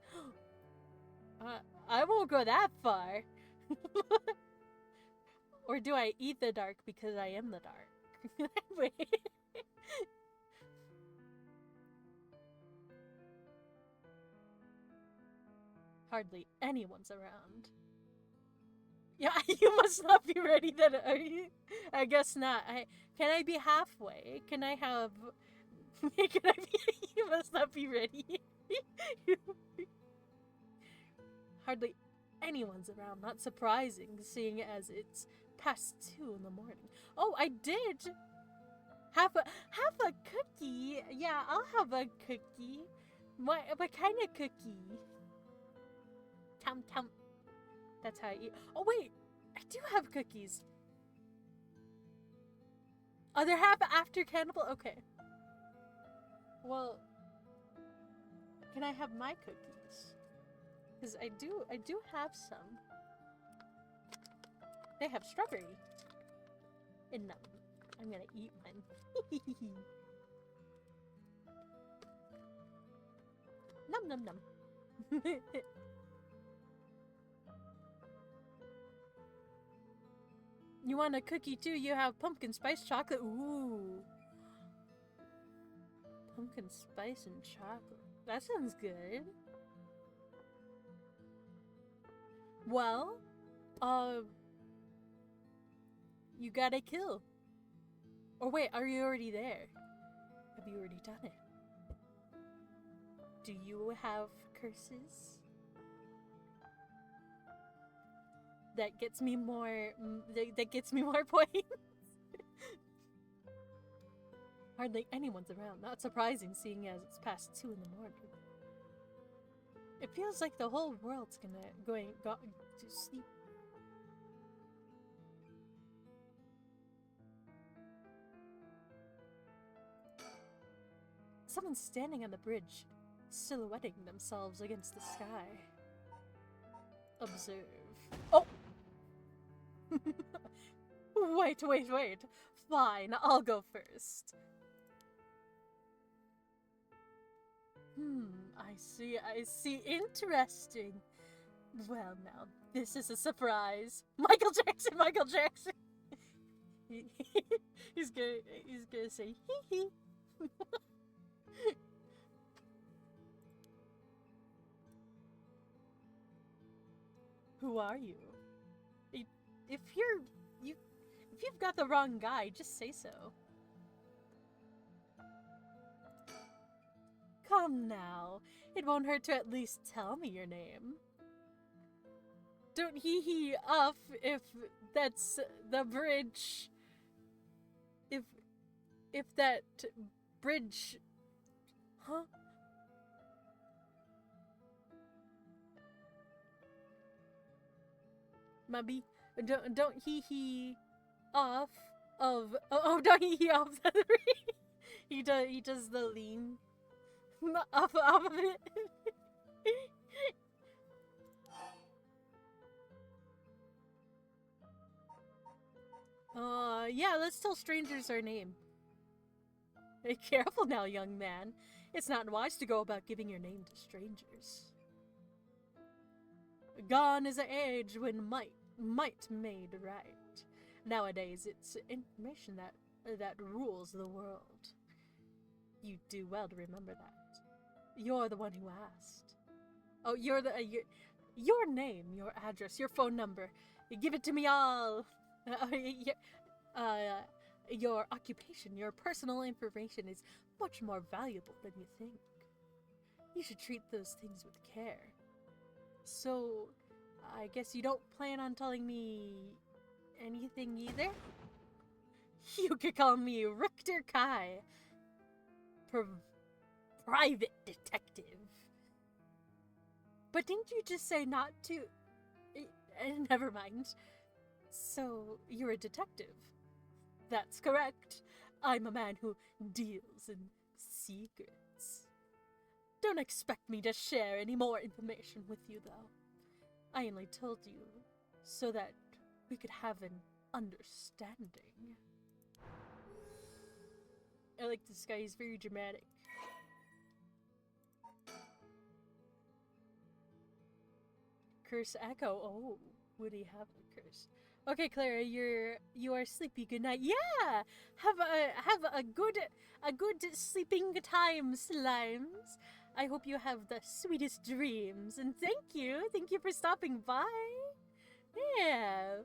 I won't go that far. Or do I eat the dark because I am the dark? Wait. Hardly anyone's around. Yeah, you must not be ready then. I guess not. Can I be halfway? Can I have... Can I be... You must not be ready. Hardly anyone's around. Not surprising, seeing as it's past 2 in the morning. Oh, I did have a cookie. Yeah, I'll have a cookie. What kind of cookie? Tum tum. That's how I eat. Oh wait, I do have cookies. Oh, they're half after cannibal. Okay. Well, can I have my cookies? Because I do have some. They have strawberry in them. I'm gonna eat one. Num num num. You want a cookie too? You have pumpkin spice chocolate. Ooh. Pumpkin spice and chocolate. That sounds good. Well, you gotta kill. Or wait, are you already there? Have you already done it? Do you have curses? That gets me more. That gets me more points. Hardly anyone's around. Not surprising, seeing as it's past 2 in the morning. It feels like the whole world's go to sleep. Someone's standing on the bridge, silhouetting themselves against the sky. Observe. Oh! Wait. Fine, I'll go first. I see. Interesting. Well, now, this is a surprise. Michael Jackson! He's gonna say, hee hee. Who are you? If you've got the wrong guy, just say so. Come now. It won't hurt to at least tell me your name. Don't hee off if that's the bridge. If that bridge... Huh? Maybe don't hee off of don't hee off the he does the lean off of it. Yeah, let's tell strangers our name. Be careful now, young man. It's not wise to go about giving your name to strangers. Gone is an age when might made right. Nowadays, it's information that rules the world. You do well to remember that. You're the one who asked. Oh, you're the your name, your address, your phone number. Give it to me all. Your occupation, your personal information is much more valuable than you think. You should treat those things with care. So, I guess you don't plan on telling me anything either? You could call me Richter Kai. Private detective. But didn't you just say not to... never mind. So, you're a detective. That's correct. I'm a man who deals in secrets. Don't expect me to share any more information with you, though. I only told you so that we could have an understanding. I like this guy, he's very dramatic. Curse echo. Oh, would he have a curse? Okay, Clara, you are sleepy. Good night. Yeah, have a good sleeping time, slimes. I hope you have the sweetest dreams. And thank you. Thank you for stopping by. Yeah.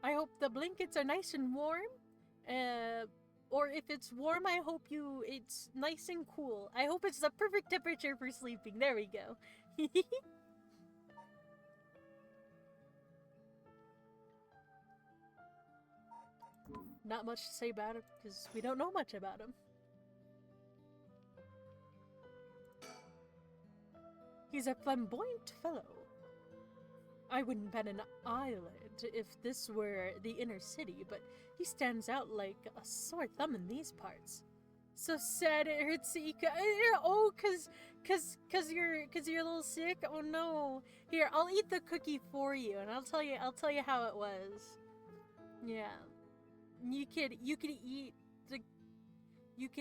I hope the blankets are nice and warm. Or if it's warm, I hope it's nice and cool. I hope it's the perfect temperature for sleeping. There we go. Not much to say about him, because we don't know much about him. He's a flamboyant fellow. I wouldn't bet an eyelid if this were the inner city, but he stands out like a sore thumb in these parts. So sad it hurts to eat. Oh, cause you're a little sick. Oh no. Here, I'll eat the cookie for you, and I'll tell you how it was. Yeah, you could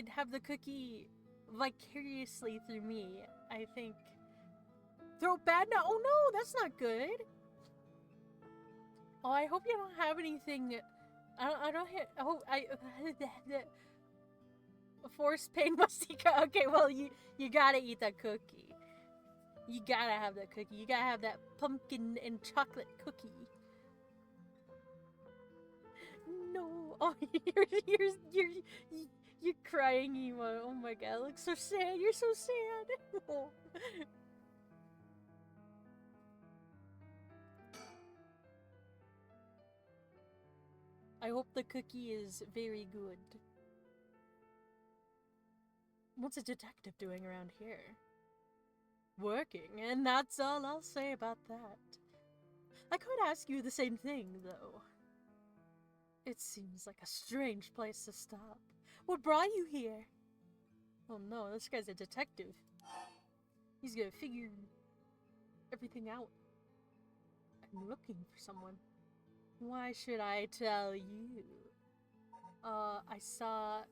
have the cookie vicariously through me. I think. Throw bad now. Oh no, that's not good. Oh, I hope you don't have anything. I don't hit. Oh, forced pain mastica. Okay, well you gotta eat that cookie. You gotta have that cookie. You gotta have that pumpkin and chocolate cookie. No. Oh, you're crying, Emo. Oh my god, it looks so sad. You're so sad. Oh. I hope the cookie is very good. What's a detective doing around here? Working, and that's all I'll say about that. I could ask you the same thing, though. It seems like a strange place to stop. What brought you here? Oh no, this guy's a detective. He's gonna figure everything out. I'm looking for someone. Why should I tell you? I saw...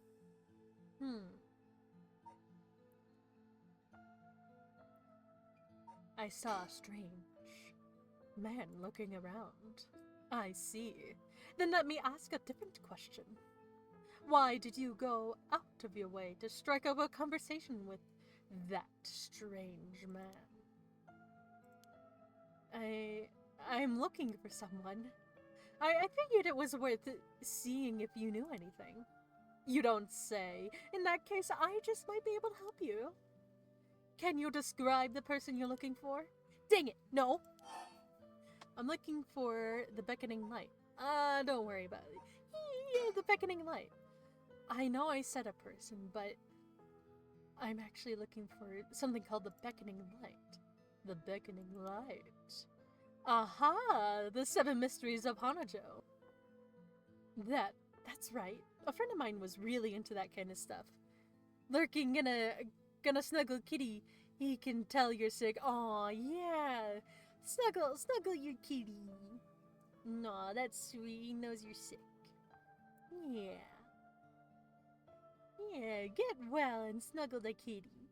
I saw a strange man looking around. I see. Then let me ask a different question. Why did you go out of your way to strike up a conversation with that strange man? I'm looking for someone. I figured it was worth seeing if you knew anything. You don't say. In that case, I just might be able to help you. Can you describe the person you're looking for? Dang it, no. I'm looking for the beckoning light. Don't worry about it. Yeah, the beckoning light. I know I said a person, but I'm actually looking for something called the beckoning light. The beckoning light. Aha! The 7 mysteries of Honjo. That's right. A friend of mine was really into that kind of stuff. Lurking in gonna snuggle kitty. He can tell you're sick. Aw, yeah. Snuggle your kitty. Aw, that's sweet. He knows you're sick. Yeah. Yeah, get well and snuggle the kitty.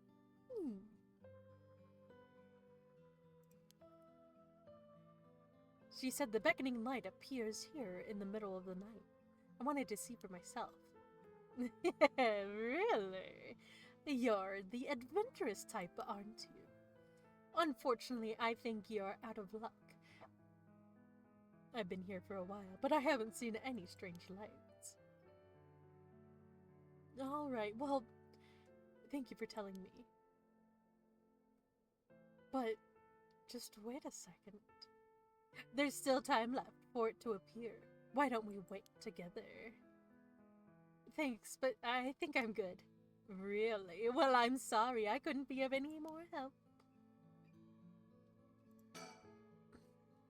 She said the beckoning light appears here in the middle of the night. I wanted to see for myself. Really? You're the adventurous type, aren't you? Unfortunately, I think you're out of luck. I've been here for a while, but I haven't seen any strange lights. Alright, well, thank you for telling me. But, just wait a second. There's still time left for it to appear. Why don't we wait together? Thanks, but I think I'm good. Really? Well, I'm sorry. I couldn't be of any more help.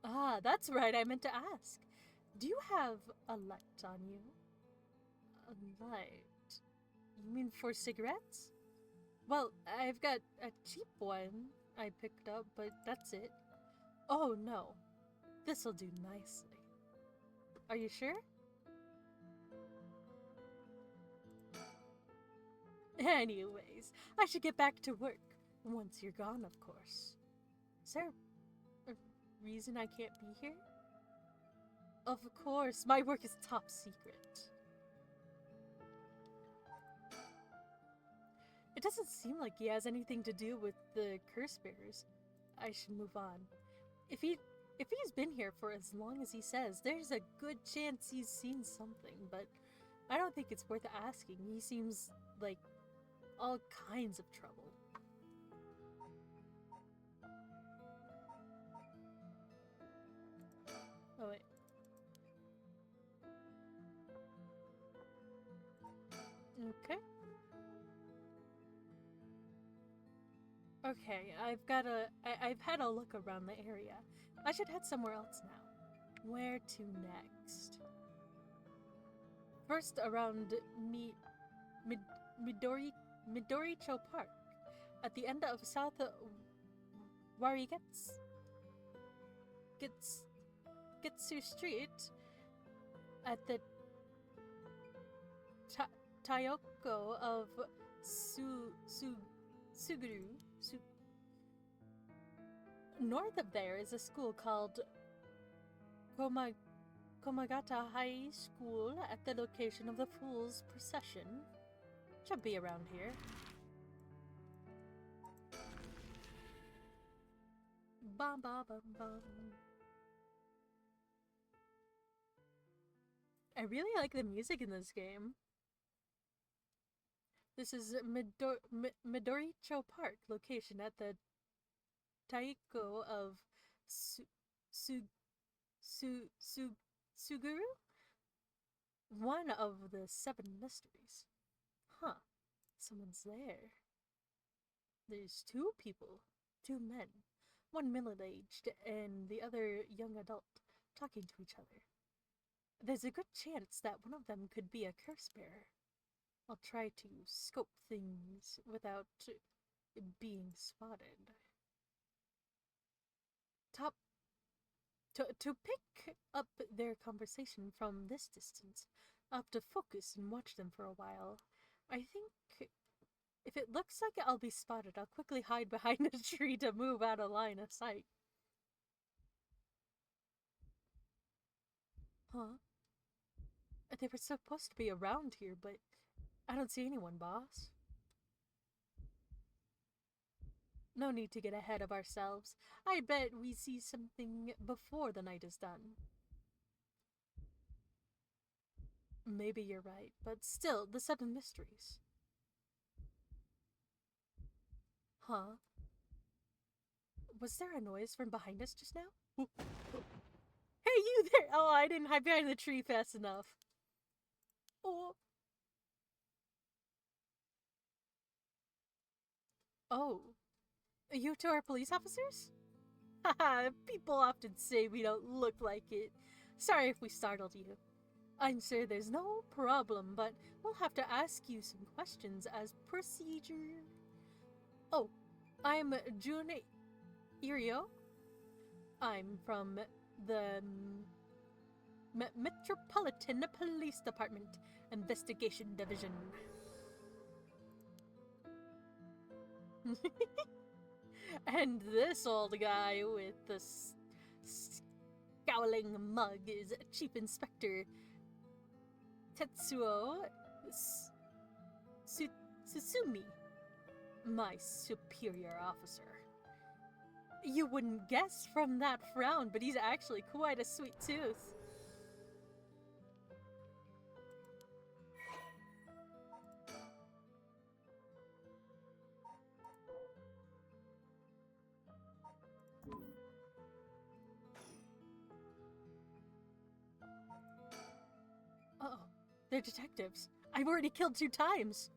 Ah, that's right. I meant to ask. Do you have a light on you? A light? You mean for cigarettes? Well, I've got a cheap one I picked up, but that's it. Oh, no. This'll do nicely. Are you sure? Anyways, I should get back to work. Once you're gone, of course. Is there a reason I can't be here? Of course, my work is top secret. It doesn't seem like he has anything to do with the curse bearers. I should move on. If he's been here for as long as he says, there's a good chance he's seen something, but I don't think it's worth asking. He seems like all kinds of trouble. Oh, wait. Okay. Okay, I've had a look around the area. I should head somewhere else now. Where to next? First, around Midoricho Park, at the end of South Getsu Street, at the Tayoko of Suguru. North of there is a school called Komagata High School at the location of the Fool's Procession. Should be around here. Bum bum bum bum. I really like the music in this game. This is Midoricho Park, location at the Taiko of Suguru? One of the 7 mysteries. Huh. Someone's there. There's 2 people. 2 men. One middle-aged and the other young adult, talking to each other. There's a good chance that one of them could be a curse bearer. I'll try to scope things without being spotted. To pick up their conversation from this distance, I'll have to focus and watch them for a while. I think if it looks like I'll be spotted, I'll quickly hide behind a tree to move out of line of sight. Huh? They were supposed to be around here, but I don't see anyone, boss. No need to get ahead of ourselves. I bet we see something before the night is done. Maybe you're right, but still, the 7 mysteries. Huh? Was there a noise from behind us just now? Hey, you there! Oh, I didn't hide behind the tree fast enough. Oh. Oh. You two are police officers? Haha, people often say we don't look like it. Sorry if we startled you. I'm sure there's no problem, but we'll have to ask you some questions as procedure. Oh, I'm Jun Irio. I'm from the Metropolitan Police Department Investigation Division. And this old guy with the scowling mug is Chief Inspector Tetsuo Susumi, my superior officer. You wouldn't guess from that frown, but he's actually quite a sweet tooth. Uh-oh, they're detectives. I've already killed 2 times.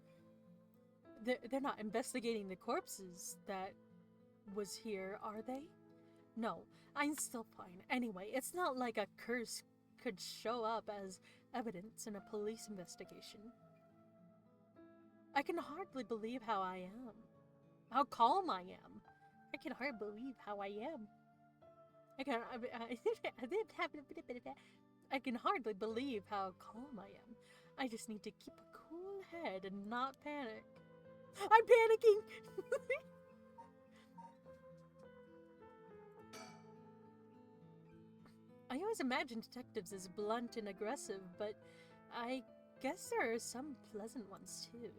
They're not investigating the corpses that was here, are they? No, I'm still fine. Anyway, it's not like a curse could show up as evidence in a police investigation. I can hardly believe how I am. How calm I am. I can hardly believe how I am. I can hardly believe how calm I am. I just need to keep a cool head and not panic. I'm panicking! I always imagined detectives as blunt and aggressive, but I guess there are some pleasant ones too.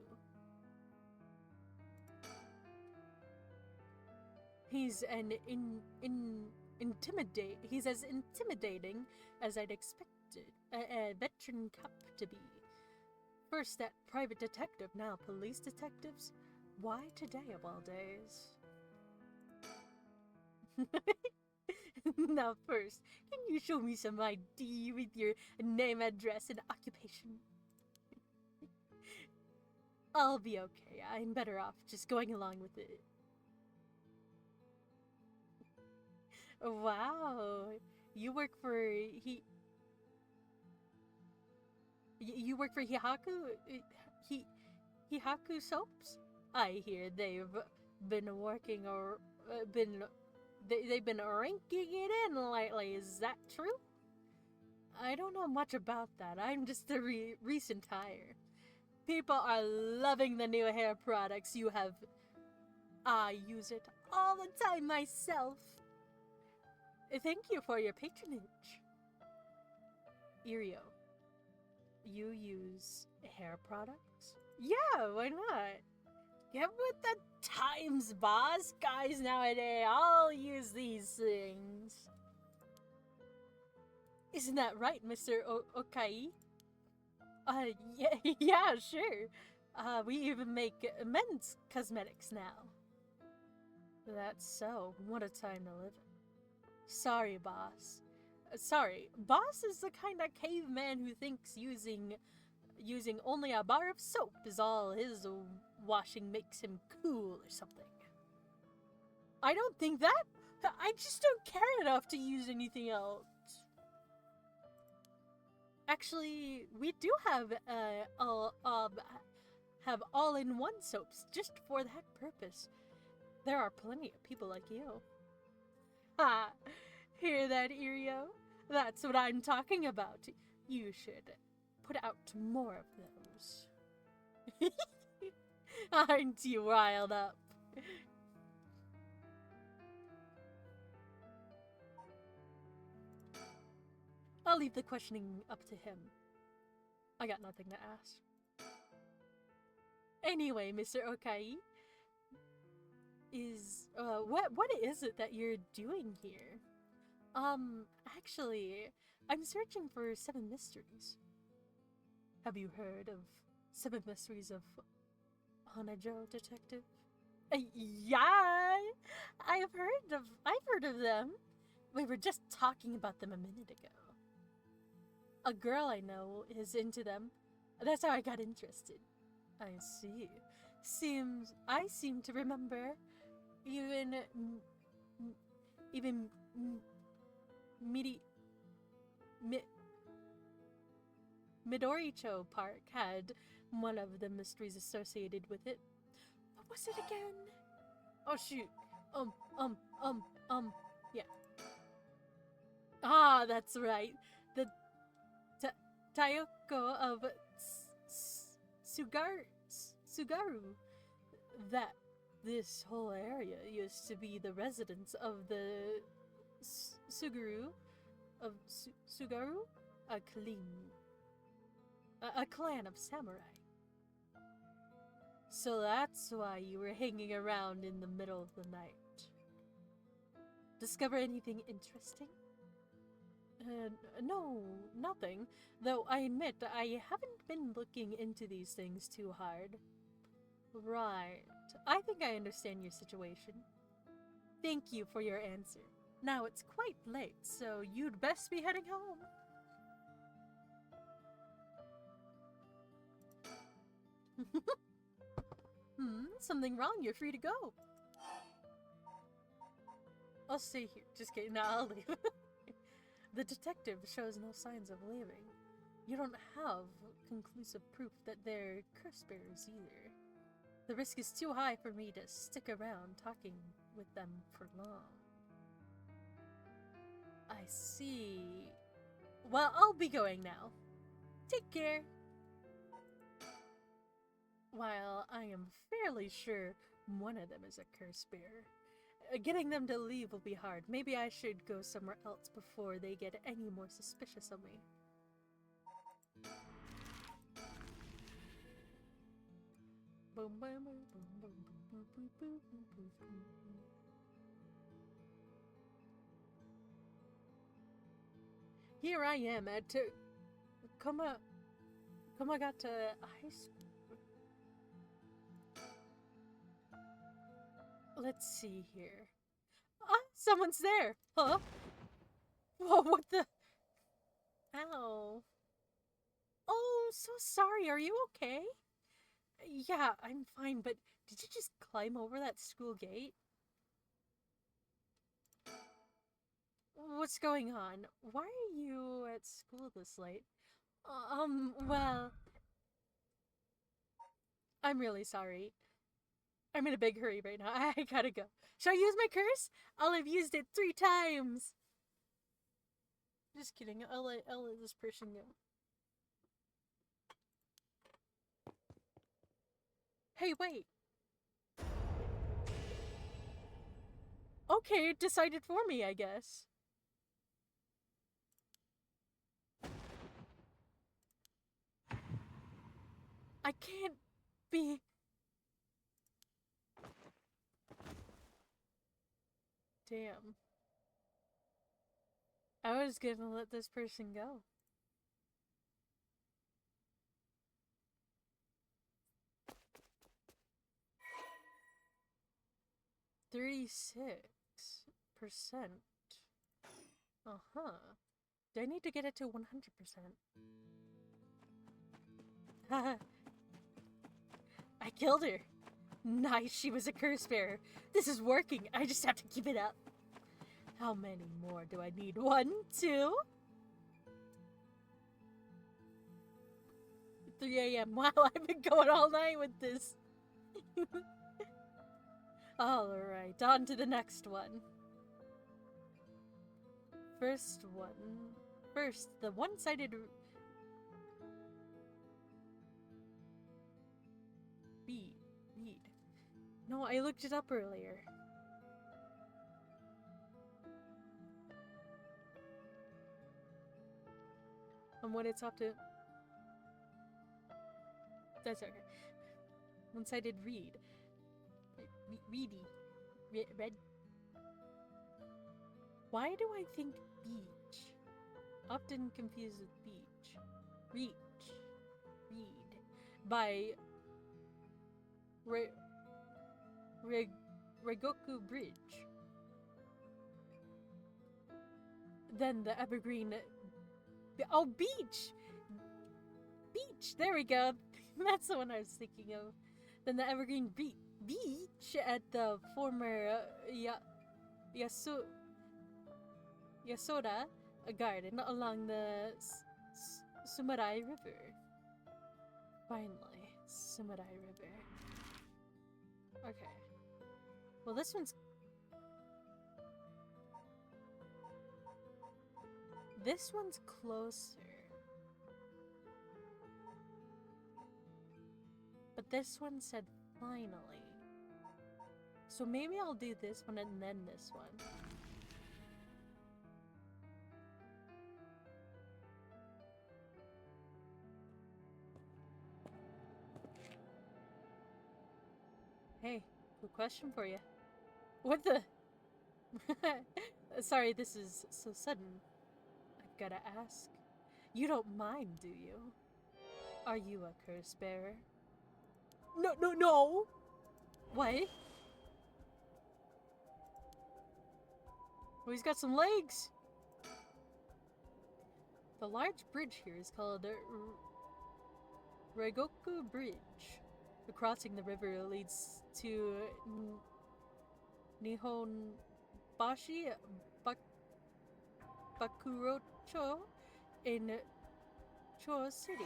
He's he's as intimidating as I'd expected a veteran cop to be. First that private detective, now police detectives. Why today of all days? Now first, can you show me some ID with your name, address, and occupation? I'll be okay. I'm better off just going along with it. Wow. You work for you work for Hihaku Soaps? I hear they've been working or they've been ranking it in lately. Is that true? I don't know much about that. I'm just a recent hire. People are loving the new hair products you have. I use it all the time myself. Thank you for your patronage. Irio, you use hair products? Yeah, why not? Get with the times, boss. Guys nowadays all use these things. Isn't that right, Mr. Okai? Yeah, sure. We even make men's cosmetics now. That's so. What a time to live in. Sorry, boss. Sorry, boss is the kind of caveman who thinks using only a bar of soap is all his washing makes him cool or something. I don't think that. I just don't care enough to use anything else. Actually, we do have all-in-one soaps just for that purpose. There are plenty of people like you. Ha! Hear that, Irio? That's what I'm talking about. You should put out more of those. Aren't you riled up? I'll leave the questioning up to him. I got nothing to ask. Anyway, Mr. Okai, what is it that you're doing here? Actually, I'm searching for 7 mysteries. Have you heard of 7 mysteries of Honjo, detective? Yeah, I've heard of them. We were just talking about them a minute ago. A girl I know is into them. That's how I got interested. I see. I seem to remember even Midoricho Park had one of the mysteries associated with it. What was it again? Oh shoot. Yeah. Ah, that's right. The Tayoko of Sugaru. That this whole area used to be the residence of the Sugaru of Sugaru, a clan of samurai. So that's why you were hanging around in the middle of the night. Discover anything interesting? No, nothing. Though I admit I haven't been looking into these things too hard. Right. I think I understand your situation. Thank you for your answer. Now it's quite late, so you'd best be heading home. Something wrong? You're free to go. I'll stay here. Just kidding. No, I'll leave. The detective shows no signs of leaving. You don't have conclusive proof that they're curse bearers either. The risk is too high for me to stick around talking with them for long. I see. Well, I'll be going now. Take care. While I am fairly sure one of them is a curse bearer, getting them to leave will be hard. Maybe I should go somewhere else before they get any more suspicious of me. Boom, boom, boom, boom, boom, boom, boom, boom, boom, boom, boom. Here I am at Komagata High School. Let's see here. Ah, someone's there. Huh? Whoa, what the? Ow. Oh, so sorry. Are you okay? Yeah, I'm fine, but did you just climb over that school gate? What's going on? Why are you at school this late? Well, I'm really sorry. I'm in a big hurry right now. I gotta go. Should I use my curse? I'll have used it 3 times. Just kidding. I'll let this person go. Hey, wait. Okay, it decided for me, I guess. I can't be... Damn. I was gonna let this person go. $36%. Uh-huh. Do I need to get it to 100%? I killed her. Nice, she was a curse bearer. This is working. I just have to keep it up. How many more do I need? 1, 2? 3 a.m. Wow, I've been going all night with this. Alright, on to the next one. First, the one-sided... Read. No, I looked it up earlier. And when it's up to... That's okay. One-sided read. Red. Why do I think beach? Often confused with beach. Read. By... Regoku Bridge. Then the evergreen... Oh, beach! Beach! There we go. That's the one I was thinking of. Then the evergreen beach at the former Yasoda garden along the Sumarai River. Finally, Sumarai River. Okay. Well, this one's... This one's closer. But this one said finally. So maybe I'll do this one and then this one. Hey, good question for you. What the? Sorry, this is so sudden. I've gotta ask. You don't mind, do you? Are you a curse bearer? No! What? Oh, he's got some legs! The large bridge here is called Regoku Bridge. Crossing the river leads to Nihonbashi Bakurocho in Cho City.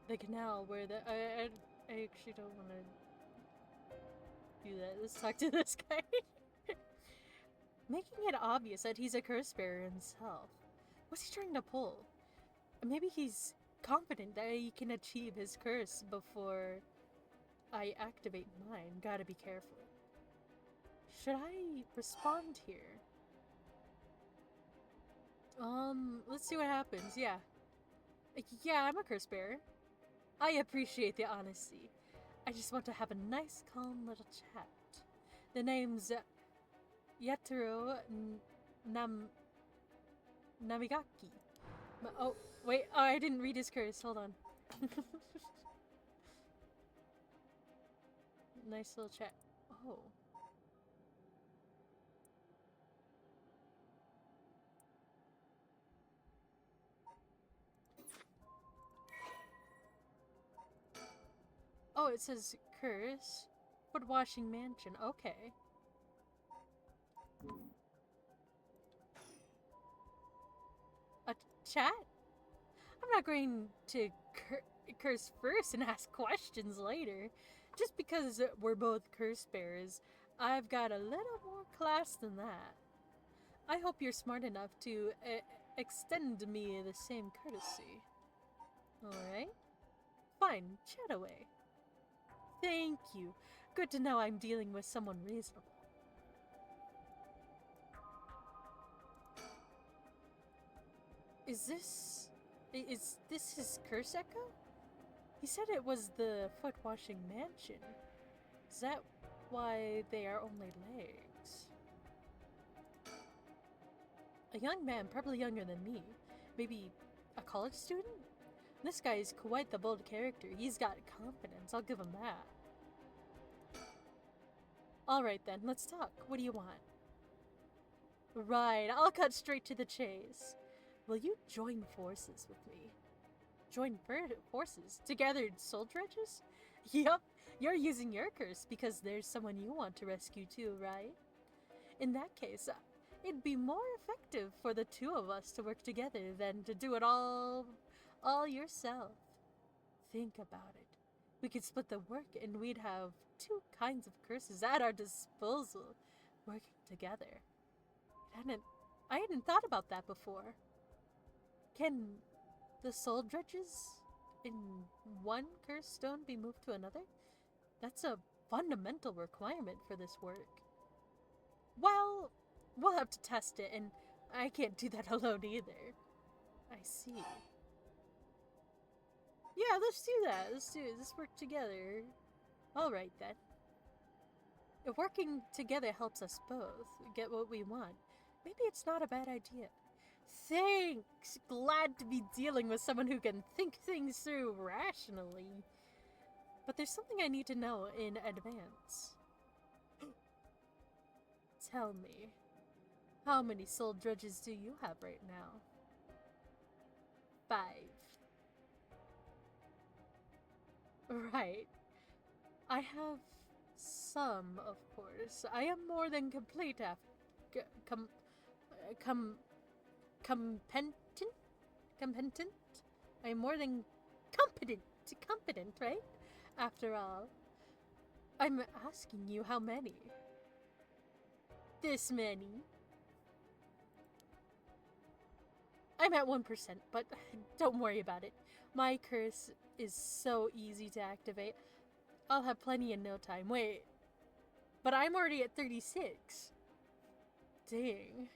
The canal where the... I actually don't want to do that. Let's talk to this guy. Making it obvious that he's a curse bearer himself. What's he trying to pull? Maybe he's confident that he can achieve his curse before I activate mine. Gotta be careful. Should I respond here? Let's see what happens. Yeah. Yeah, I'm a curse bearer. I appreciate the honesty. I just want to have a nice, calm little chat. The name's Yetaro Namigaki. Oh, wait. Oh, I didn't read his curse. Hold on. Nice little chat. Oh. Oh, it says curse. Foot washing mansion. Okay. A chat? I'm not going to curse first and ask questions later. Just because we're both curse bearers, I've got a little more class than that. I hope you're smart enough to extend me the same courtesy. Alright? Fine, chat away. Thank you. Good to know I'm dealing with someone reasonable. Is this his curse echo? He said it was the foot washing mansion. Is that why they are only legs? A young man, probably younger than me. Maybe a college student? This guy is quite the bold character. He's got confidence, I'll give him that. Alright then, let's talk. What do you want? Right, I'll cut straight to the chase. Will you join forces with me? Join forces? Together, soul dredges? Yup, you're using your curse because there's someone you want to rescue too, right? In that case, it'd be more effective for the two of us to work together than to do it all yourself. Think about it. We could split the work and we'd have two kinds of curses at our disposal, working together. I hadn't thought about that before. Can the soul dredges in one curse stone be moved to another? That's a fundamental requirement for this work. Well, we'll have to test it, and I can't do that alone either. I see. Yeah, let's do that. Let's do it. Let's work together. Alright then. If working together helps us both get what we want, maybe it's not a bad idea. Thanks! Glad to be dealing with someone who can think things through rationally. But there's something I need to know in advance. Tell me, how many soul dredges do you have right now? 5. Right. I have some, of course. I am more than complete competent? I am more than competent, right? After all, I'm asking you how many. This many. I'm at 1%, but don't worry about it. My curse is so easy to activate. I'll have plenty in no time. Wait, but I'm already at 36. Dang.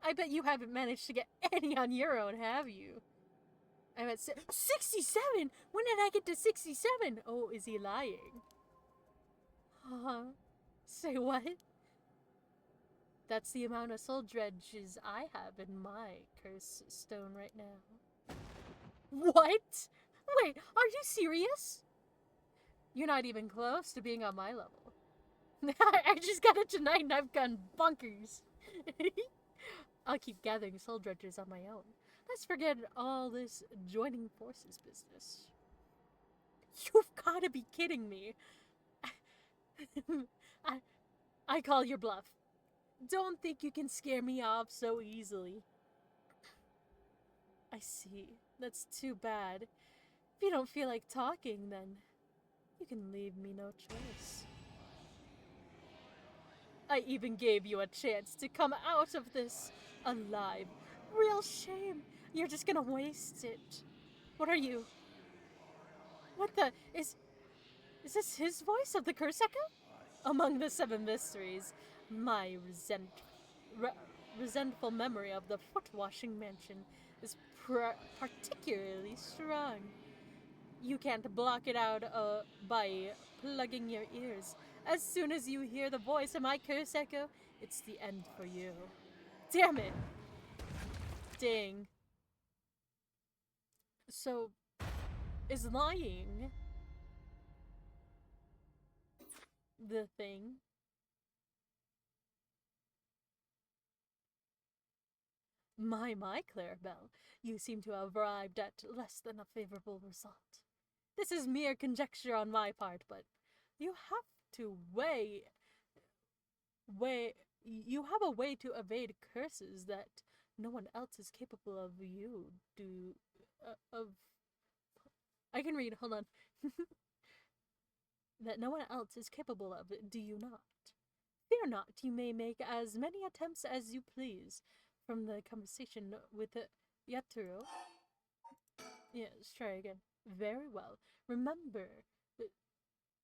I bet you haven't managed to get any on your own, have you? I'm at 67! When did I get to 67? Oh, is he lying? Huh? Say what? That's the amount of soul dredges I have in my curse stone right now. What? Wait, are you serious? You're not even close to being on my level. I just got it tonight and I've gone bonkers. I'll keep gathering soul dredgers on my own. Let's forget all this joining forces business. You've gotta be kidding me. I call your bluff. Don't think you can scare me off so easily. I see. That's too bad. If you don't feel like talking, then you can leave me no choice. I even gave you a chance to come out of this alive. Real shame. You're just gonna waste it. What are you? What the? Is this his voice of the curse echo? Among the 7 mysteries, my resentful memory of the foot washing mansion is particularly strong. You can't block it out by plugging your ears. As soon as you hear the voice of my curse echo, it's the end for you. Damn it! Dang. So, is lying the thing? My, Clarabelle, you seem to have arrived at less than a favorable result. This is mere conjecture on my part, but you have to you have a way to evade curses that no one else is capable of. You do, of. I can read, hold on. That no one else is capable of, do you not? Fear not, you may make as many attempts as you please. From the conversation with Yaturo. Yeah, let's try again. Very well. Remember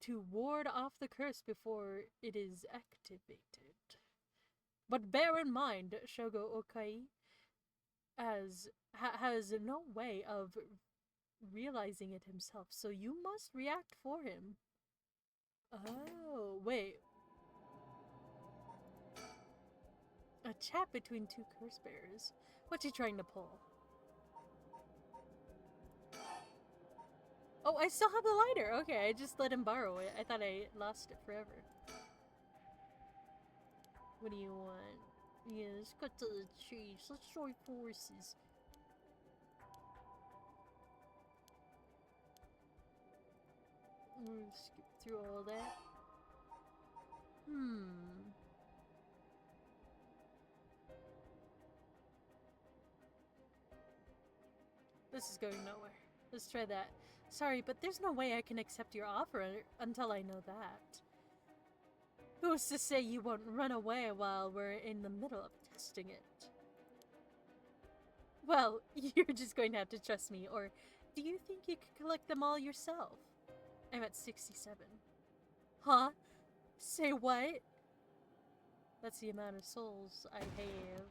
to ward off the curse before it is activated. But bear in mind, Shogo Okai has no way of realizing it himself, so you must react for him. Oh, wait. A chat between two curse bearers. What's he trying to pull? Oh, I still have the lighter. Okay, I just let him borrow it. I thought I lost it forever. What do you want? Yeah, let's go to the trees. Let's join forces. We'll skip through all that. This is going nowhere. Let's try that. Sorry, but there's no way I can accept your offer until I know that. Who's to say you won't run away while we're in the middle of testing it? Well, you're just going to have to trust me, or do you think you could collect them all yourself? I'm at 67. Huh? Say what? That's the amount of souls I have.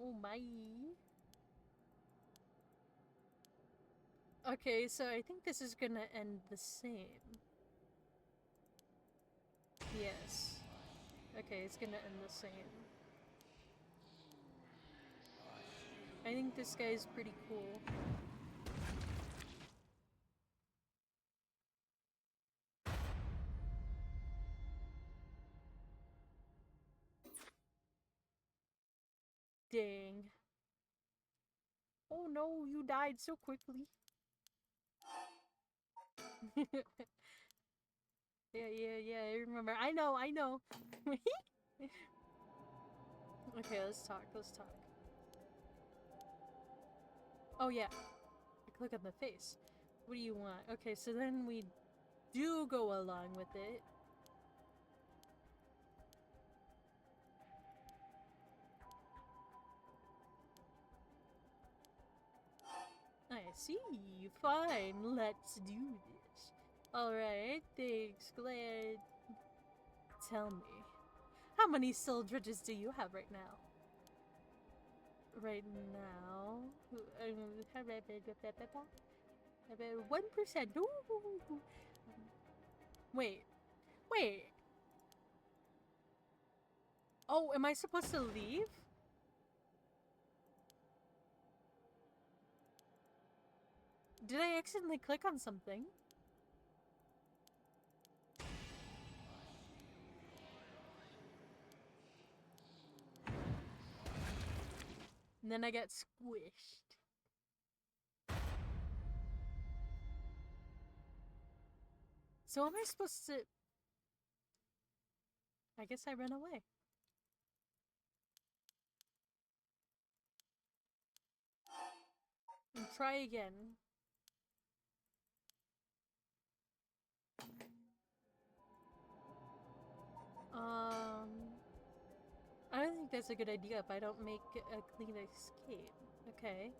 Oh my. Okay, so I think this is gonna end the same. Yes. Okay, it's gonna end the same. I think this guy's pretty cool. Dang. Oh no, you died so quickly. Yeah, I remember. I know. Okay, let's talk. Oh yeah, click on the face. What do you want? Okay, so then we do go along with it. I see. Fine, let's do this. Alright, thanks, glad. Tell me, how many soul dredges do you have right now? Right now? 1%. Wait. Oh, am I supposed to leave? Did I accidentally click on something? And then I got squished. So am I supposed to... I guess I ran away. And try again. I don't think that's a good idea if I don't make a clean escape. Okay.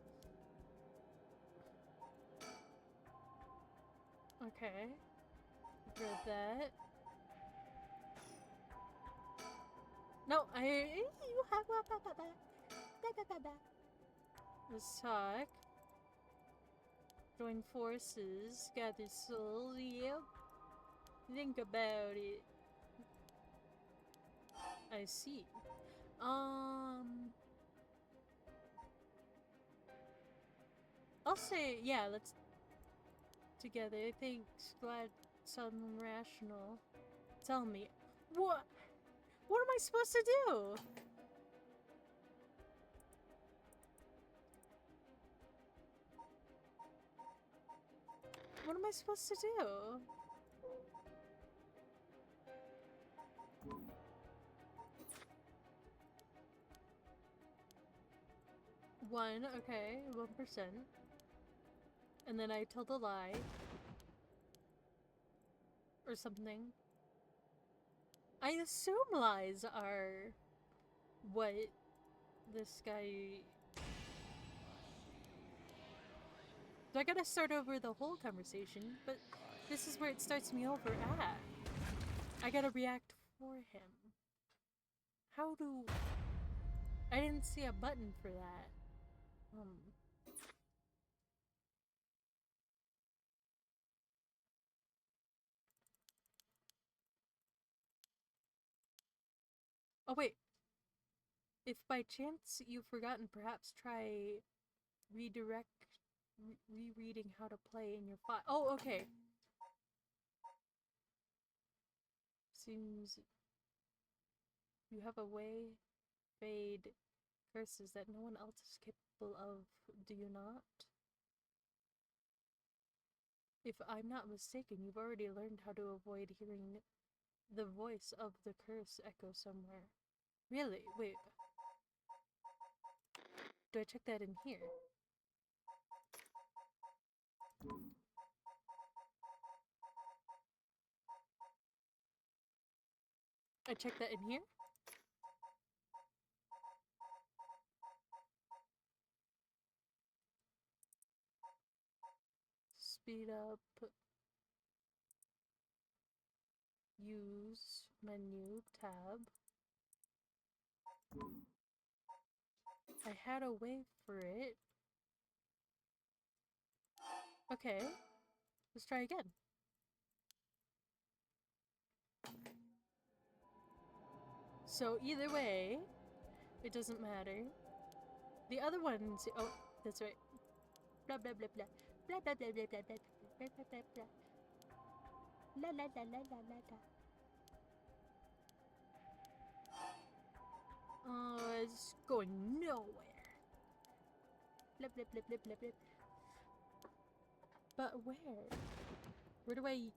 Okay. Read that. No, you have Let's talk. Join forces. Gather souls. Yep. Think about it. I see. I'll say, yeah, let's together. Thanks. Glad some rational. Tell me. What? What am I supposed to do? What am I supposed to do? One, okay, 1%. And then I told a lie. Or something. I assume lies are what this guy... So I gotta start over the whole conversation, but this is where it starts me over at. I gotta react for him. How do... I didn't see a button for that. Oh wait. If by chance you've forgotten, perhaps try rereading how to play in your file. Oh, okay. Seems you have a way fade curses that no one else is capable of, do you not? If I'm not mistaken, you've already learned how to avoid hearing the voice of the curse echo somewhere. Really? Wait. Do I check that in here? I check that in here? Speed up. Use. Menu. Tab. I had a way for it. Okay. Let's try again. So either way, it doesn't matter. The other ones... Oh, that's right. Blah blah blah blah. Blah blah blah blah blah blah blah blah blah blah. La la la la la la la. It's going nowhere. Blah blah blah blah blah blah. But where? Where do I...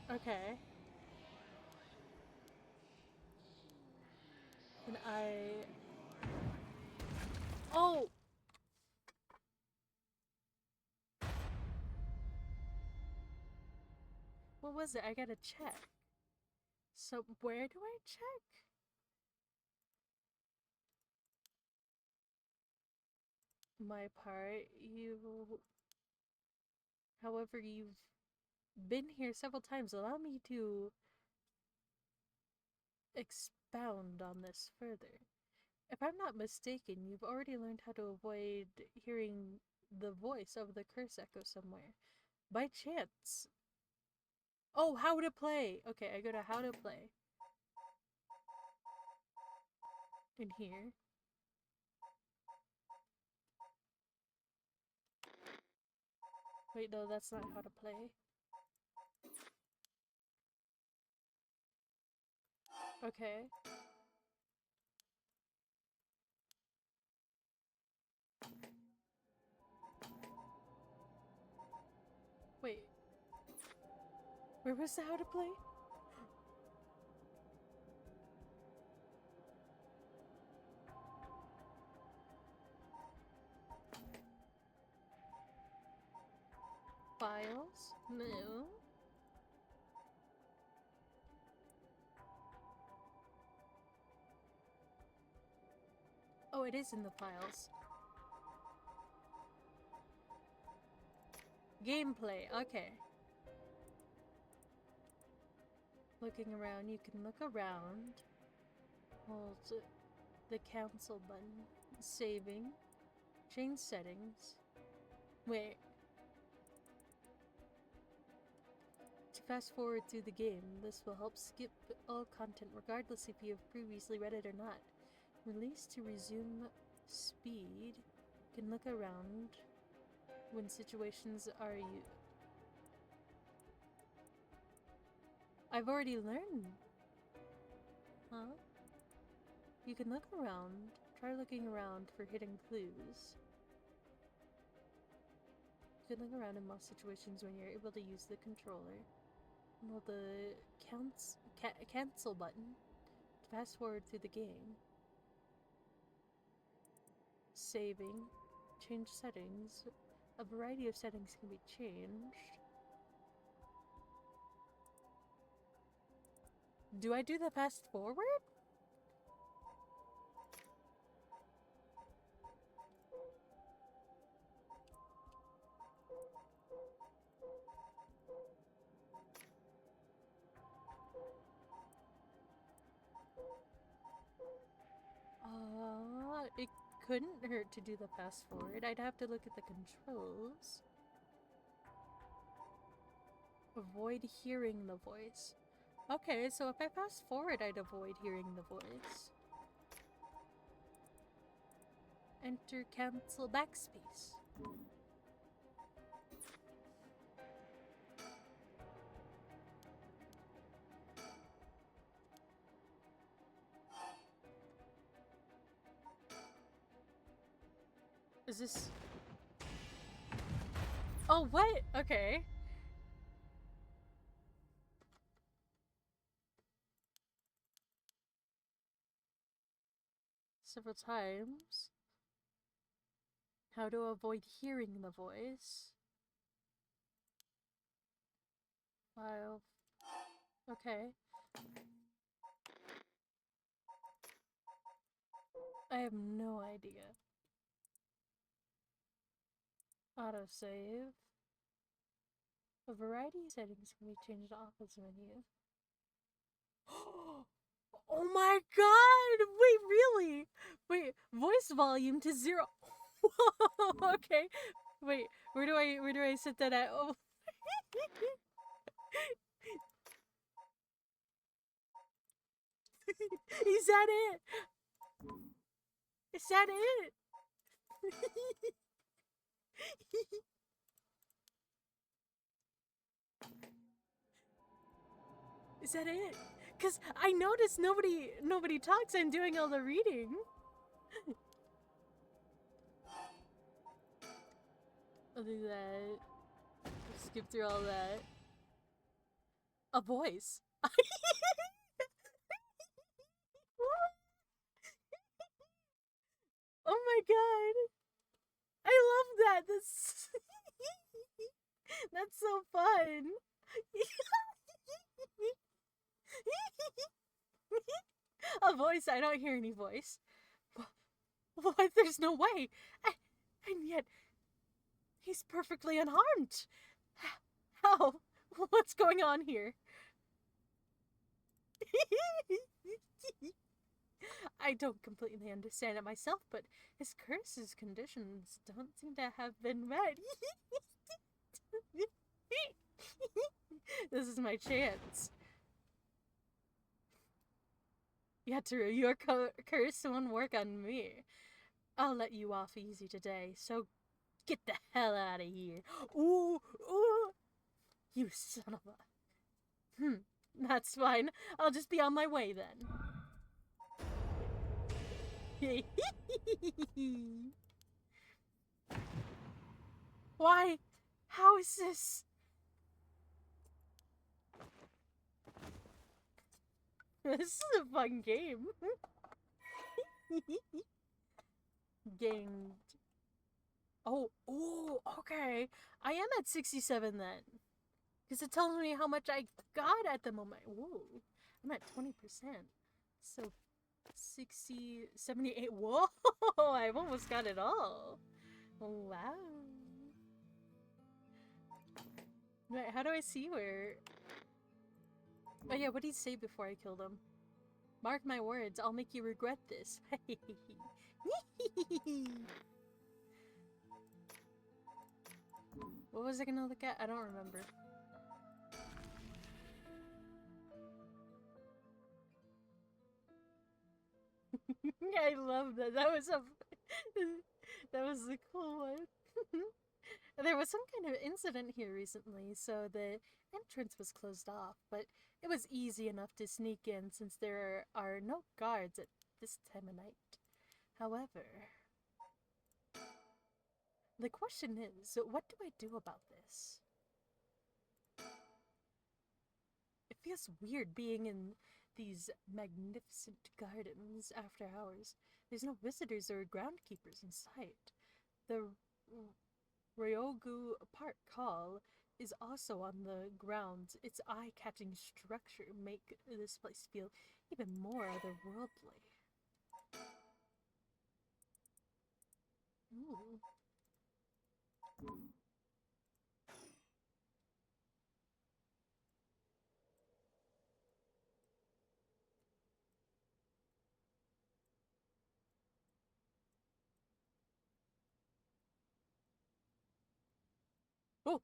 Okay. And Oh! What was it? I gotta check. So where do I check? My part, however, you've been here several times. Allow me to expound on this further. If I'm not mistaken, you've already learned how to avoid hearing the voice of the curse echo somewhere. By chance. Oh, how to play! Okay, I go to how to play. In here. Wait, no, that's not how to play. Okay. Wait. Where was the how to play? Files? No. Oh, it is in the files. Gameplay, okay. Looking around, you can look around. Hold the cancel button. Saving. Change settings. Wait. To fast forward through the game, this will help skip all content regardless if you have previously read it or not. Release to resume speed. You can look around when situations are you. I've already learned. Huh? You can look around. Try looking around for hidden clues. You can look around in most situations when you're able to use the controller. Well, the cancel button to fast forward through the game. Saving. Change settings. A variety of settings can be changed. Do I do the fast forward? It couldn't hurt to do the fast forward. I'd have to look at the controls. Avoid hearing the voice. Okay, so if I fast forward, I'd avoid hearing the voice. Enter cancel backspace. Is this... Oh, what? Okay. Several times. How to avoid hearing the voice. File. Okay. I have no idea. Autosave. A variety of settings can be changed off as menu. Oh my god! Wait, really? Wait, voice volume to 0. Whoa, okay. Wait, where do I set that at? Oh. Is that it? Is that it? Is that it? Cause I noticed nobody talks. I'm doing all the reading. I'll do that. I'll skip through all that. A voice. Oh my god. I love that. That's so fun. A voice. I don't hear any voice. What? There's no way. And yet, he's perfectly unharmed. How? What's going on here? I don't completely understand it myself, but his curse's conditions don't seem to have been met. This is my chance. Your curse won't work on me. I'll let you off easy today, so get the hell out of here. Ooh, ooh. You son of a... That's fine. I'll just be on my way then. Why? How is this? This is a fun game. Gained. Oh, okay. I am at 67 then. Because it tells me how much I got at the moment. Whoa. I'm at 20%. So 60, 78. Whoa! I've almost got it all. Wow. Wait, how do I see where... Oh yeah, what did he say before I killed him? Mark my words, I'll make you regret this. What was I gonna look at? I don't remember. I love that. That was a that was a cool one. There was some kind of incident here recently, so the entrance was closed off, but it was easy enough to sneak in since there are no guards at this time of night. However, the question is, what do I do about this? It feels weird being in these magnificent gardens after hours. There's no visitors or groundkeepers in sight. The Ryogu Park Hall is also on the grounds. Its eye-catching structure make this place feel even more otherworldly. Ooh. Oh,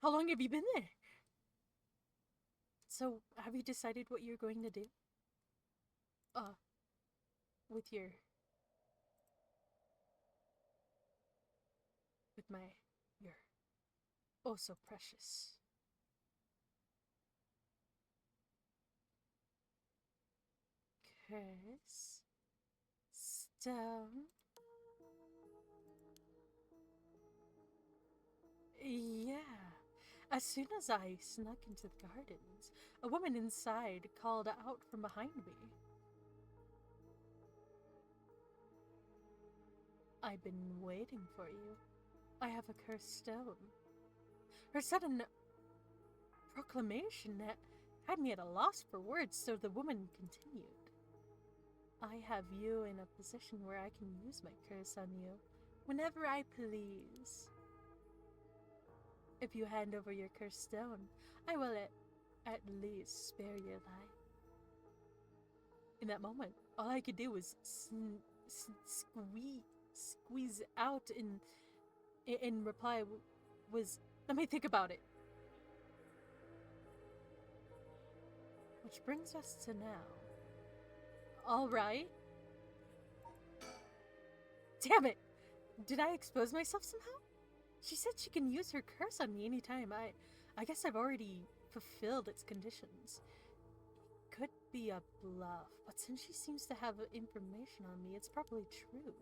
how long have you been there? So, have you decided what you're going to do? With your... your oh so precious. Curse. Stone. Yeah. As soon as I snuck into the gardens, a woman inside called out from behind me. I've been waiting for you. I have a cursed stone. Her sudden proclamation had me at a loss for words, so the woman continued. I have you in a position where I can use my curse on you whenever I please. If you hand over your cursed stone, I will at least spare your life. In that moment, all I could do was squeeze out in reply was, let me think about it. Which brings us to now. Alright. Damn it! Did I expose myself somehow? She said she can use her curse on me anytime. I guess I've already fulfilled its conditions. It could be a bluff, but since she seems to have information on me, it's probably true.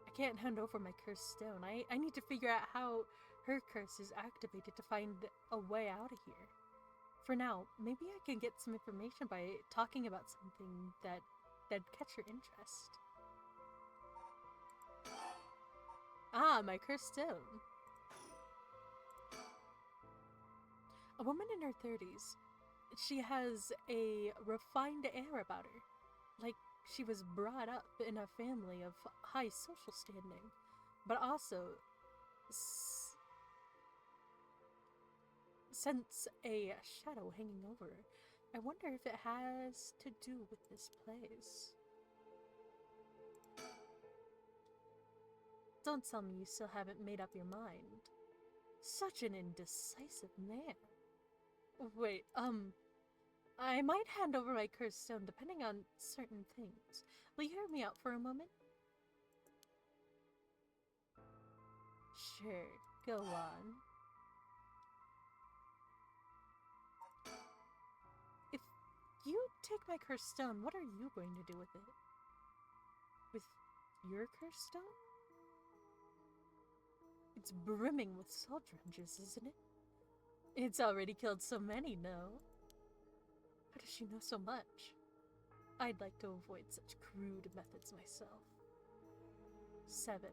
I can't hand over my cursed stone. I need to figure out how her curse is activated to find a way out of here. For now, maybe I can get some information by talking about something that'd catch your interest. Ah, my cursed stone. A woman in her 30s. She has a refined air about her. Like she was brought up in a family of high social standing. But also, sense a shadow hanging over her. I wonder if it has to do with this place. Don't tell me you still haven't made up your mind. Such an indecisive man. Wait, I might hand over my cursed stone depending on certain things. Will you hear me out for a moment? Sure, go on. If you take my cursed stone, what are you going to do with it? With your cursed stone? It's brimming with soul drengers, isn't it? It's already killed so many, no? How does she know so much? I'd like to avoid such crude methods myself. 7.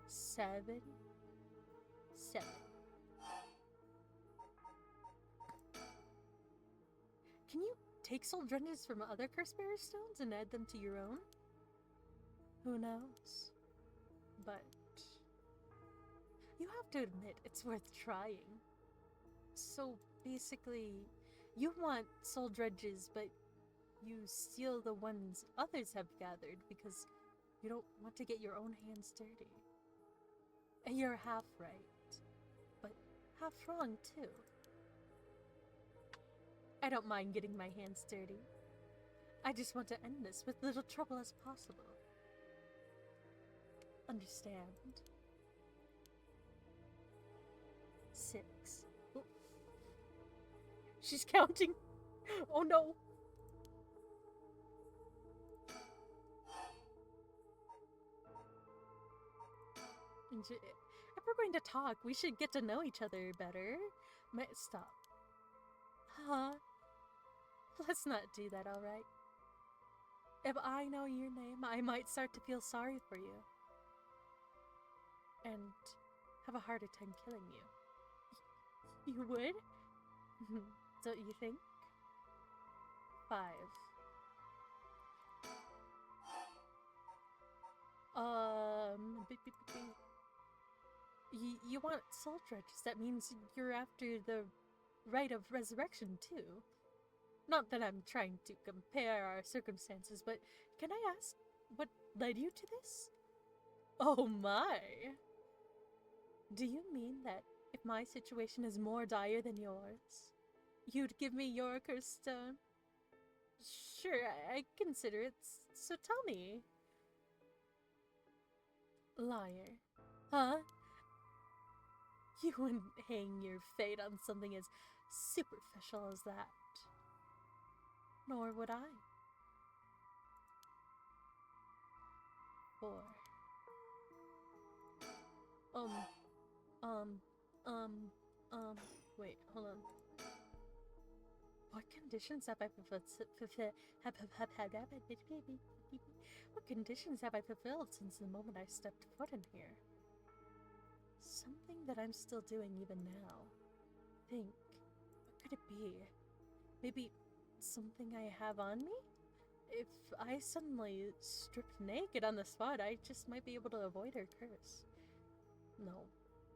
7. 7. Can you take soul drengers from other curse-bearer stones and add them to your own? Who knows? But you have to admit it's worth trying. So basically, You want soul dredges, but you steal the ones others have gathered because you don't want to get your own hands dirty. And you're half right, but half wrong too. I don't mind getting my hands dirty. I just want to end this with little trouble as possible. Understand? 6. Oh. She's counting. Oh no. If we're going to talk, we should get to know each other better. Stop. Huh? Let's not do that, alright? If I know your name, I might start to feel sorry for you. And have a harder time killing you. You would? Don't you think? 5. You want soul dredges. That means you're after the right of resurrection, too. Not that I'm trying to compare our circumstances, but can I ask what led you to this? Oh my! Do you mean that if my situation is more dire than yours, you'd give me your cursed stone? Sure, I consider it, so tell me. Liar. Huh? You wouldn't hang your fate on something as superficial as that. Nor would I. 4. Wait, hold on. What conditions have I What conditions have I fulfilled since the moment I stepped foot in here? Something that I'm still doing even now. Think, what could it be? Maybe something I have on me? If I suddenly stripped naked on the spot, I just might be able to avoid her curse. No,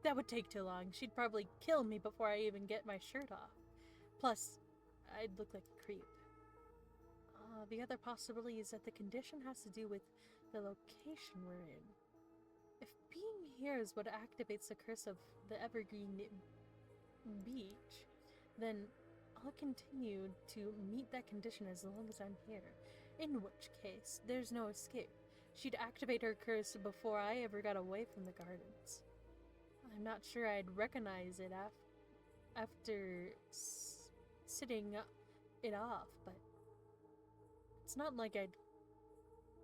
that would take too long. She'd probably kill me before I even get my shirt off. Plus, I'd look like a creep. The other possibility is that the condition has to do with the location we're in. If being here is what activates the curse of the Evergreen Beach, then I'll continue to meet that condition as long as I'm here. In which case, there's no escape. She'd activate her curse before I ever got away from the gardens. I'm not sure I'd recognize it after sitting it off, but it's not like I'd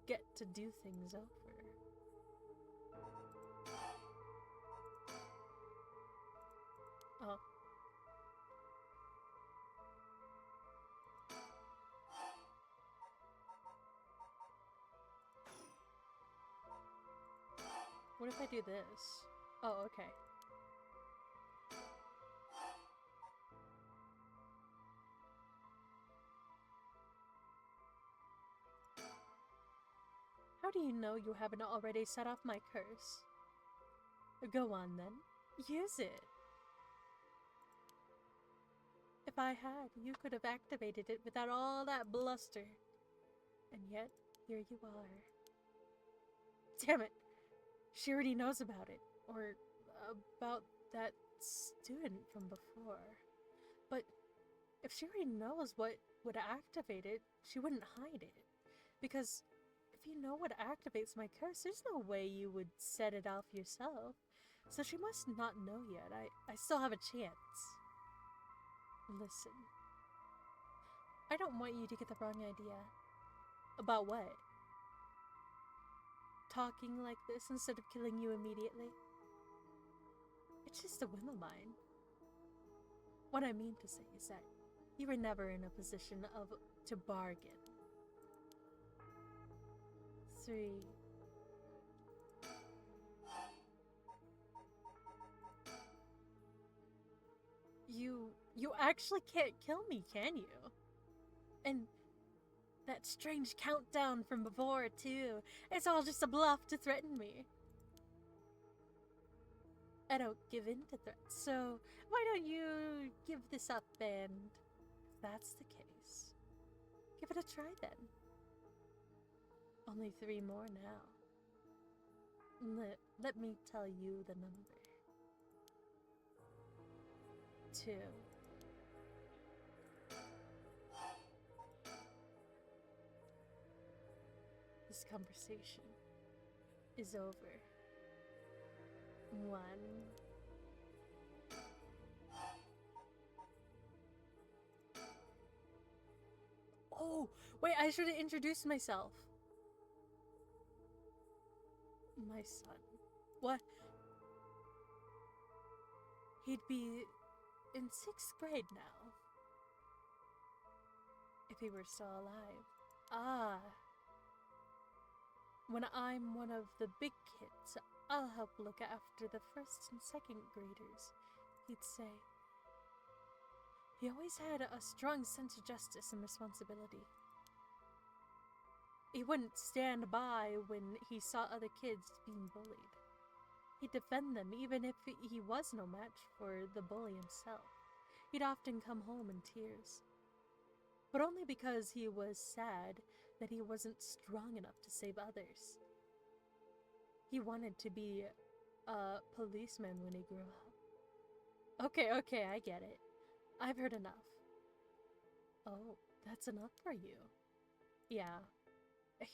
get to do things over. Oh. What if I do this? Oh, okay. How do you know you haven't already set off my curse? Go on then. Use it. If I had, you could have activated it without all that bluster. And yet, here you are. Damn it! She already knows about it. Or about that student from before. But if she already knows what would activate it, she wouldn't hide it. Because if you know what activates my curse, there's no way you would set it off yourself. So she must not know yet. I still have a chance. Listen. I don't want you to get the wrong idea. About what? Talking like this instead of killing you immediately? It's just a whim of mine. What I mean to say is that you were never in a position to bargain. 3. You actually can't kill me, can you? And that strange countdown from before, too. It's all just a bluff to threaten me. I don't give in to threats, so why don't you give this up and, if that's the case, give it a try then. Only 3 more now. Let me tell you the number. 2. This conversation is over. 1. Oh, wait, I should have introduced myself. My son. What? He'd be in 6th grade now. If he were still alive. Ah. When I'm one of the big kids, I'll help look after the 1st and 2nd graders, he'd say. He always had a strong sense of justice and responsibility. He wouldn't stand by when he saw other kids being bullied. He'd defend them even if he was no match for the bully himself. He'd often come home in tears. But only because he was sad that he wasn't strong enough to save others. He wanted to be a policeman when he grew up. Okay, I get it. I've heard enough. Oh, that's enough for you. Yeah.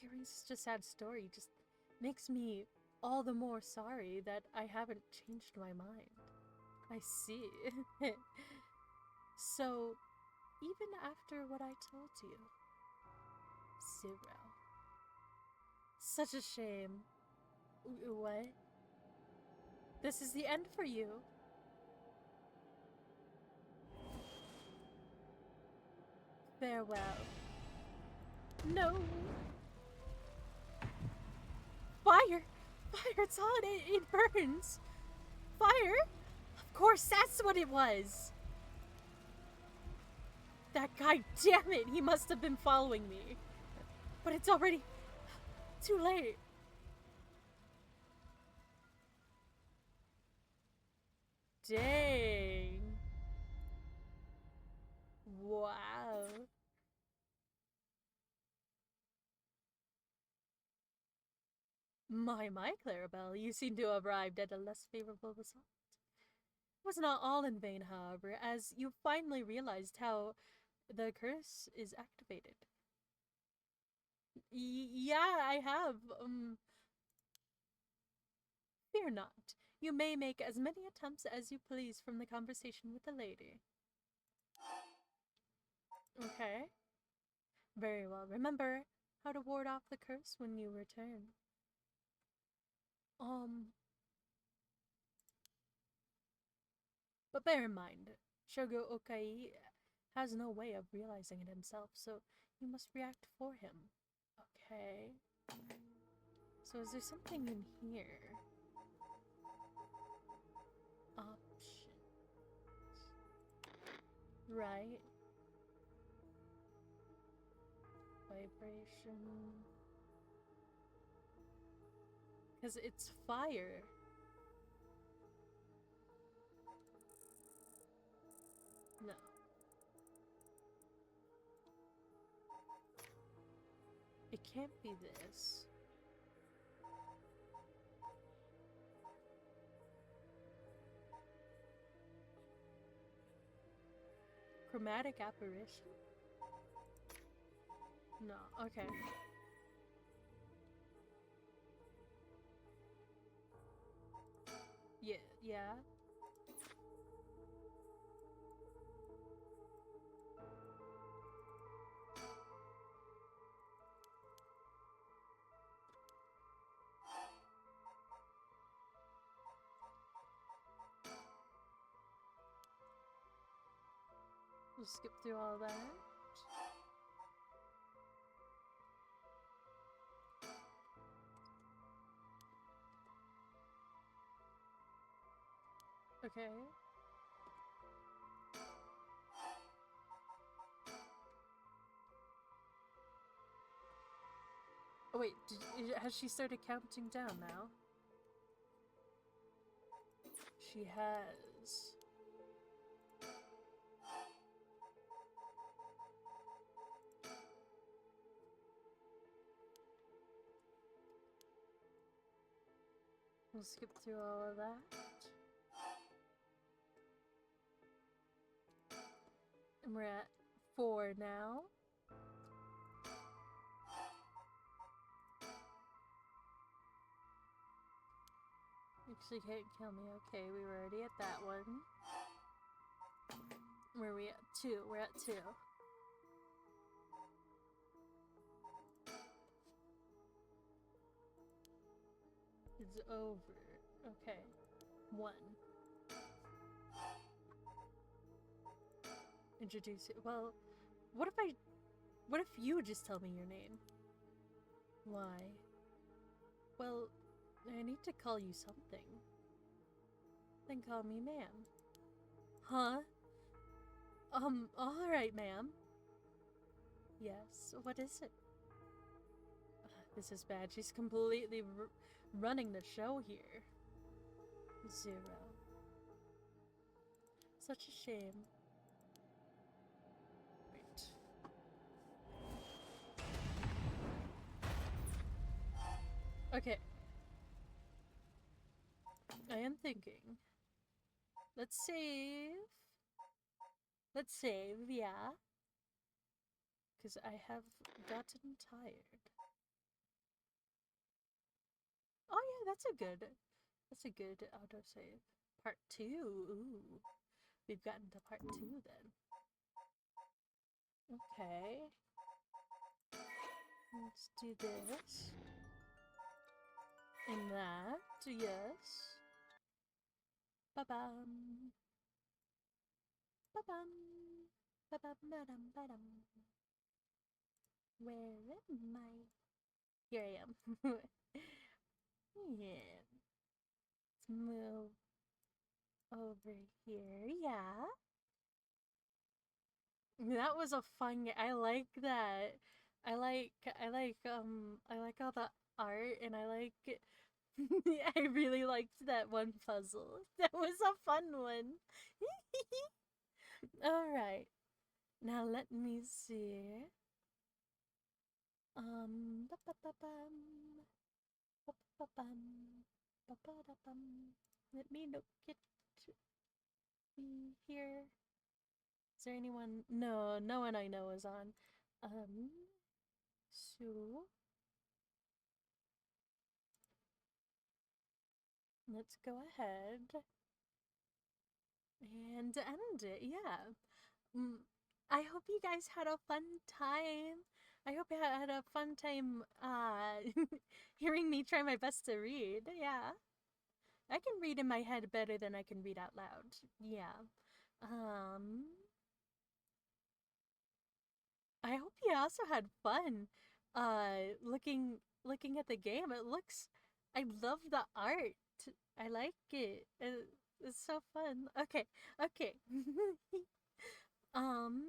Hearing such a sad story just makes me all the more sorry that I haven't changed my mind. I see. So, even after what I told you, 0. Such a shame. What? This is the end for you. Farewell. No. Fire! Fire, it's on! It burns! Fire? Of course, that's what it was! That guy, damn it! He must have been following me. But it's already too late. Dang. Wow. My, Clarabelle, you seem to have arrived at a less favorable result. It was not all in vain, however, as you finally realized how the curse is activated. Yeah, I have. Fear not. You may make as many attempts as you please from the conversation with the lady. Okay. Very well. Remember how to ward off the curse when you return. But bear in mind, Shogo Okai has no way of realizing it himself, so you must react for him. Okay. So is there something in here? Options. Right. Vibration. Because it's fire. No. It can't be this. Chromatic apparition? No, okay. Yeah. We'll skip through all that. Okay. Oh wait, has she started counting down now? She has. We'll skip through all of that. And we're at 4 now. Actually can't kill me. Okay, we were already at that one. Where are we at? 2. We're at 2. It's over. Okay. 1. Introduce it. Well, what if you just tell me your name? Why? Well, I need to call you something. Then call me ma'am. Huh? Alright, ma'am. Yes, what is it? This is bad. She's completely running the show here. 0. Such a shame. Wait. Okay. I am thinking. Let's save. Let's save, yeah. Because I have gotten tired. Oh yeah, that's a good autosave. Part 2. Ooh. We've gotten to part 2 then. Okay. Let's do this. And that, yes. Ba-bum. Ba-bum. Ba-bum, ba-dum, ba-dum. Where am I? Here I am. Yeah. Let's move over here. Yeah. That was a fun game. I like that. I like all the art, and I like I really liked that one puzzle. That was a fun one. Alright. Now let me see. Ba-ba-ba-bum. Ba-ba-ba-bum. Ba-ba-da-bum. Let me look at here. Is there anyone? No, no one I know is on. So let's go ahead and end it. Yeah. I hope you guys had a fun time. I hope you had a fun time hearing me try my best to read. Yeah. I can read in my head better than I can read out loud. Yeah. I hope you also had fun looking at the game. I love the art. I like it. It's so fun. Okay. Okay. um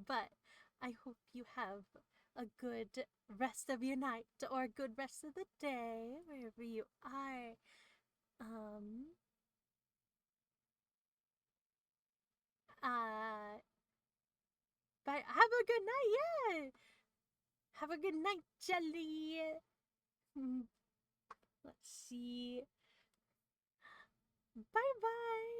but I hope you have a good rest of your night or a good rest of the day wherever you are. Uh but have a good night. Yeah. Have a good night, Jelly. Let's see. Bye bye.